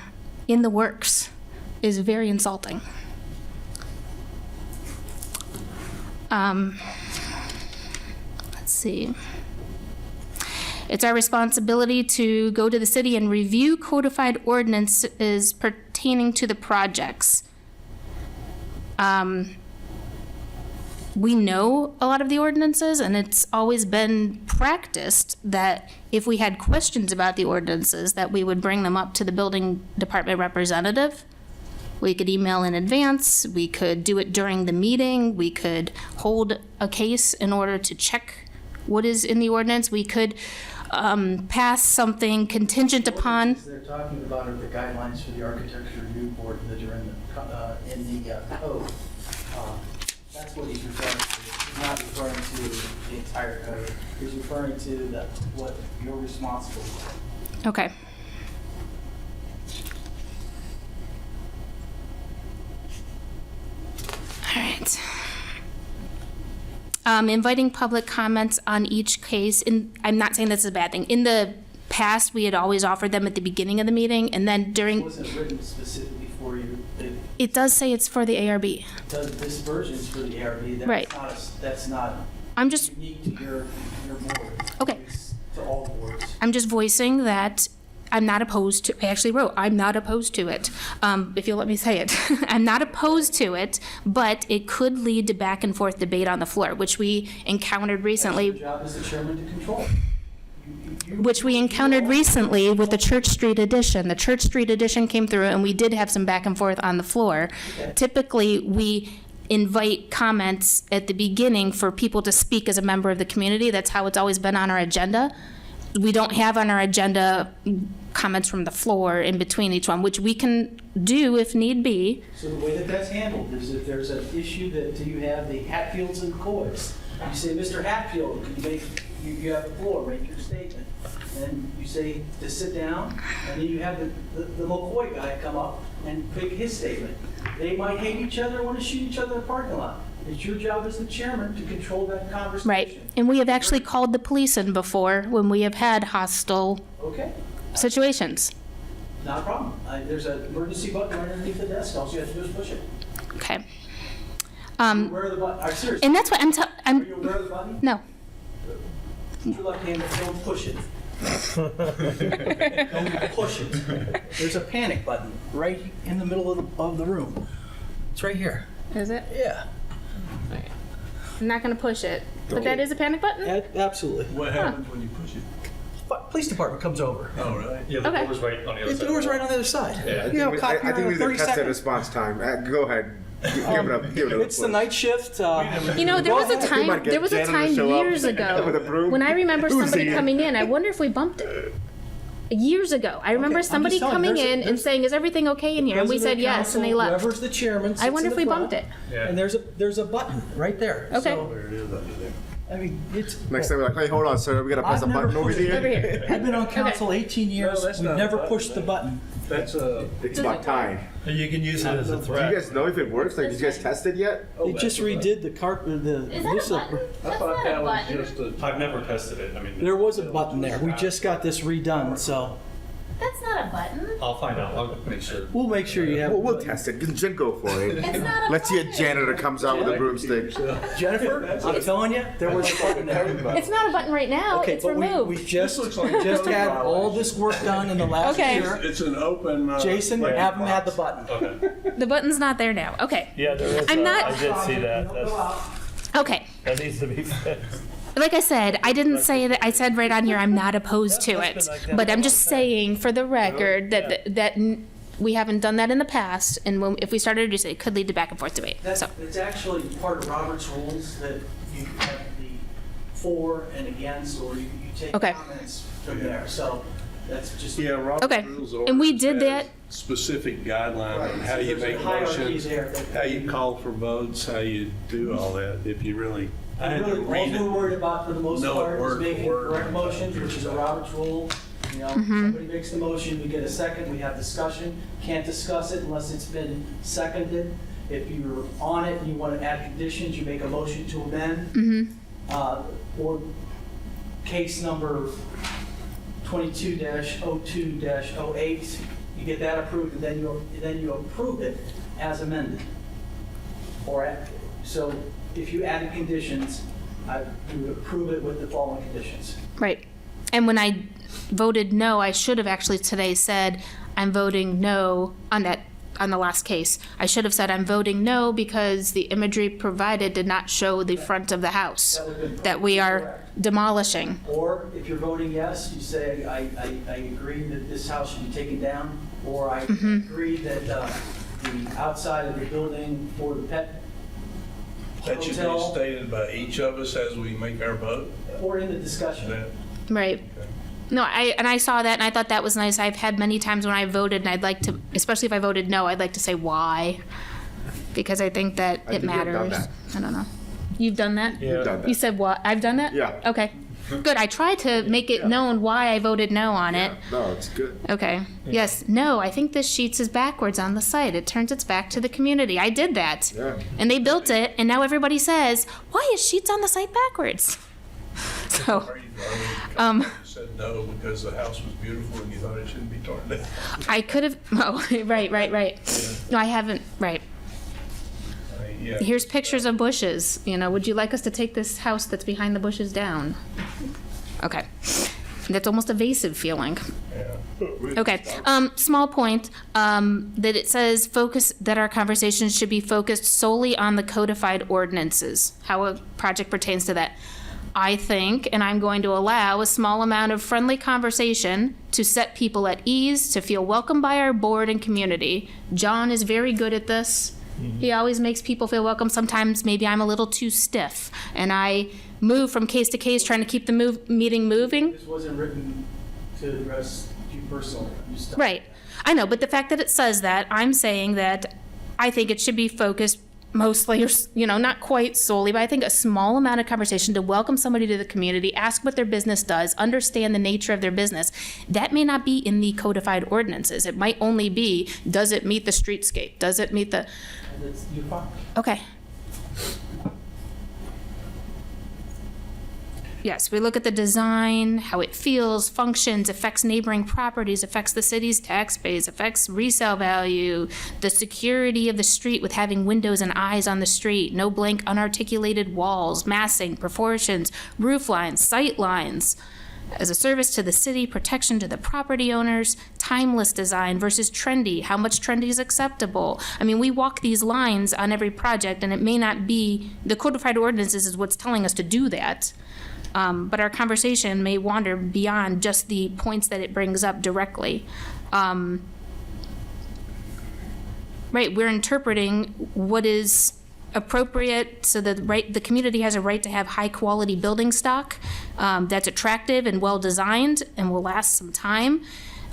Speaker 2: in the works, is very insulting. Let's see. It's our responsibility to go to the city and review codified ordinances pertaining to the projects. We know a lot of the ordinances, and it's always been practiced that if we had questions about the ordinances, that we would bring them up to the building department representative. We could email in advance, we could do it during the meeting, we could hold a case in order to check what is in the ordinance, we could pass something contingent upon.
Speaker 6: They're talking about are the guidelines for the architecture review board that are in the code. That's what he's referring to. He's not referring to the entire code. He's referring to what you're responsible for.
Speaker 2: Okay. All right. Inviting public comments on each case. I'm not saying this is a bad thing. In the past, we had always offered them at the beginning of the meeting, and then during.
Speaker 6: It wasn't written specifically for you.
Speaker 2: It does say it's for the ARB.
Speaker 6: This version is for the ARB.
Speaker 2: Right.
Speaker 6: That's not
Speaker 2: I'm just.
Speaker 6: unique to your board.
Speaker 2: Okay.
Speaker 6: It's to all boards.
Speaker 2: I'm just voicing that I'm not opposed to, I actually wrote, I'm not opposed to it, if you'll let me say it. I'm not opposed to it, but it could lead to back and forth debate on the floor, which we encountered recently.
Speaker 6: Your job as the chairman to control.
Speaker 2: which we encountered recently with the Church Street edition. The Church Street edition came through, and we did have some back and forth on the floor. Typically, we invite comments at the beginning for people to speak as a member of the community. That's how it's always been on our agenda. We don't have on our agenda comments from the floor in between each one, which we can do if need be.
Speaker 6: So the way that that's handled is if there's an issue that you have the Hatfields and McCoys, you say, Mr. Hatfield, can you make, you have the floor, make your statement. And you say to sit down, and then you have the McCoy guy come up and make his statement. They might hate each other, want to shoot each other in the parking lot. It's your job as the chairman to control that conversation.
Speaker 2: Right. And we have actually called the police in before when we have had hostile
Speaker 6: Okay,
Speaker 2: situations.
Speaker 6: not a problem. There's an emergency button right underneath the desk. All you have to do is push it.
Speaker 2: Okay.
Speaker 6: Where are the button? I'm serious.
Speaker 2: And that's what
Speaker 6: Are you aware of the button?
Speaker 2: no.
Speaker 6: Put your left hand, don't push it. Don't push it. There's a panic button right in the middle of the room. It's right here.
Speaker 2: Is it?
Speaker 6: Yeah,
Speaker 2: I'm not going to push it. But that is a panic button?
Speaker 6: absolutely.
Speaker 7: What happens when you push it?
Speaker 6: Police department comes over.
Speaker 7: Oh, really?
Speaker 1: Yeah, the
Speaker 2: Okay.
Speaker 1: door's right on the other
Speaker 6: The
Speaker 1: side.
Speaker 6: door's right on the other side.
Speaker 1: Yeah.
Speaker 6: You know, cop
Speaker 5: I
Speaker 6: here
Speaker 5: think we
Speaker 6: in
Speaker 5: need
Speaker 6: 30
Speaker 5: to test the
Speaker 6: seconds.
Speaker 5: response time. Go ahead. Give it up. Give it up.
Speaker 6: It's the night shift.
Speaker 2: You know, there was a time
Speaker 5: might get
Speaker 2: there was a
Speaker 5: Janet to
Speaker 2: time
Speaker 5: show up
Speaker 2: years
Speaker 5: with a
Speaker 2: ago
Speaker 5: broom.
Speaker 2: when I remember
Speaker 5: Who's
Speaker 2: somebody
Speaker 5: here?
Speaker 2: coming in. I wonder if we bumped it. Years ago. I remember
Speaker 6: I'm just
Speaker 2: somebody
Speaker 6: telling you,
Speaker 2: coming
Speaker 6: there's a-
Speaker 2: in and
Speaker 6: there's-
Speaker 2: saying, "Is everything okay in here?" And we said
Speaker 6: President,
Speaker 2: yes, and they
Speaker 6: council,
Speaker 2: left.
Speaker 6: Whoever's the chairman.
Speaker 2: I wonder
Speaker 6: sits
Speaker 2: if
Speaker 6: in
Speaker 2: we
Speaker 6: the
Speaker 2: bumped
Speaker 6: front,
Speaker 2: it.
Speaker 1: Yeah.
Speaker 6: And there's a button right there.
Speaker 2: Okay.
Speaker 6: So,
Speaker 7: There it is under there.
Speaker 6: I mean, it's.
Speaker 5: Next time we're like, hey, hold on, sir. We gotta press
Speaker 6: I've
Speaker 5: a
Speaker 6: never
Speaker 5: button over
Speaker 6: pushed it.
Speaker 5: here.
Speaker 2: Over here.
Speaker 6: I've been on council 18 years.
Speaker 7: that's
Speaker 6: We've
Speaker 7: not a
Speaker 6: never
Speaker 7: button.
Speaker 6: pushed the button.
Speaker 7: That's a.
Speaker 5: It's about time.
Speaker 3: And you can use it as a
Speaker 5: Do
Speaker 3: threat.
Speaker 5: you guys know if it works? Like, did you guys test it yet?
Speaker 6: They just redid the carpet.
Speaker 7: I thought that was just a.
Speaker 1: I've never tested it. I mean,
Speaker 6: There was a button there. We just got this redone, so
Speaker 2: That's not a button.
Speaker 1: I'll find out. I'll make sure.
Speaker 6: we'll make sure you have.
Speaker 5: We'll test it. Jen, go for it.
Speaker 2: not a
Speaker 5: Let's see a janitor comes out with a broomstick.
Speaker 6: Jennifer, I'm telling you, there was a button there.
Speaker 2: It's not a button right now.
Speaker 6: Okay,
Speaker 2: it's
Speaker 6: but
Speaker 2: removed.
Speaker 6: we just
Speaker 7: looks like
Speaker 6: just
Speaker 7: a
Speaker 6: had
Speaker 7: code
Speaker 6: all this work done in the last
Speaker 2: Okay.
Speaker 6: year.
Speaker 7: It's an open.
Speaker 6: Jason, have them add the button.
Speaker 2: The button's not there now. Okay.
Speaker 3: Yeah, there is.
Speaker 2: I'm not-
Speaker 3: I did see that.
Speaker 2: Okay.
Speaker 3: That needs to be fixed.
Speaker 2: Like I said, I didn't say that. I said right on here I'm not opposed to it, but I'm just saying for the record that we haven't done that in the past, and if we started to do so, it could lead to back and forth debate.
Speaker 6: That's,
Speaker 2: So
Speaker 6: it's actually part of Robert's rules that you have the for and against, or you take
Speaker 2: Okay.
Speaker 6: comments from there. So that's just.
Speaker 7: Yeah, Robert's
Speaker 2: Okay.
Speaker 7: Rules
Speaker 2: And we
Speaker 7: Ordinance
Speaker 2: did
Speaker 7: has
Speaker 2: that.
Speaker 7: Specific guideline on how you
Speaker 6: There's a
Speaker 7: make
Speaker 6: hierarchy
Speaker 7: motions,
Speaker 6: there that-
Speaker 7: how you call for votes, how you do all that, if you really. I had to
Speaker 6: Really,
Speaker 7: read
Speaker 6: all we're
Speaker 7: it.
Speaker 6: worried about for the most
Speaker 7: No,
Speaker 6: part
Speaker 7: word
Speaker 6: is
Speaker 7: for
Speaker 6: making
Speaker 7: word.
Speaker 6: correct motions, which is a Robert's rule. You know, somebody makes the motion, we get a second, we have discussion, can't discuss it unless it's been seconded. If you're on it and you want to add conditions, you make a motion to amend. Or case number 22-02-08, you get that approved, and then you approve it as amended. So if you added conditions, you would approve it with the following conditions.
Speaker 2: right. And when I voted no, I should have actually today said I'm voting no on that. On the last case, I should have said I'm voting no because the imagery provided did not show the front of the house
Speaker 6: That would have been
Speaker 2: that we are
Speaker 6: correct.
Speaker 2: demolishing.
Speaker 6: Or if you're voting yes, you say, I agree that this house should be taken down, or I agree that the outside of the building for the pet
Speaker 7: That should be
Speaker 6: hotel,
Speaker 7: stated by each of us as we make our vote.
Speaker 6: or in the discussion.
Speaker 7: That-
Speaker 2: Right. No, I saw that and I thought that was nice. I've had many times when I voted and I'd like to, especially if I voted no, I'd like to say why. Because I think that
Speaker 5: I
Speaker 2: it
Speaker 5: think you've done
Speaker 2: matters.
Speaker 5: that.
Speaker 2: I don't know. You've done that?
Speaker 5: You've done that.
Speaker 2: You said what? I've done that?
Speaker 5: Yeah.
Speaker 2: Okay. Good. I tried to make it known why I voted no on it.
Speaker 5: No, it's good.
Speaker 2: Okay. Yes. No, I think this sheets is backwards on the site. It turns its back to the community. I did that.
Speaker 5: Yeah.
Speaker 2: And they built it, and now everybody says, why is sheets on the site backwards? So,
Speaker 7: You said no because the house was beautiful and you thought it shouldn't be torn down.
Speaker 2: I could have, oh, right. No, I haven't, right.
Speaker 7: Yeah.
Speaker 2: Here's pictures of bushes. You know, would you like us to take this house that's behind the bushes down? Okay. That's almost evasive feeling. Okay. Small point, that it says that our conversation should be focused solely on the codified ordinances, how a project pertains to that. I think, and I'm going to allow a small amount of friendly conversation to set people at ease, to feel welcome by our board and community. John is very good at this. He always makes people feel welcome. Sometimes maybe I'm a little too stiff, and I move from case to case trying to keep the meeting moving.
Speaker 6: This wasn't written to address you personally.
Speaker 2: Right. I know, but the fact that it says that, I'm saying that I think it should be focused mostly, or, not quite solely, but I think a small amount of conversation to welcome somebody to the community, ask what their business does, understand the nature of their business. That may not be in the codified ordinances. It might only be, does it meet the streetscape? Does it meet the...
Speaker 6: You're fine.
Speaker 2: Okay. Yes, we look at the design, how it feels, functions, affects neighboring properties, affects the city's tax base, affects resale value, the security of the street with having windows and eyes on the street, no blank unarticulated walls, massing, proportions, roof lines, sight lines. As a service to the city, protection to the property owners, timeless design versus trendy, how much trendy is acceptable. I mean, we walk these lines on every project, and it may not be, the codified ordinances is what's telling us to do that. But our conversation may wander beyond just the points that it brings up directly. Right, we're interpreting what is appropriate so that the community has a right to have high-quality building stock that's attractive and well-designed and will last some time.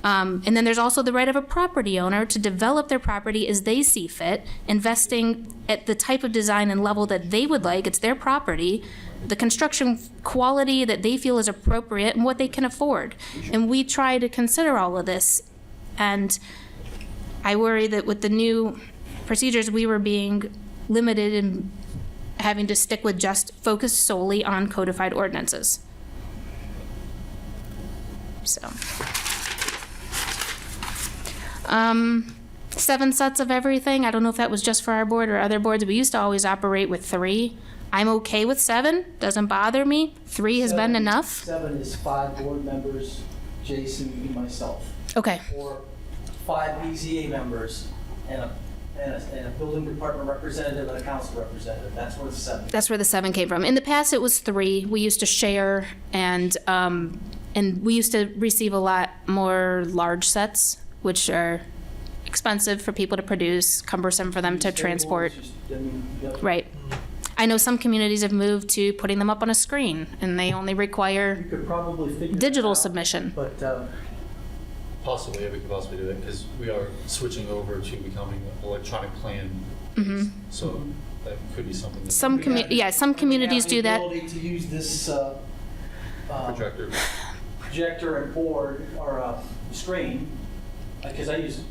Speaker 2: And then there's also the right of a property owner to develop their property as they see fit, investing at the type of design and level that they would like. It's their property, the construction quality that they feel is appropriate, and what they can afford. And we try to consider all of this. And I worry that with the new procedures, we were being limited in having to stick with just focus solely on codified ordinances. So. 7 sets of everything. I don't know if that was just for our board or other boards. We used to always operate with 3. I'm okay with 7. Doesn't bother me. 3 has been enough.
Speaker 6: 7 is 5 board members, Jason, and myself.
Speaker 2: Okay.
Speaker 6: Or 5 BZA members and a building department representative and a council representative. That's where the 7.
Speaker 2: That's where the 7 came from. In the past, it was 3. We used to share, and we used to receive a lot more large sets, which are expensive for people to produce, cumbersome for them to transport. Right. I know some communities have moved to putting them up on a screen, and they only require
Speaker 6: You could probably figure
Speaker 2: digital
Speaker 6: that out,
Speaker 2: submission.
Speaker 6: But
Speaker 15: Possibly, we could possibly do that, because we are switching over to becoming electronic plan. So that could be something. That
Speaker 2: Some communities do that.
Speaker 6: The ability to use this
Speaker 15: projector.
Speaker 6: projector and board or screen, because I use it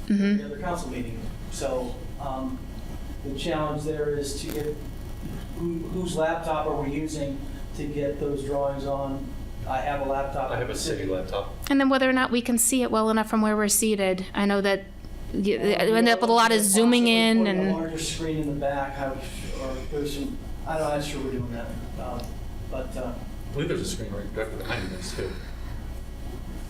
Speaker 6: in the other council meeting. So the challenge there is to get whose laptop are we using to get those drawings on. I have a laptop.
Speaker 15: I have a city laptop.
Speaker 2: And then whether or not we can see it well enough from where we're seated. I know that you end up with a lot of zooming in
Speaker 6: Putting
Speaker 2: and.
Speaker 6: a larger screen in the back, or there's some. I'm not sure we're doing that, but.
Speaker 15: I believe there's a screen right directly behind us too.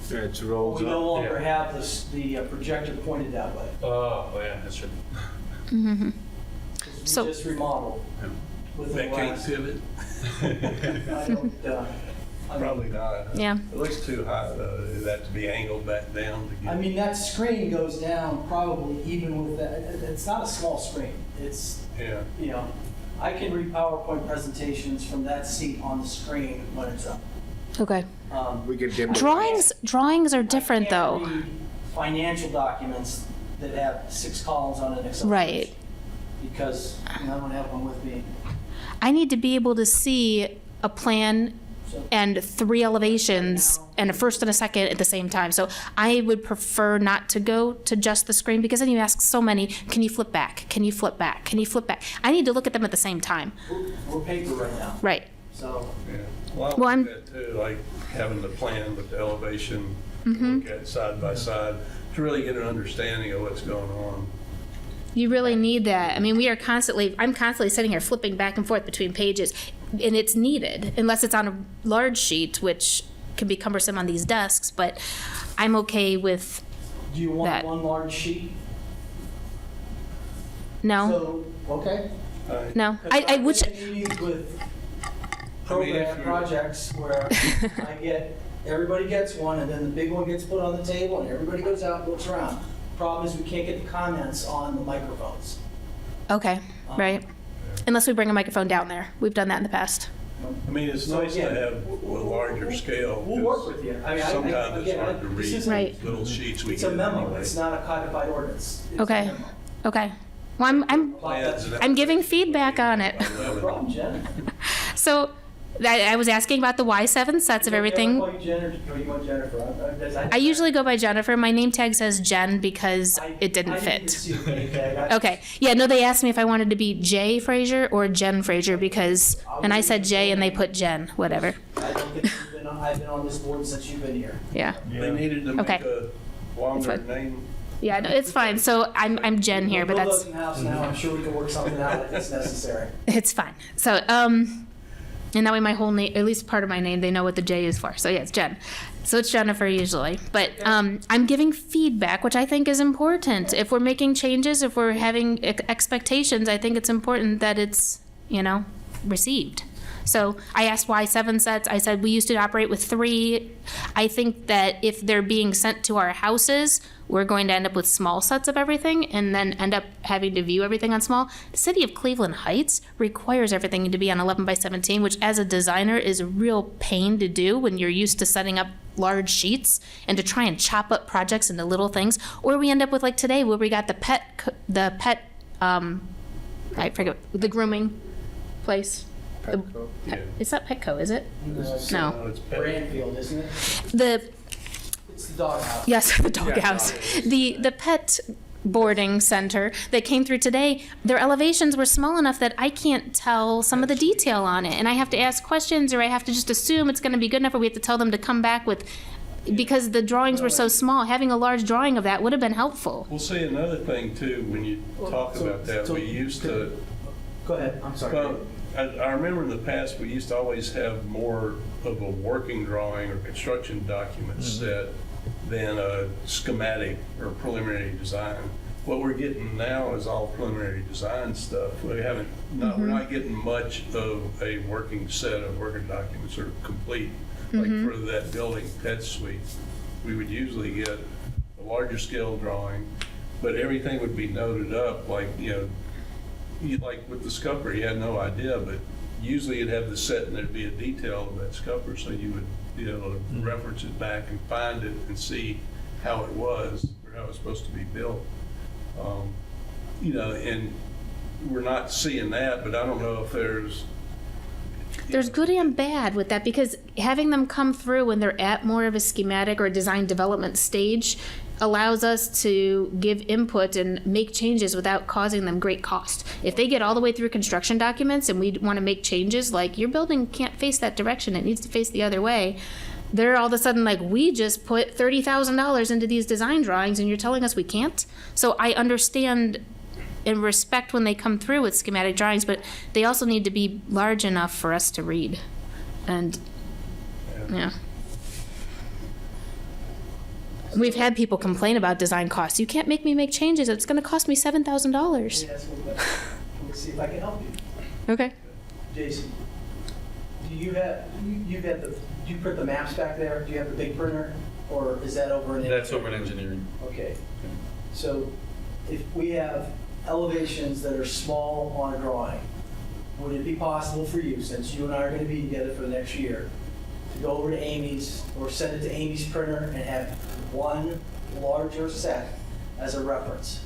Speaker 5: Yeah, it's rolls
Speaker 6: We
Speaker 5: up.
Speaker 6: no longer have the projector pointed that way.
Speaker 15: Oh, yeah, that's true.
Speaker 2: Mm-hmm.
Speaker 6: We
Speaker 2: So-
Speaker 6: just remodeled. Within
Speaker 7: That
Speaker 6: the
Speaker 7: can't
Speaker 6: last-
Speaker 7: pivot?
Speaker 6: I don't,
Speaker 7: Probably not.
Speaker 2: Yeah.
Speaker 7: It looks too high though. Is that to be angled back down to get?
Speaker 6: I mean, that screen goes down probably even with that. It's not a small screen. It's,
Speaker 7: Yeah.
Speaker 6: you know, I can read PowerPoint presentations from that seat on the screen when it's up.
Speaker 2: Okay.
Speaker 5: We can dim
Speaker 2: Drawings are different
Speaker 6: I can't
Speaker 2: though.
Speaker 6: read financial documents that have 6 columns on an Excel
Speaker 2: Right.
Speaker 6: spreadsheet because I don't have one with me.
Speaker 2: I need to be able to see a plan and 3 elevations and a first and a second at the same time. So I would prefer not to go to just the screen, because then you ask so many, can you flip back? Can you flip back? Can you flip back? I need to look at them at the same time.
Speaker 6: We're paper right now.
Speaker 2: Right.
Speaker 6: So
Speaker 7: Yeah. Well,
Speaker 2: Well,
Speaker 7: I
Speaker 2: I'm-
Speaker 7: like that too, like having the plan with the elevation,
Speaker 2: Mm-hmm.
Speaker 7: look at side by side, to really get an understanding of what's going on.
Speaker 2: You really need that. I mean, I'm constantly sitting here flipping back and forth between pages, and it's needed, unless it's on a large sheet, which can be cumbersome on these desks, but I'm okay with
Speaker 6: do you want
Speaker 2: that.
Speaker 6: one large sheet?
Speaker 2: No,
Speaker 6: So, okay.
Speaker 2: no.
Speaker 6: Because
Speaker 2: Which,
Speaker 6: I've been in meetings with program projects where everybody gets one, and then the big one gets put on the table, and everybody goes out and looks around. Problem is, we can't get the comments on the microphones.
Speaker 2: Okay, right. Unless we bring a microphone down there. We've done that in the past.
Speaker 7: I mean, it's
Speaker 6: So
Speaker 7: nice to
Speaker 6: again,
Speaker 7: have a larger scale.
Speaker 6: We'll work with you. I mean,
Speaker 7: Sometimes it's
Speaker 6: again,
Speaker 7: hard to
Speaker 6: this
Speaker 7: read
Speaker 6: isn't-
Speaker 2: Right.
Speaker 7: little sheets we
Speaker 6: It's
Speaker 7: get
Speaker 6: a memo,
Speaker 7: anyway.
Speaker 6: it's not a codified ordinance. It's a
Speaker 2: Okay.
Speaker 6: memo.
Speaker 2: Okay. Well, I'm giving feedback on it.
Speaker 6: No problem, Jen.
Speaker 2: So I was asking about the Y7 sets of everything.
Speaker 6: Call you Jen, or you want Jennifer?
Speaker 2: I usually go by Jennifer. My name tag says Jen because it didn't
Speaker 6: I
Speaker 2: fit.
Speaker 6: didn't see the name tag.
Speaker 2: Okay. Yeah, no, they asked me if I wanted to be Jay Frazier or Jen Frazier because, and I said Jay and they put Jen, whatever.
Speaker 6: I don't think I've been on this board since you've been here.
Speaker 2: Yeah.
Speaker 7: They needed to make
Speaker 2: Okay.
Speaker 7: a longer
Speaker 2: fine.
Speaker 7: name.
Speaker 2: Yeah, no, it's fine. So I'm Jen here, but
Speaker 6: We'll
Speaker 2: that's,
Speaker 6: build a house now, I'm sure we can work something out if it's necessary.
Speaker 2: it's fine. So, and that way my whole name, at least part of my name, they know what the J is for. So yeah, it's Jen. So it's Jennifer usually. But I'm giving feedback, which I think is important. If we're making changes, if we're having expectations, I think it's important that it's, received. So I asked why 7 sets. I said we used to operate with 3. I think that if they're being sent to our houses, we're going to end up with small sets of everything and then end up having to view everything on small. The city of Cleveland Heights requires everything to be on 11 by 17, which as a designer is a real pain to do when you're used to setting up large sheets and to try and chop up projects into little things. Or we end up with like today where we got the I forget, the grooming place. It's not Petco, is it? No.
Speaker 7: It's better.
Speaker 6: Brandfield, isn't it? It's the doghouse.
Speaker 2: Yes, the doghouse. The pet boarding center that came through today, their elevations were small enough that I can't tell some of the detail on it. And I have to ask questions or I have to just assume it's going to be good enough or we have to tell them to come back with, because the drawings were so small, having a large drawing of that would have been helpful.
Speaker 7: We'll see another thing too, when you talk about that, we used to.
Speaker 6: Go ahead, I'm sorry.
Speaker 7: Well, I remember in the past, we used to always have more of a working drawing or construction document set than a schematic or preliminary design. What we're getting now is all preliminary design stuff. We're not getting much of a working set of working documents or complete. Like for that building pet suite, we would usually get a larger scale drawing, but everything would be noted up, like, like with the scupper, you had no idea, but usually you'd have the set and there'd be a detail of that scupper, so you would be able to reference it back and find it and see how it was or how it was supposed to be built. And we're not seeing that, but I don't know if
Speaker 2: There's good and bad with that because having them come through when they're at more of a schematic or design development stage allows us to give input and make changes without causing them great cost. If they get all the way through construction documents and we want to make changes, like your building can't face that direction, it needs to face the other way, they're all of a sudden like, we just put $30,000 into these design drawings and you're telling us we can't? So I understand and respect when they come through with schematic drawings, but they also need to be large enough for us to read. And, yeah. We've had people complain about design costs. You can't make me make changes. It's going to cost me $7,000.
Speaker 6: Yes, we'll see if I can help you.
Speaker 2: Okay.
Speaker 6: Jason, do you print the maps back there? Do you have the big printer? Or is that over in?
Speaker 1: That's over in engineering.
Speaker 6: Okay. So if we have elevations that are small on a drawing, would it be possible for you, since you and I are going to be together for the next year, to go over to Amy's or send it to Amy's printer and have one larger set as a reference?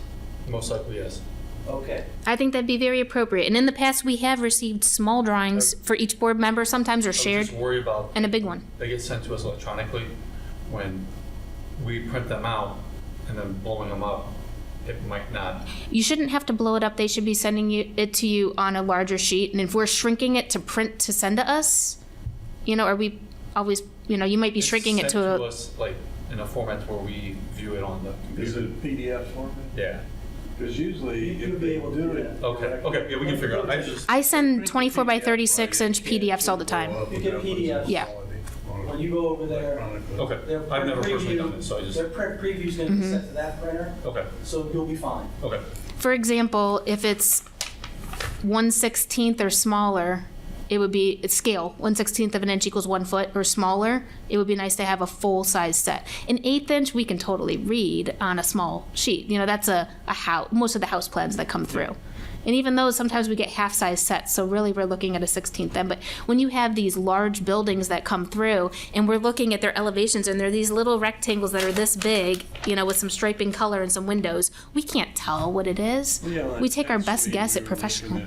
Speaker 1: Most likely, yes.
Speaker 6: Okay.
Speaker 2: I think that'd be very appropriate. And in the past, we have received small drawings for each board member, sometimes are shared,
Speaker 1: Just worry about.
Speaker 2: and a big one.
Speaker 1: They get sent to us electronically. When we print them out and then blowing them up, it might not.
Speaker 2: You shouldn't have to blow it up. They should be sending it to you on a larger sheet. And if we're shrinking it to print to send to us, are we always, you might be shrinking it
Speaker 1: It's
Speaker 2: to
Speaker 1: sent to
Speaker 2: a...
Speaker 1: us like in a format where we view it on the
Speaker 7: Is
Speaker 1: computer.
Speaker 7: it PDF format?
Speaker 1: Yeah.
Speaker 7: Because usually
Speaker 6: You'll
Speaker 7: if
Speaker 6: be
Speaker 7: they
Speaker 6: able to
Speaker 7: do
Speaker 6: do
Speaker 7: it.
Speaker 6: that.
Speaker 1: Okay, yeah, we can figure it out.
Speaker 2: I send 24 by 36 inch PDFs all the time.
Speaker 6: You get PDFs.
Speaker 2: Yeah.
Speaker 6: When you go over there,
Speaker 1: Okay,
Speaker 6: their
Speaker 1: I've never
Speaker 6: print
Speaker 1: personally
Speaker 6: preview-
Speaker 1: done this, so I just,
Speaker 6: Their print preview is going to be sent to that printer,
Speaker 1: okay,
Speaker 6: so you'll be fine.
Speaker 1: okay.
Speaker 2: For example, if it's 1/16 or smaller, it would be, it's scale, 1/16 of an inch equals 1 foot or smaller. It would be nice to have a full-size set. An 1/8 inch, we can totally read on a small sheet. You know, that's a house, most of the house plans that come through. And even those, sometimes we get half-size sets, so really we're looking at a 1/16 then. But when you have these large buildings that come through, and we're looking at their elevations, and they're these little rectangles that are this big, you know, with some striping color and some windows, we can't tell what it is. We take our best guess at professional.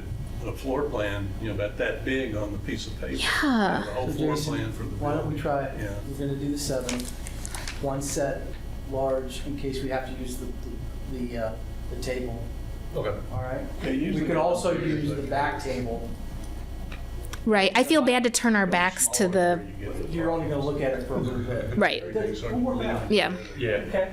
Speaker 7: A floor plan, you know, about that big on the piece of paper.
Speaker 2: Yeah.
Speaker 7: The whole
Speaker 6: So
Speaker 7: floor
Speaker 6: Jason,
Speaker 7: plan for the
Speaker 6: why don't we
Speaker 7: building.
Speaker 6: try it?
Speaker 7: Yeah.
Speaker 6: We're gonna do the 7, one set large in case we have to use the table,
Speaker 1: Okay.
Speaker 6: all right?
Speaker 7: Yeah, usually
Speaker 6: We could
Speaker 7: they
Speaker 6: also
Speaker 7: don't do
Speaker 6: use
Speaker 7: it
Speaker 6: the
Speaker 7: like
Speaker 6: back table.
Speaker 2: Right, I feel bad to turn our backs to the,
Speaker 6: You're only gonna look at it for a little bit.
Speaker 2: right,
Speaker 6: We'll work it out.
Speaker 2: yeah,
Speaker 1: Yeah.
Speaker 6: Okay?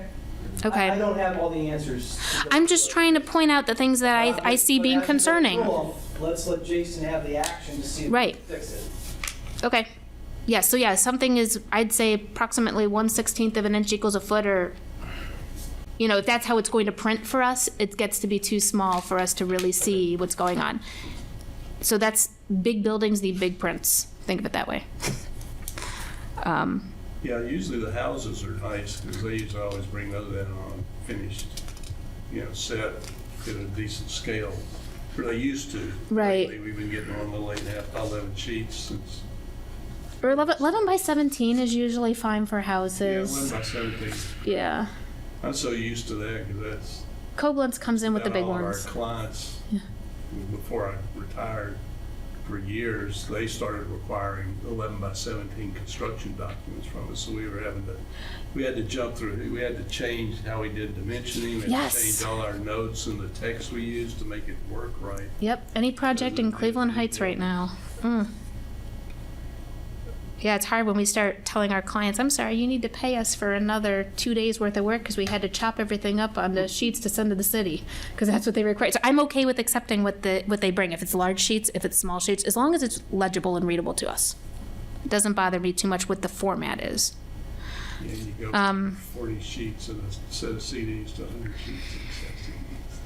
Speaker 6: I
Speaker 2: okay.
Speaker 6: don't have all the answers.
Speaker 2: I'm just trying to point out the things that I see
Speaker 6: But
Speaker 2: being
Speaker 6: as we go
Speaker 2: concerning.
Speaker 6: through 'em, let's let Jason have the action to see if we
Speaker 2: Right.
Speaker 6: can fix it.
Speaker 2: Okay. Yeah, so yeah, something is, I'd say approximately 1/16 of an inch equals a foot, or, you know, if that's how it's going to print for us, it gets to be too small for us to really see what's going on. So that's, big buildings need big prints. Think of it that way.
Speaker 7: Yeah, usually the houses are nice, because they usually always bring those in on finished, you know, set at a decent scale, or they used to.
Speaker 2: Right.
Speaker 7: Lately, we've been getting on the 8.5 by 11 sheets since,
Speaker 2: Or 11 by 17 is usually fine for
Speaker 7: yeah, 11
Speaker 2: houses.
Speaker 7: by 17.
Speaker 2: Yeah.
Speaker 7: I'm so used to that, because that's.
Speaker 2: Koblenz comes in with the
Speaker 7: about
Speaker 2: big
Speaker 7: all of
Speaker 2: ones.
Speaker 7: Our clients,
Speaker 2: Yeah.
Speaker 7: before I retired, for years, they started requiring 11 by 17 construction documents from us, so we had to jump through, we had to change how we did dimensioning, we had
Speaker 2: Yes.
Speaker 7: to change all our notes and the text we used to make it work right.
Speaker 2: Yep, any project in Cleveland Heights right now. Yeah, it's hard when we start telling our clients, I'm sorry, you need to pay us for another 2 days worth of work because we had to chop everything up onto sheets to send to the city, because that's what they require. So I'm okay with accepting what they bring, if it's large sheets, if it's small sheets, as long as it's legible and readable to us. It doesn't bother me too much what the format is.
Speaker 7: Yeah, you go from 40 sheets and a set of CDs to 100 sheets and a set of CDs.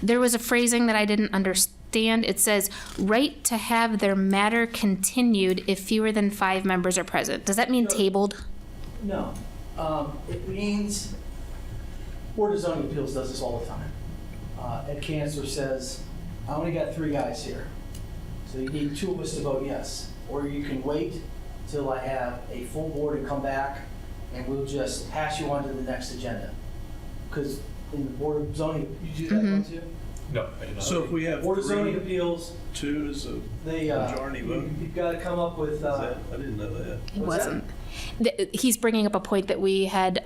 Speaker 2: There was a phrasing that I didn't understand. It says, right to have their matter continued if fewer than 5 members are present. Does that mean tabled?
Speaker 6: No. It means, Board of Zoning Appeals does this all the time. Ed Cancer says, I only got 3 guys here, so you need 2 of us to vote yes. Or you can wait till I have a full board and come back, and we'll just pass you on to the next agenda. Because in the Board of Zoning, you do that one too?
Speaker 1: No, I did not.
Speaker 7: So if we have
Speaker 6: Board of Zoning
Speaker 7: 3,
Speaker 6: Appeals,
Speaker 7: 2 is a
Speaker 6: they,
Speaker 7: majority vote?
Speaker 6: you've got to come up with,
Speaker 7: I didn't know that.
Speaker 2: It
Speaker 6: What's that?
Speaker 2: wasn't. He's bringing up a point that we had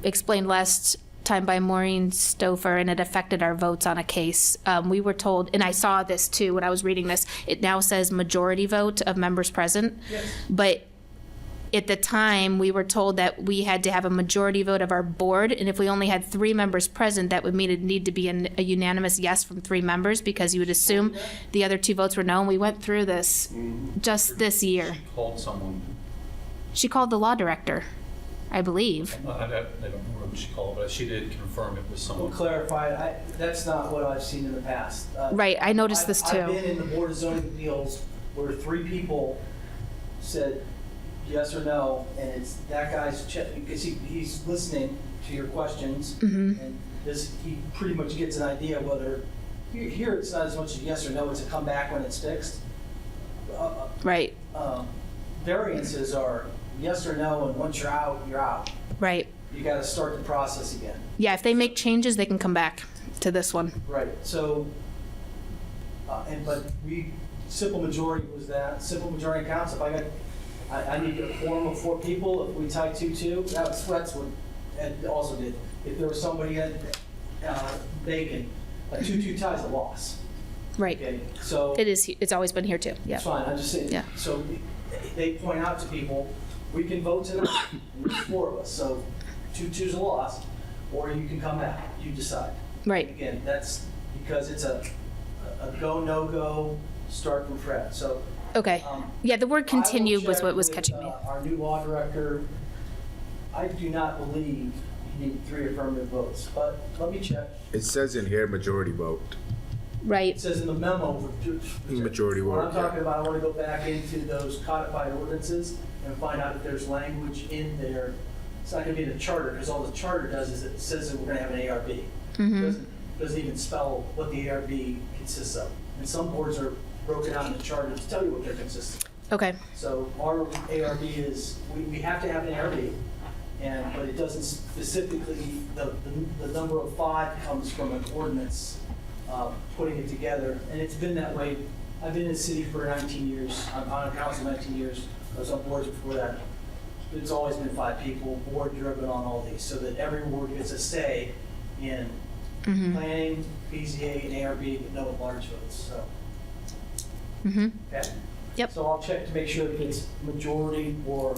Speaker 2: explained last time by Maureen Stouffer, and it affected our votes on a case. We were told, and I saw this too when I was reading this, it now says majority vote of members present.
Speaker 6: Yes.
Speaker 2: But at the time, we were told that we had to have a majority vote of our board, and if we only had 3 members present, that would mean it'd need to be a unanimous yes from 3 members, because you would assume the other 2 votes were no. And we went through this just this year.
Speaker 1: She called someone,
Speaker 2: She called the law director, I believe.
Speaker 1: I don't remember who she called, but she did confirm it was
Speaker 6: We'll
Speaker 1: someone.
Speaker 6: clarify, that's not what I've seen in the past.
Speaker 2: Right, I noticed this
Speaker 6: I've
Speaker 2: too.
Speaker 6: been in the Board of Zoning Appeals where 3 people said yes or no, and it's that guy's check, because he's listening to your questions, and he pretty much gets an idea whether, here it's not as much a yes or no, it's a come back when it's fixed.
Speaker 2: Right,
Speaker 6: Variances are yes or no, and once you're out, you're out.
Speaker 2: right.
Speaker 6: You gotta start the process again.
Speaker 2: Yeah, if they make changes, they can come back to this one.
Speaker 6: Right, so, but simple majority was that, simple majority counts. If I need to get a quorum of 4 people, if we tie 2-2, that's what Ed also did. If there was somebody at Bacon, a 2-2 tie is a loss.
Speaker 2: Right.
Speaker 6: Okay, so.
Speaker 2: It's always been here too, yeah.
Speaker 6: It's fine, I'm just saying,
Speaker 2: Yeah.
Speaker 6: so they point out to people, we can vote tonight, and there's 4 of us, so 2-2's a loss, or you can come back, you decide.
Speaker 2: Right,
Speaker 6: Again, that's because it's a go, no-go, start from Fred, so.
Speaker 2: okay. Yeah, the word continued was what was
Speaker 6: I will check
Speaker 2: catching
Speaker 6: with,
Speaker 2: me.
Speaker 6: Our new law director, I do not believe you need 3 affirmative votes, but let me check.
Speaker 5: It says in here majority vote.
Speaker 2: Right.
Speaker 6: It says in the memo.
Speaker 5: Majority
Speaker 6: What
Speaker 5: vote,
Speaker 6: I'm talking about, I want to go back into those codified ordinances and find out if there's language in there. It's not going to be in the charter, because all the charter does is it says that we're going to have an ARB. Doesn't even spell what the ARB consists of. And some boards are broken out in the charter to tell you what they're consisting of.
Speaker 2: Okay.
Speaker 6: So our ARB is, we have to have an ARB, but it doesn't specifically, the number of 5 comes from an ordinance, putting it together. And it's been that way. I've been in the city for 19 years. I'm on a council 19 years. I was on boards before that. It's always been 5 people, board driven on all these, so that every ward gets a say in planning, BZA, and ARB, but no large votes, so. Okay?
Speaker 2: Yep.
Speaker 6: So I'll check to make sure if it's majority or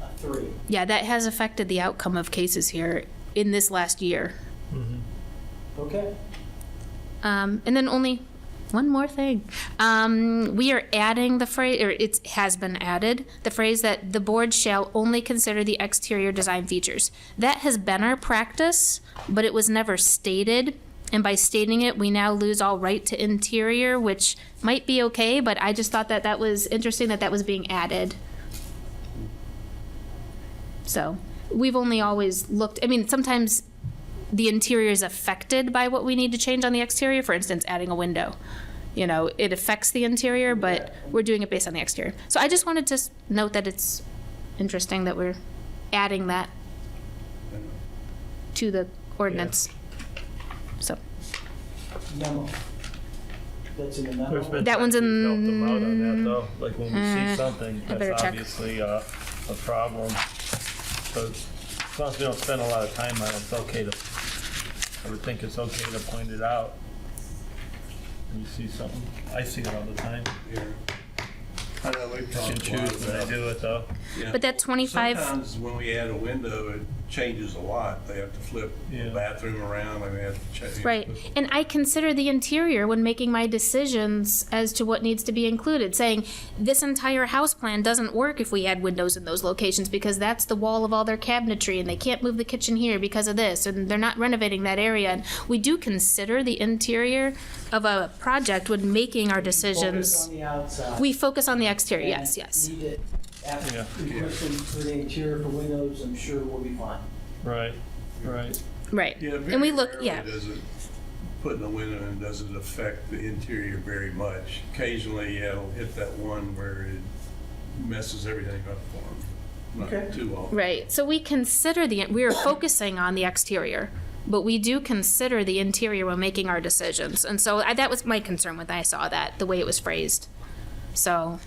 Speaker 6: a 3.
Speaker 2: Yeah, that has affected the outcome of cases here in this last year.
Speaker 6: Okay?
Speaker 2: And then only one more thing. We are adding the phrase, or it has been added, the phrase that the board shall only consider the exterior design features. That has been our practice, but it was never stated. And by stating it, we now lose all right to interior, which might be okay, but I just thought that that was interesting that that was being added. So we've only always looked, I mean, sometimes the interior is affected by what we need to change on the exterior. For instance, adding a window. You know, it affects the interior, but we're doing it based on the exterior. So I just wanted to note that it's interesting that we're adding that to the ordinance. So
Speaker 6: Memo. That's in the memo.
Speaker 3: There's been
Speaker 2: That one's
Speaker 3: times
Speaker 2: in-
Speaker 3: we've helped them out on that, though. Like when we see something
Speaker 2: I better
Speaker 3: that's
Speaker 2: check.
Speaker 3: obviously a problem. So as long as we don't spend a lot of time on it, it's okay to, I would think it's okay to point it out. When you see something, I see it all the time.
Speaker 7: I know we
Speaker 3: You can
Speaker 7: talked a lot
Speaker 3: choose when
Speaker 7: about.
Speaker 3: they do it, though.
Speaker 7: Yeah.
Speaker 2: But that 25
Speaker 7: Sometimes when we add a window, it changes a lot. They have to flip
Speaker 3: Yeah.
Speaker 7: the bathroom around, and they have to change.
Speaker 2: Right. And I consider the interior when making my decisions as to what needs to be included, saying this entire house plan doesn't work if we add windows in those locations because that's the wall of all their cabinetry and they can't move the kitchen here because of this and they're not renovating that area. And we do consider the interior of a project when making our decisions.
Speaker 6: Focus on the outside.
Speaker 2: We focus on the exterior, yes,
Speaker 6: And
Speaker 2: yes.
Speaker 6: Need it. After
Speaker 3: Yeah.
Speaker 6: the question for the interior for windows, I'm sure we'll be fine.
Speaker 3: Right, right.
Speaker 2: Right.
Speaker 7: Yeah,
Speaker 2: And we look,
Speaker 7: very
Speaker 2: yeah.
Speaker 7: rarely does it, putting a window in doesn't affect the interior very much. Occasionally, yeah, it'll hit that one where it messes everything up for them. Not
Speaker 6: Okay.
Speaker 7: too often.
Speaker 2: Right. So we consider we are focusing on the exterior, but we do consider the interior when making our decisions. And so that was my concern when I saw that, the way it was phrased. So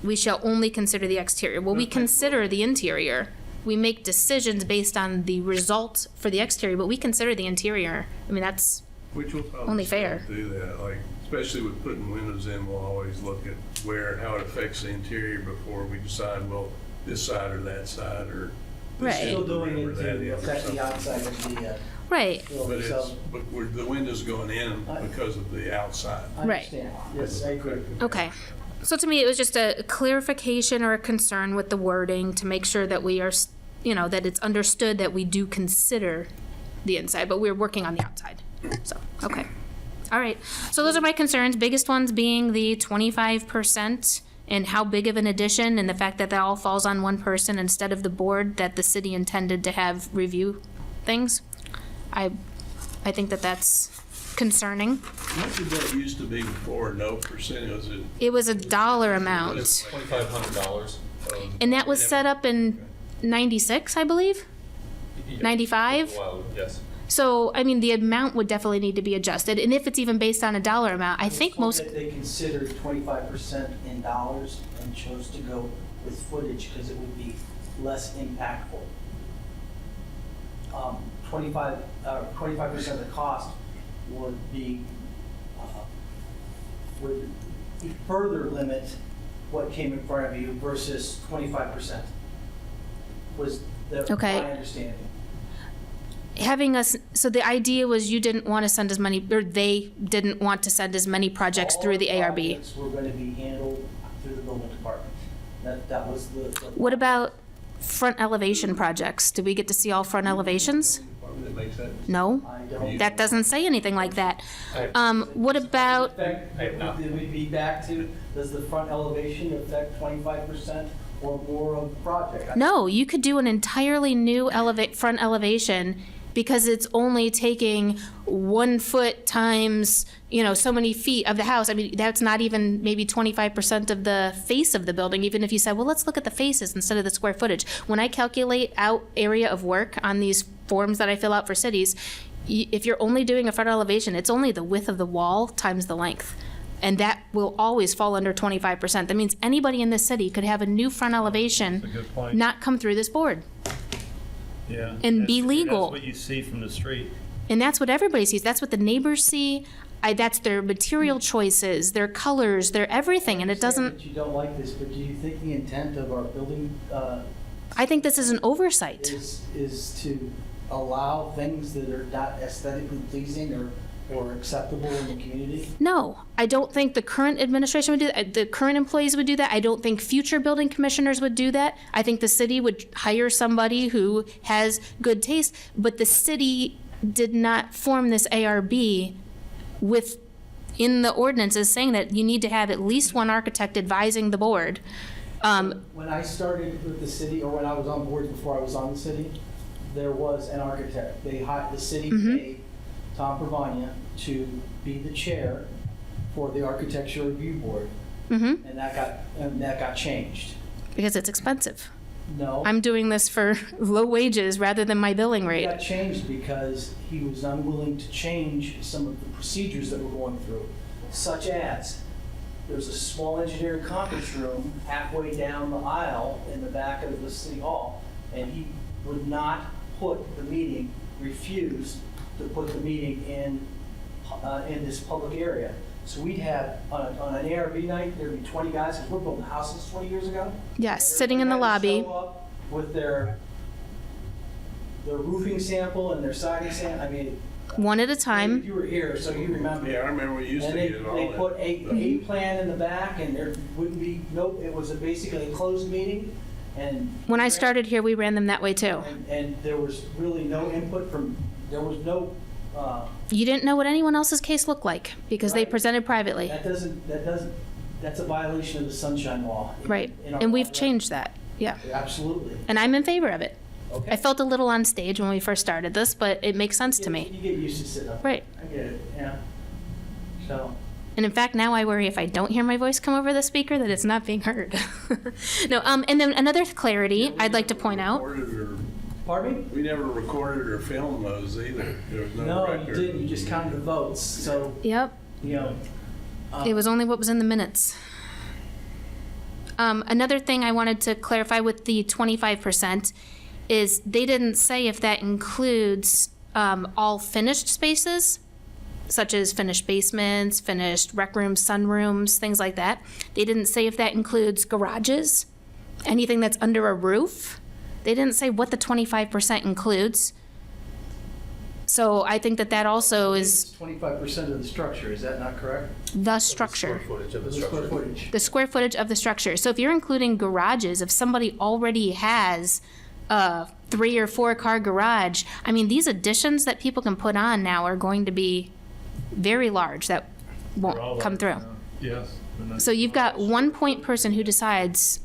Speaker 2: we shall only consider the exterior. Well, we consider the interior. We make decisions based on the result for the exterior, but we consider the interior. I mean, that's
Speaker 7: Which will probably
Speaker 2: only
Speaker 7: still
Speaker 2: fair.
Speaker 7: do that, like, especially with putting windows in, we'll always look at how it affects the interior before we decide, well, this side or that side, or this
Speaker 2: Right.
Speaker 7: is
Speaker 6: Still
Speaker 7: the
Speaker 6: doing
Speaker 7: room or
Speaker 6: it
Speaker 7: that
Speaker 6: to
Speaker 7: is, or
Speaker 6: affect the
Speaker 7: something.
Speaker 6: outside of the
Speaker 2: right.
Speaker 7: But
Speaker 6: building,
Speaker 7: it's,
Speaker 6: so
Speaker 7: the window's going in because of the outside.
Speaker 6: I understand. Yes, I agree.
Speaker 2: Okay. So to me, it was just a clarification or a concern with the wording to make sure that we are, that it's understood that we do consider the inside, but we're working on the outside. So, okay. All right. So those are my concerns. Biggest ones being the 25% and how big of an addition and the fact that that all falls on one person instead of the board that the city intended to have review things. I think that that's concerning.
Speaker 7: What did that used to be before? No percent, was it?
Speaker 2: It was a dollar
Speaker 1: It's
Speaker 2: amount.
Speaker 1: $2,500.
Speaker 2: And that was set up in 96, I believe? 95?
Speaker 1: Wow, yes.
Speaker 2: So, I mean, the amount would definitely need to be adjusted. And if it's even based on a dollar amount, I think most,
Speaker 6: That they considered 25% in dollars and chose to go with footage because it would be less impactful. 25% of the cost would further limit what came in front of you versus 25%. Was my
Speaker 2: Okay.
Speaker 6: understanding.
Speaker 2: having us, so the idea was you didn't want to send as many, or they didn't want to send as many projects through the
Speaker 6: All
Speaker 2: ARB.
Speaker 6: projects were going to be handled through the building department. That was the.
Speaker 2: What about front elevation projects? Did we get to see all front elevations?
Speaker 7: Would it make sense?
Speaker 2: No,
Speaker 6: I don't.
Speaker 2: that doesn't say anything like that. What about,
Speaker 6: Would we be back to, does the front elevation affect 25% or more of the project?
Speaker 2: no, you could do an entirely new front elevation because it's only taking 1 foot times, so many feet of the house. I mean, that's not even maybe 25% of the face of the building, even if you said, well, let's look at the faces instead of the square footage. When I calculate out area of work on these forms that I fill out for cities, if you're only doing a front elevation, it's only the width of the wall times the length. And that will always fall under 25%. That means anybody in this city could have a new front elevation,
Speaker 3: That's a good point.
Speaker 2: not come through this board.
Speaker 3: Yeah.
Speaker 2: and be legal.
Speaker 3: That's what you see from the street.
Speaker 2: And that's what everybody sees. That's what the neighbors see. That's their material choices, their colors, their everything. And it
Speaker 6: I understand
Speaker 2: doesn't,
Speaker 6: that you don't like this, but do you think the intent of our building
Speaker 2: I think this is an oversight.
Speaker 6: is to allow things that are not aesthetically pleasing or acceptable in the community?
Speaker 2: No, I don't think the current administration would do that. The current employees would do that. I don't think future building commissioners would do that. I think the city would hire somebody who has good taste, but the city did not form this ARB in the ordinances saying that you need to have at least one architect advising the board.
Speaker 6: When I started with the city, or when I was on board before I was on the city, there was an architect. The city paid Tom Provania to be the chair for the architecture review board, and that got changed.
Speaker 2: Because it's expensive.
Speaker 6: No,
Speaker 2: I'm doing this for low wages rather than my billing
Speaker 6: it
Speaker 2: rate.
Speaker 6: got changed because he was unwilling to change some of the procedures that we're going through, such as there's a small engineering conference room halfway down the aisle in the back of the city hall, and he would not refused to put the meeting in this public area. So we'd have, on an ARB night, there'd be 20 guys, because we're building houses 20 years ago.
Speaker 2: Yes, sitting in the lobby.
Speaker 6: Show up with their roofing sample and their siding sample, I mean.
Speaker 2: One at a time.
Speaker 6: You were here, so you remember.
Speaker 7: Yeah, I remember we used to get all that.
Speaker 6: And they put a plan in the back, and there wouldn't be, it was basically a closed meeting, and.
Speaker 2: When I started here, we ran them that way too.
Speaker 6: And there was really no input there was no.
Speaker 2: You didn't know what anyone else's case looked like because they
Speaker 6: Right.
Speaker 2: presented privately.
Speaker 6: That's a violation of the Sunshine Law.
Speaker 2: Right.
Speaker 6: in our
Speaker 2: And we've
Speaker 6: law.
Speaker 2: changed that. Yeah.
Speaker 6: Absolutely.
Speaker 2: And I'm in favor of it.
Speaker 6: Okay.
Speaker 2: I felt a little on stage when we first started this, but it makes sense to me.
Speaker 6: You get used to sitting up.
Speaker 2: Right.
Speaker 6: I get it, yeah. So.
Speaker 2: And in fact, now I worry if I don't hear my voice come over the speaker that it's not being heard. No, and then another clarity I'd like to point out.
Speaker 6: Pardon me?
Speaker 7: We never recorded or filmed those either. There was no
Speaker 6: No, you
Speaker 7: record.
Speaker 6: didn't. You just counted the votes. So,
Speaker 2: Yep.
Speaker 6: you know.
Speaker 2: It was only what was in the minutes. Another thing I wanted to clarify with the 25% is they didn't say if that includes all finished spaces, such as finished basements, finished rec rooms, sunrooms, things like that. They didn't say if that includes garages, anything that's under a roof. They didn't say what the 25% includes. So I think that also is
Speaker 6: 25% of the structure. Is that not correct?
Speaker 2: the structure.
Speaker 15: Square footage of the
Speaker 6: The square
Speaker 15: structure.
Speaker 6: footage.
Speaker 2: The square footage of the structure. So if you're including garages, if somebody already has a 3 or 4 car garage, I mean, these additions that people can put on now are going to be very large that
Speaker 3: They're all
Speaker 2: won't come
Speaker 3: large
Speaker 2: through.
Speaker 3: now. Yes. they're not-
Speaker 2: So you've got 1 point person who decides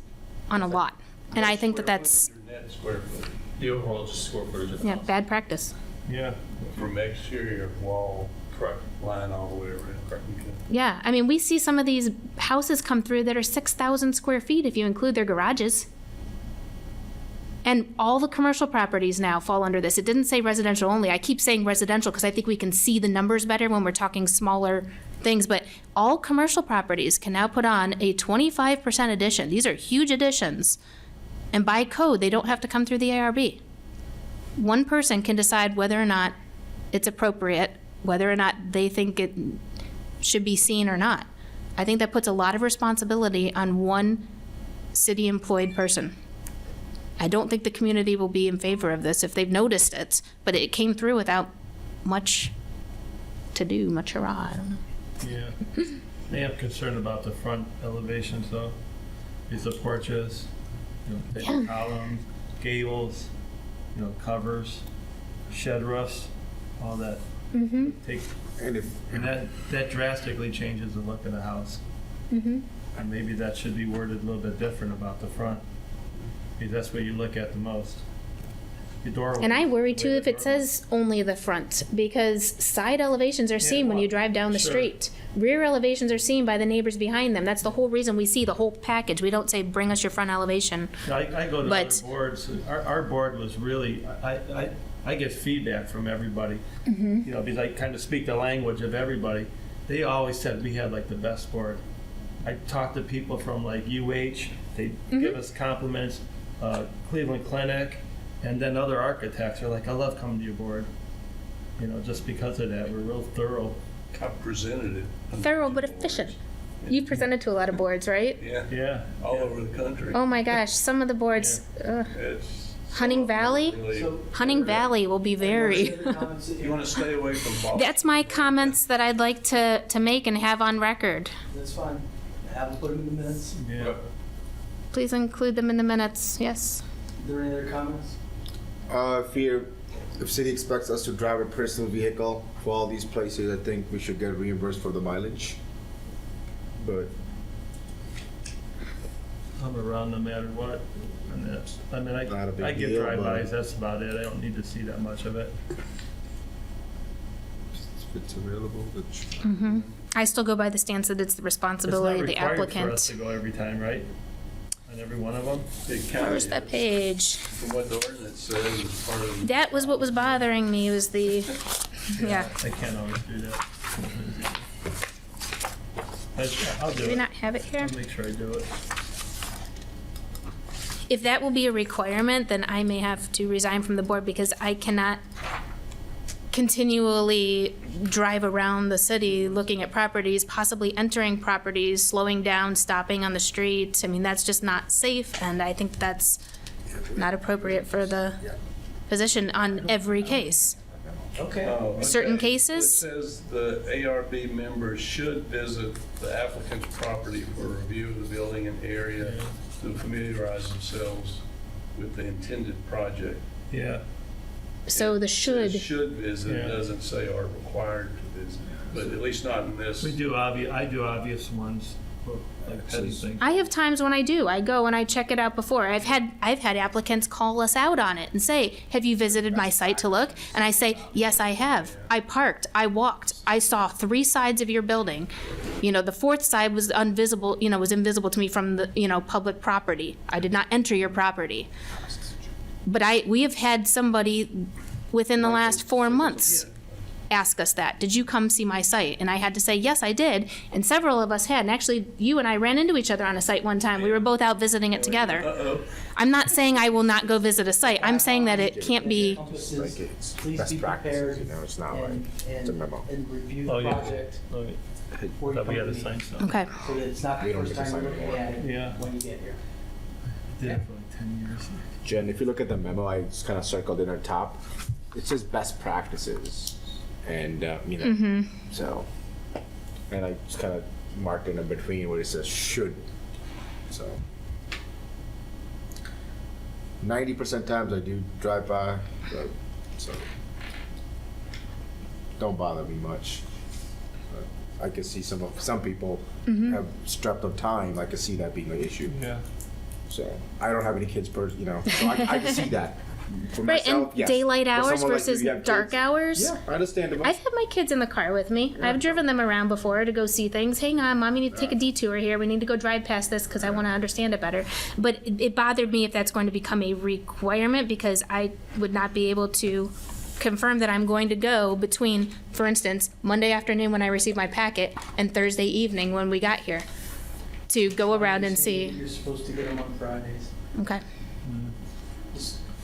Speaker 2: on a lot. And I think that's,
Speaker 7: Net square footage
Speaker 1: The overall just square footage of the
Speaker 2: yeah,
Speaker 1: house.
Speaker 2: bad practice.
Speaker 3: Yeah.
Speaker 7: from exterior wall
Speaker 1: Correct.
Speaker 7: line all the way around. Okay.
Speaker 2: Yeah, I mean, we see some of these houses come through that are 6,000 square feet if you include their garages. And all the commercial properties now fall under this. It didn't say residential only. I keep saying residential because I think we can see the numbers better when we're talking smaller things. But all commercial properties can now put on a 25% addition. These are huge additions. And by code, they don't have to come through the ARB. One person can decide whether or not it's appropriate, whether or not they think it should be seen or not. I think that puts a lot of responsibility on one city-employed person. I don't think the community will be in favor of this if they've noticed it, but it came through without much to do, much hurrah, I don't know.
Speaker 3: Yeah. They have concern about the front elevations though. These are porches,
Speaker 2: Yeah.
Speaker 3: columns, gables, covers. shed roofs, all that.
Speaker 2: Mm-hmm.
Speaker 3: Take,
Speaker 5: And
Speaker 3: and that drastically changes the look of the house.
Speaker 2: Mm-hmm.
Speaker 3: And maybe that should be worded a little bit different about the front, because that's what you look at the most. Your door.
Speaker 2: And I worry
Speaker 3: the
Speaker 2: too
Speaker 3: way
Speaker 2: if
Speaker 3: the
Speaker 2: it
Speaker 3: door-
Speaker 2: says only the front, because side elevations are seen when you drive down the
Speaker 3: sure.
Speaker 2: street. Rear elevations are seen by the neighbors behind them. That's the whole reason we see the whole package. We don't say, bring us your front elevation.
Speaker 3: I go to
Speaker 2: But-
Speaker 3: other boards. Our board was really, I get feedback from everybody,
Speaker 2: Mm-hmm.
Speaker 3: you know, because I kind of speak the language of everybody. They always said we had like the best board. I talked to people from like UH, they
Speaker 2: Mm-hmm.
Speaker 3: give us compliments, Cleveland Clinic, and then other architects are like, I love coming to your board. You know, just because of that, we're real thorough.
Speaker 7: I presented it.
Speaker 2: Thorough but efficient. You presented to a lot of boards, right?
Speaker 7: Yeah,
Speaker 3: Yeah.
Speaker 7: all over the country.
Speaker 2: Oh my gosh, some of the boards,
Speaker 7: It's
Speaker 2: Hunting Valley?
Speaker 7: really-
Speaker 6: So-
Speaker 2: Hunting Valley will be very.
Speaker 6: Any other comments that
Speaker 7: You want to stay away from Boston?
Speaker 2: That's my comments that I'd like to make and have on record.
Speaker 6: That's fine. Have them put them in the minutes.
Speaker 3: Yeah.
Speaker 2: Please include them in the minutes, yes.
Speaker 6: Are there any other comments?
Speaker 5: if city expects us to drive a personal vehicle for all these places, I think we should get reimbursed for the mileage. But
Speaker 3: I'm around no matter what. And that's, I mean,
Speaker 5: Not a big
Speaker 3: I get
Speaker 5: deal,
Speaker 3: drive-bys,
Speaker 5: but-
Speaker 3: that's about it. I don't need to see that much of it.
Speaker 5: if it's available,
Speaker 2: Mm-hmm. I still go by the stance that it's the responsibility of the
Speaker 3: It's not required for us to
Speaker 2: applicant.
Speaker 3: go every time, right? On every one of them?
Speaker 7: It kind of
Speaker 2: Where's that
Speaker 7: is.
Speaker 2: page?
Speaker 7: From what the ordinance says, it's part of.
Speaker 2: That was what was bothering me, was the, yeah.
Speaker 3: I can't always do that. I'll do
Speaker 2: Do we
Speaker 3: it.
Speaker 2: not have it here?
Speaker 3: I'll make sure I do it.
Speaker 2: If that will be a requirement, then I may have to resign from the board because I cannot continually drive around the city looking at properties, possibly entering properties, slowing down, stopping on the street. I mean, that's just not safe, and I think that's not appropriate for the position on every case.
Speaker 6: Okay.
Speaker 7: Oh, okay.
Speaker 2: Certain cases?
Speaker 7: It says the ARB members should visit the applicant's property for a review of the building and area to familiarize themselves with the intended project.
Speaker 3: Yeah.
Speaker 2: So the
Speaker 7: It
Speaker 2: should,
Speaker 7: says should visit,
Speaker 3: Yeah.
Speaker 7: it doesn't say are required to visit, but at least not in this.
Speaker 3: I do obvious ones, like petty things.
Speaker 2: I have times when I do. I go and I check it out before. I've had applicants call us out on it and say, "Have you visited my site to look?" And I say, "Yes, I have. I parked. I walked. I saw 3 sides of your building. You know, the 4th side was invisible. You know, was invisible to me from the public property. I did not enter your property." But we have had somebody within the last 4 months ask us that. Did you come see my site? And I had to say, yes, I did. And several of us had. And actually, you and I ran into each other on a site one time. We were both out visiting it together.
Speaker 7: Uh-oh.
Speaker 2: I'm not saying I will not go visit a site. I'm saying that it can't be.
Speaker 5: like it's
Speaker 6: Please
Speaker 5: best
Speaker 6: be
Speaker 5: practices,
Speaker 6: prepared
Speaker 5: it's not like
Speaker 6: and,
Speaker 5: it's a memo.
Speaker 6: and review
Speaker 3: Oh,
Speaker 6: the
Speaker 3: yeah.
Speaker 6: project
Speaker 3: Oh, yeah.
Speaker 6: before you
Speaker 3: Thought
Speaker 6: come
Speaker 3: we
Speaker 6: to
Speaker 3: had
Speaker 6: the
Speaker 3: to sign
Speaker 6: meeting.
Speaker 3: something.
Speaker 2: Okay.
Speaker 6: So that it's not
Speaker 5: We
Speaker 6: the
Speaker 5: don't
Speaker 6: first
Speaker 5: get to
Speaker 6: time you're
Speaker 5: sign
Speaker 6: looking at it
Speaker 3: Yeah.
Speaker 6: when you get here.
Speaker 3: Did it for like 10 years.
Speaker 5: Jen, if you look at the memo, I just kind of circled in on top. It says best practices, and so, and I just kind of marked in between where it says should. So, 90% times I do drive by, but, so don't bother me much. But I can see some people have strapped on time. I can see that being an issue.
Speaker 3: Yeah.
Speaker 5: So I don't have any kids, so I can see that. For
Speaker 2: Right,
Speaker 5: myself,
Speaker 2: and
Speaker 5: yes.
Speaker 2: daylight
Speaker 5: For
Speaker 2: hours
Speaker 5: someone like
Speaker 2: versus
Speaker 5: you have
Speaker 2: dark
Speaker 5: kids,
Speaker 2: hours.
Speaker 5: Yeah, understandable.
Speaker 2: I've had my kids in the car with me. I've driven them around before to go see things. Hang on, Mom, we need to take a detour here. We need to go drive past this because I want to understand it better. But it bothered me if that's going to become a requirement because I would not be able to confirm that I'm going to go between, for instance, Monday afternoon when I received my packet and Thursday evening when we got here to go around and see.
Speaker 6: You're supposed to get them on Fridays.
Speaker 2: Okay,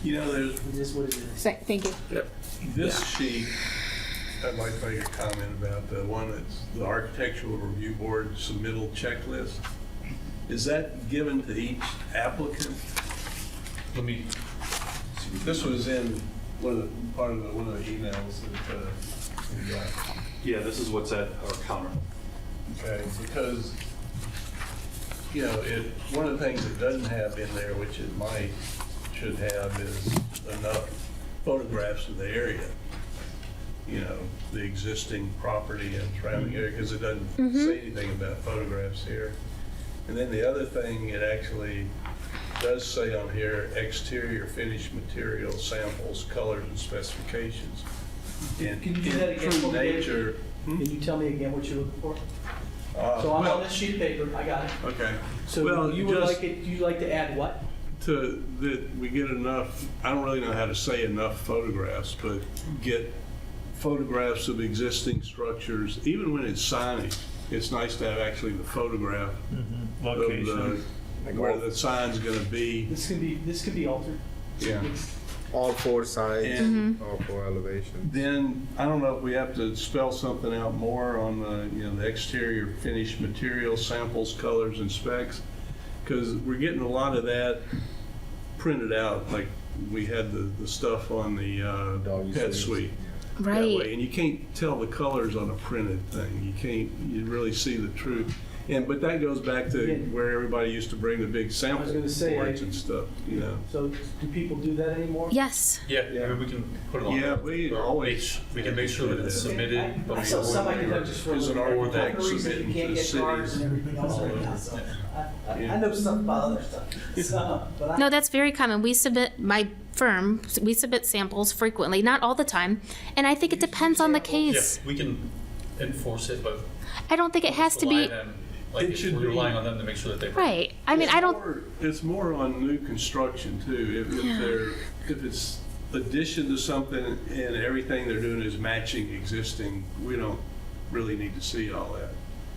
Speaker 7: You know, there's
Speaker 6: It is what it is.
Speaker 2: thank you.
Speaker 7: this sheet, I'd like to make a comment about the one that's the Architectural Review Board submittal checklist. Is that given to each applicant?
Speaker 1: Let me,
Speaker 7: This was in one of the emails that we got.
Speaker 15: Yeah, this is what's at our counter.
Speaker 7: Okay, because, one of the things it doesn't have in there, which it should have, is enough photographs of the area, you know, the existing property and surrounding area, because it doesn't say anything about photographs here. And then the other thing, it actually does say on here, exterior finished material samples, colors, and specifications. And
Speaker 6: Can you do that again
Speaker 7: in
Speaker 6: for
Speaker 7: true
Speaker 6: me, Dave?
Speaker 7: nature.
Speaker 6: Can you tell me again what you're looking for? So I'm on this sheet of paper, I got it.
Speaker 7: Okay.
Speaker 6: So
Speaker 7: Well,
Speaker 6: you would
Speaker 7: just-
Speaker 6: like it, you'd like to add what?
Speaker 7: That we get enough, I don't really know how to say enough photographs, but get photographs of existing structures, even when it's signage. It's nice to have actually the photograph of
Speaker 3: Location.
Speaker 7: where the sign's gonna be.
Speaker 6: This can be altered.
Speaker 7: Yeah.
Speaker 5: All four sides,
Speaker 7: And
Speaker 5: all four elevations.
Speaker 7: then, I don't know if we have to spell something out more on the, you know, the exterior finished material samples, colors, and specs. Because we're getting a lot of that printed out, like we had the stuff on the
Speaker 5: Doggy
Speaker 7: pet
Speaker 5: suites.
Speaker 7: suite. That
Speaker 2: Right.
Speaker 7: way. And you can't tell the colors on a printed thing. You really see the truth. But that goes back to where everybody used to bring the big sample
Speaker 6: gonna say,
Speaker 7: boards and stuff, you know.
Speaker 6: So do people do that anymore?
Speaker 2: Yes.
Speaker 1: Yeah, I mean, we can put it on.
Speaker 7: Yeah,
Speaker 1: there.
Speaker 7: we
Speaker 1: Or
Speaker 7: always-
Speaker 1: we can make sure that it's submitted.
Speaker 6: I saw some architects
Speaker 7: Is an
Speaker 6: for
Speaker 7: architect
Speaker 6: the reason
Speaker 7: submitting
Speaker 6: you
Speaker 7: to
Speaker 6: can't
Speaker 7: the
Speaker 6: get
Speaker 7: city?
Speaker 6: cars and everything else right now, so I know stuff about other stuff. So, but I-
Speaker 2: No, that's very common. We submit, my firm, we submit samples frequently, not all the time. And I think it depends on the
Speaker 1: Yeah,
Speaker 2: case.
Speaker 1: we can enforce it, but.
Speaker 2: I don't think it has to be,
Speaker 1: Like,
Speaker 7: It should
Speaker 1: we're
Speaker 7: be-
Speaker 1: relying on them to make sure that they.
Speaker 2: right. I mean, I don't,
Speaker 7: It's more on new construction too. If it's addition to something and everything they're doing is matching existing, we don't really need to see all that.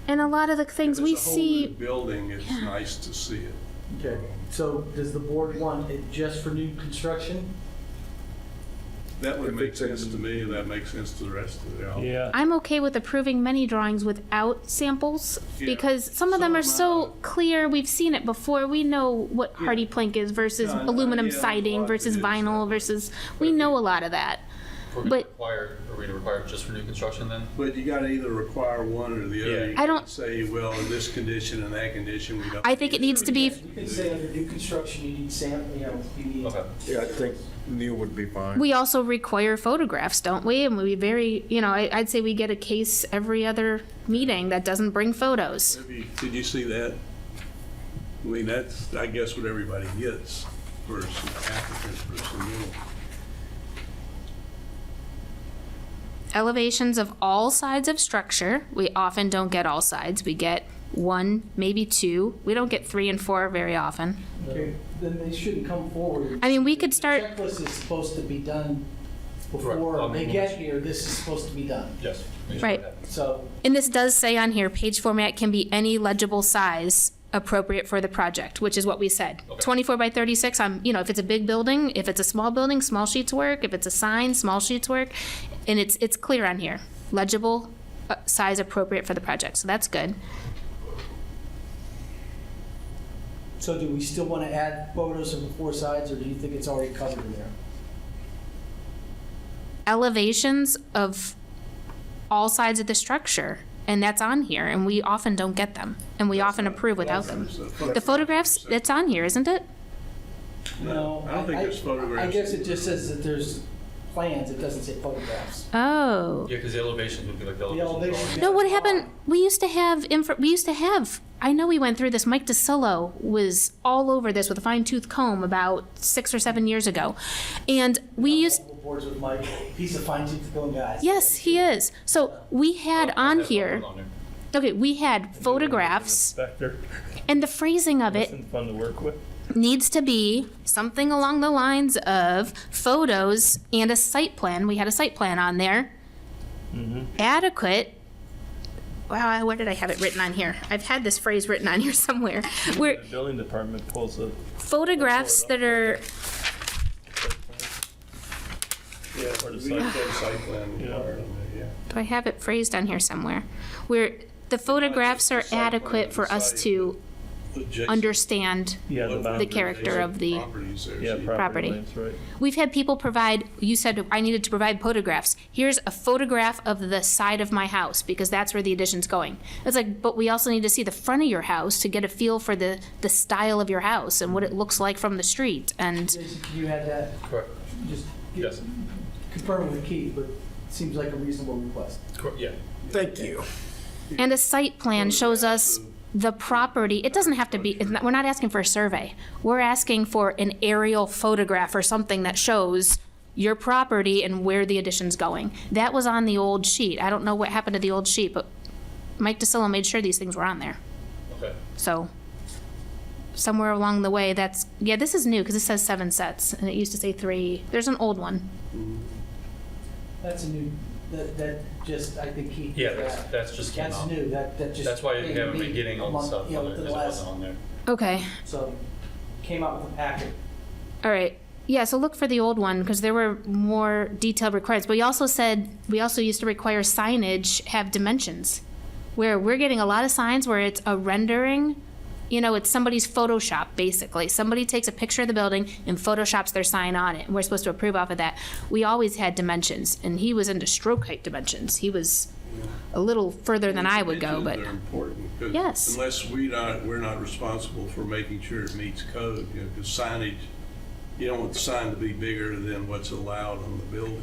Speaker 2: and a lot of the things
Speaker 7: If
Speaker 2: we
Speaker 7: it's a whole new
Speaker 2: see,
Speaker 7: building, it's nice to see it.
Speaker 6: Okay, so does the board want it just for new construction?
Speaker 7: That would
Speaker 5: If
Speaker 7: make
Speaker 5: it's in-
Speaker 7: sense to me, and that makes sense to the rest of it.
Speaker 3: Yeah.
Speaker 2: I'm okay with approving many drawings without samples
Speaker 7: Yeah.
Speaker 2: because some of them are
Speaker 7: Some
Speaker 2: so
Speaker 7: amount
Speaker 2: clear. We've seen it before. We know what hardy plank is versus
Speaker 7: No,
Speaker 2: aluminum
Speaker 7: yeah, there's a
Speaker 2: siding
Speaker 7: lot
Speaker 2: versus
Speaker 7: to it.
Speaker 2: vinyl versus, we know a lot of that.
Speaker 1: Are we
Speaker 2: But-
Speaker 1: required just for new construction then?
Speaker 7: But you gotta either require one or the other.
Speaker 1: Yeah.
Speaker 7: You
Speaker 2: I don't-
Speaker 7: can't say, well, in this condition and that condition, we don't.
Speaker 2: I think it needs to be,
Speaker 6: You can say under new construction, you need you need.
Speaker 1: Okay.
Speaker 5: Yeah, I think new would be fine.
Speaker 2: we also require photographs, don't we? And we very, I'd say we get a case every other meeting that doesn't bring photos.
Speaker 7: Did you see that? I mean, that's, I guess, what everybody gets for some applicants for submittal.
Speaker 2: Elevations of all sides of structure. We often don't get all sides. We get one, maybe two. We don't get 3 and 4 very often.
Speaker 6: Okay, then they shouldn't come forward.
Speaker 2: I mean, we could start-
Speaker 6: The checklist is supposed to be done
Speaker 1: Correct.
Speaker 6: before they get here, this is supposed to be done.
Speaker 1: Yes.
Speaker 2: Right.
Speaker 6: So,
Speaker 2: And this does say on here, page format can be any legible size appropriate for the project, which is what we said.
Speaker 1: Okay.
Speaker 2: 24 by 36, if it's a big building, if it's a small building, small sheets work. If it's a sign, small sheets work. And it's clear on here, legible, size appropriate for the project, so that's good.
Speaker 6: so do we still want to add photos of the 4 sides, or do you think it's already covered in there? Elevations
Speaker 2: Of all sides of the structure, and that's on here, and we often don't get them, and we often approve without them. The photographs, that's on here, isn't it?
Speaker 7: No, I don't think there's photographs.
Speaker 6: I guess it just says that there's plans, it doesn't say photographs.
Speaker 2: Oh.
Speaker 1: Yeah, because the elevations would be like the
Speaker 6: The
Speaker 1: elevation.
Speaker 6: elevation-
Speaker 1: drawing.
Speaker 2: No, what happened, we used to have, I know we went through this, Mike DeSillo was all over this with a fine tooth comb about 6 or 7 years ago. And we used,
Speaker 6: Multiple boards with Mike, he's a fine tooth comb guy.
Speaker 2: yes, he is. So we had on here, okay, we had photographs,
Speaker 3: Inspector.
Speaker 2: and the phrasing of it
Speaker 3: Nothing fun to work with.
Speaker 2: needs to be something along the lines of photos and a site plan. We had a site plan on there. Adequate. Wow, where did I have it written on here? I've had this phrase written on here somewhere. Where
Speaker 3: The building department pulls a.
Speaker 2: photographs that are,
Speaker 7: Yeah,
Speaker 3: Or the
Speaker 7: we
Speaker 3: site
Speaker 7: have that site plan
Speaker 3: Yeah.
Speaker 7: required on that, yeah.
Speaker 2: do I have it phrased on here somewhere? Where the photographs are adequate for us to
Speaker 7: Adjacent-
Speaker 2: understand.
Speaker 3: Yeah, the
Speaker 2: The
Speaker 3: boundary.
Speaker 2: character of the
Speaker 7: Properties there,
Speaker 3: Yeah,
Speaker 7: so you-
Speaker 2: property.
Speaker 3: property lines, right.
Speaker 2: We've had people provide, you said I needed to provide photographs. Here's a photograph of the side of my house because that's where the addition's going. It's like, but we also need to see the front of your house to get a feel for the style of your house and what it looks like from the street. And
Speaker 6: Jason, can you add that?
Speaker 1: Correct.
Speaker 6: Just
Speaker 1: Yes.
Speaker 6: confirm with Keith, but it seems like a reasonable request.
Speaker 1: Yeah.
Speaker 5: Thank you.
Speaker 2: And a site plan shows us the property. It doesn't have to be, we're not asking for a survey. We're asking for an aerial photograph or something that shows your property and where the addition's going. That was on the old sheet. I don't know what happened to the old sheet, but Mike DeSillo made sure these things were on there.
Speaker 1: Okay.
Speaker 2: So somewhere along the way, yeah, this is new because it says 7 sets and it used to say 3. There's an old one.
Speaker 6: That's a new, that just, I think Keith.
Speaker 1: Yeah, that's just came
Speaker 6: That's
Speaker 1: out.
Speaker 6: new, that just.
Speaker 1: That's why you haven't been
Speaker 6: maybe
Speaker 1: getting all
Speaker 6: a
Speaker 1: the
Speaker 6: month,
Speaker 1: stuff on
Speaker 6: you know,
Speaker 1: there,
Speaker 6: within
Speaker 1: because
Speaker 6: the
Speaker 1: it
Speaker 6: last-
Speaker 1: wasn't on there.
Speaker 2: Okay.
Speaker 6: So, came out with a packet.
Speaker 2: All right. Yeah, so look for the old one because there were more detailed requirements. But we also used to require signage have dimensions, where we're getting a lot of signs where it's a rendering. You know, it's somebody's Photoshop, basically. Somebody takes a picture of the building and Photoshops their sign on it, and we're supposed to approve off of that. We always had dimensions, and he was into stroke height dimensions. He was a little further than I would go, but
Speaker 7: They're important. 'cause
Speaker 2: Yes.
Speaker 7: Unless we're not responsible for making sure it meets code, you know, because signage, you don't want the sign to be bigger than what's allowed on the building.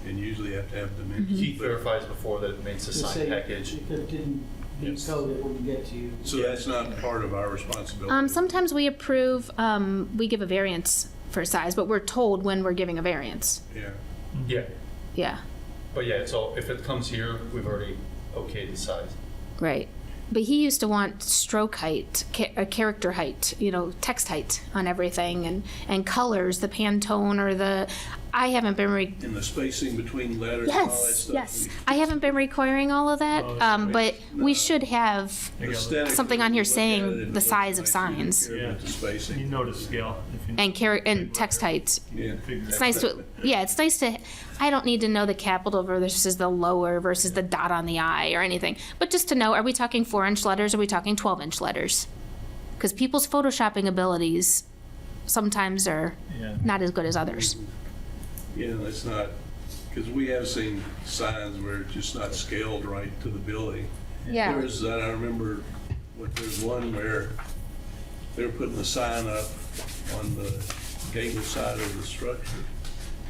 Speaker 7: And usually you have to have dimensions.
Speaker 1: Keith verifies before that it makes the
Speaker 6: To
Speaker 1: sign
Speaker 6: say
Speaker 1: package.
Speaker 6: If it didn't meet
Speaker 1: Yes.
Speaker 6: code, it wouldn't get to you.
Speaker 7: So that's not part of our responsibility.
Speaker 2: sometimes we approve, we give a variance for size, but we're told when we're giving a variance.
Speaker 7: Yeah.
Speaker 1: Yeah.
Speaker 2: Yeah,
Speaker 1: But yeah, so if it comes here, we've already okayed the size.
Speaker 2: right. But he used to want stroke height, character height, you know, text height on everything, and colors, the Pantone or the, I haven't been,
Speaker 7: And the spacing between letters and all that
Speaker 2: yes,
Speaker 7: stuff.
Speaker 2: yes. I haven't been requiring all of that, but we should have
Speaker 7: Aesthetically,
Speaker 2: something on here
Speaker 7: look at it,
Speaker 2: saying
Speaker 7: it
Speaker 2: the
Speaker 7: looks
Speaker 2: size of
Speaker 7: nice.
Speaker 2: signs
Speaker 7: You care about the
Speaker 3: You
Speaker 7: spacing.
Speaker 3: notice scale. if you-
Speaker 2: and text height.
Speaker 7: Yeah.
Speaker 2: It's nice to, yeah, it's nice to, I don't need to know the capital versus the lower versus the dot on the I or anything, but just to know, are we talking 4-inch letters, or are we talking 12-inch letters? Because people's photoshopping abilities sometimes are
Speaker 3: Yeah.
Speaker 2: not as good as others.
Speaker 7: Yeah, that's not, because we have seen signs where it's just not scaled right to the building. There's, I remember, there's one where they were putting a sign up on the gable side of the structure,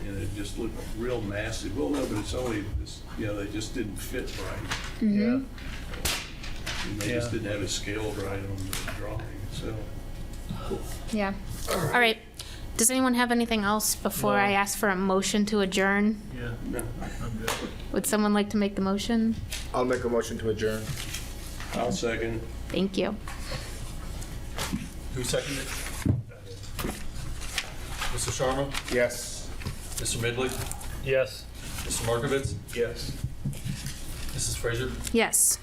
Speaker 7: and it just looked real massive. Well, no, but it's only, this, you know, they just didn't fit right.
Speaker 3: Yeah.
Speaker 7: And they just didn't have it scaled right on the drawing itself.
Speaker 2: Yeah. All right. Does anyone have anything else before I ask for a motion to adjourn?
Speaker 3: Yeah,
Speaker 7: No,
Speaker 3: I'm good.
Speaker 2: Would someone like to make the motion?
Speaker 5: I'll make a motion to adjourn.
Speaker 7: I'll second.
Speaker 2: Thank you.
Speaker 1: Who seconded it? Mr. Sharma?
Speaker 5: Yes.
Speaker 1: Mr. Midley?
Speaker 3: Yes.
Speaker 1: Mr. Markovitz?
Speaker 7: Yes.
Speaker 1: Mrs. Frazier?
Speaker 2: Yes.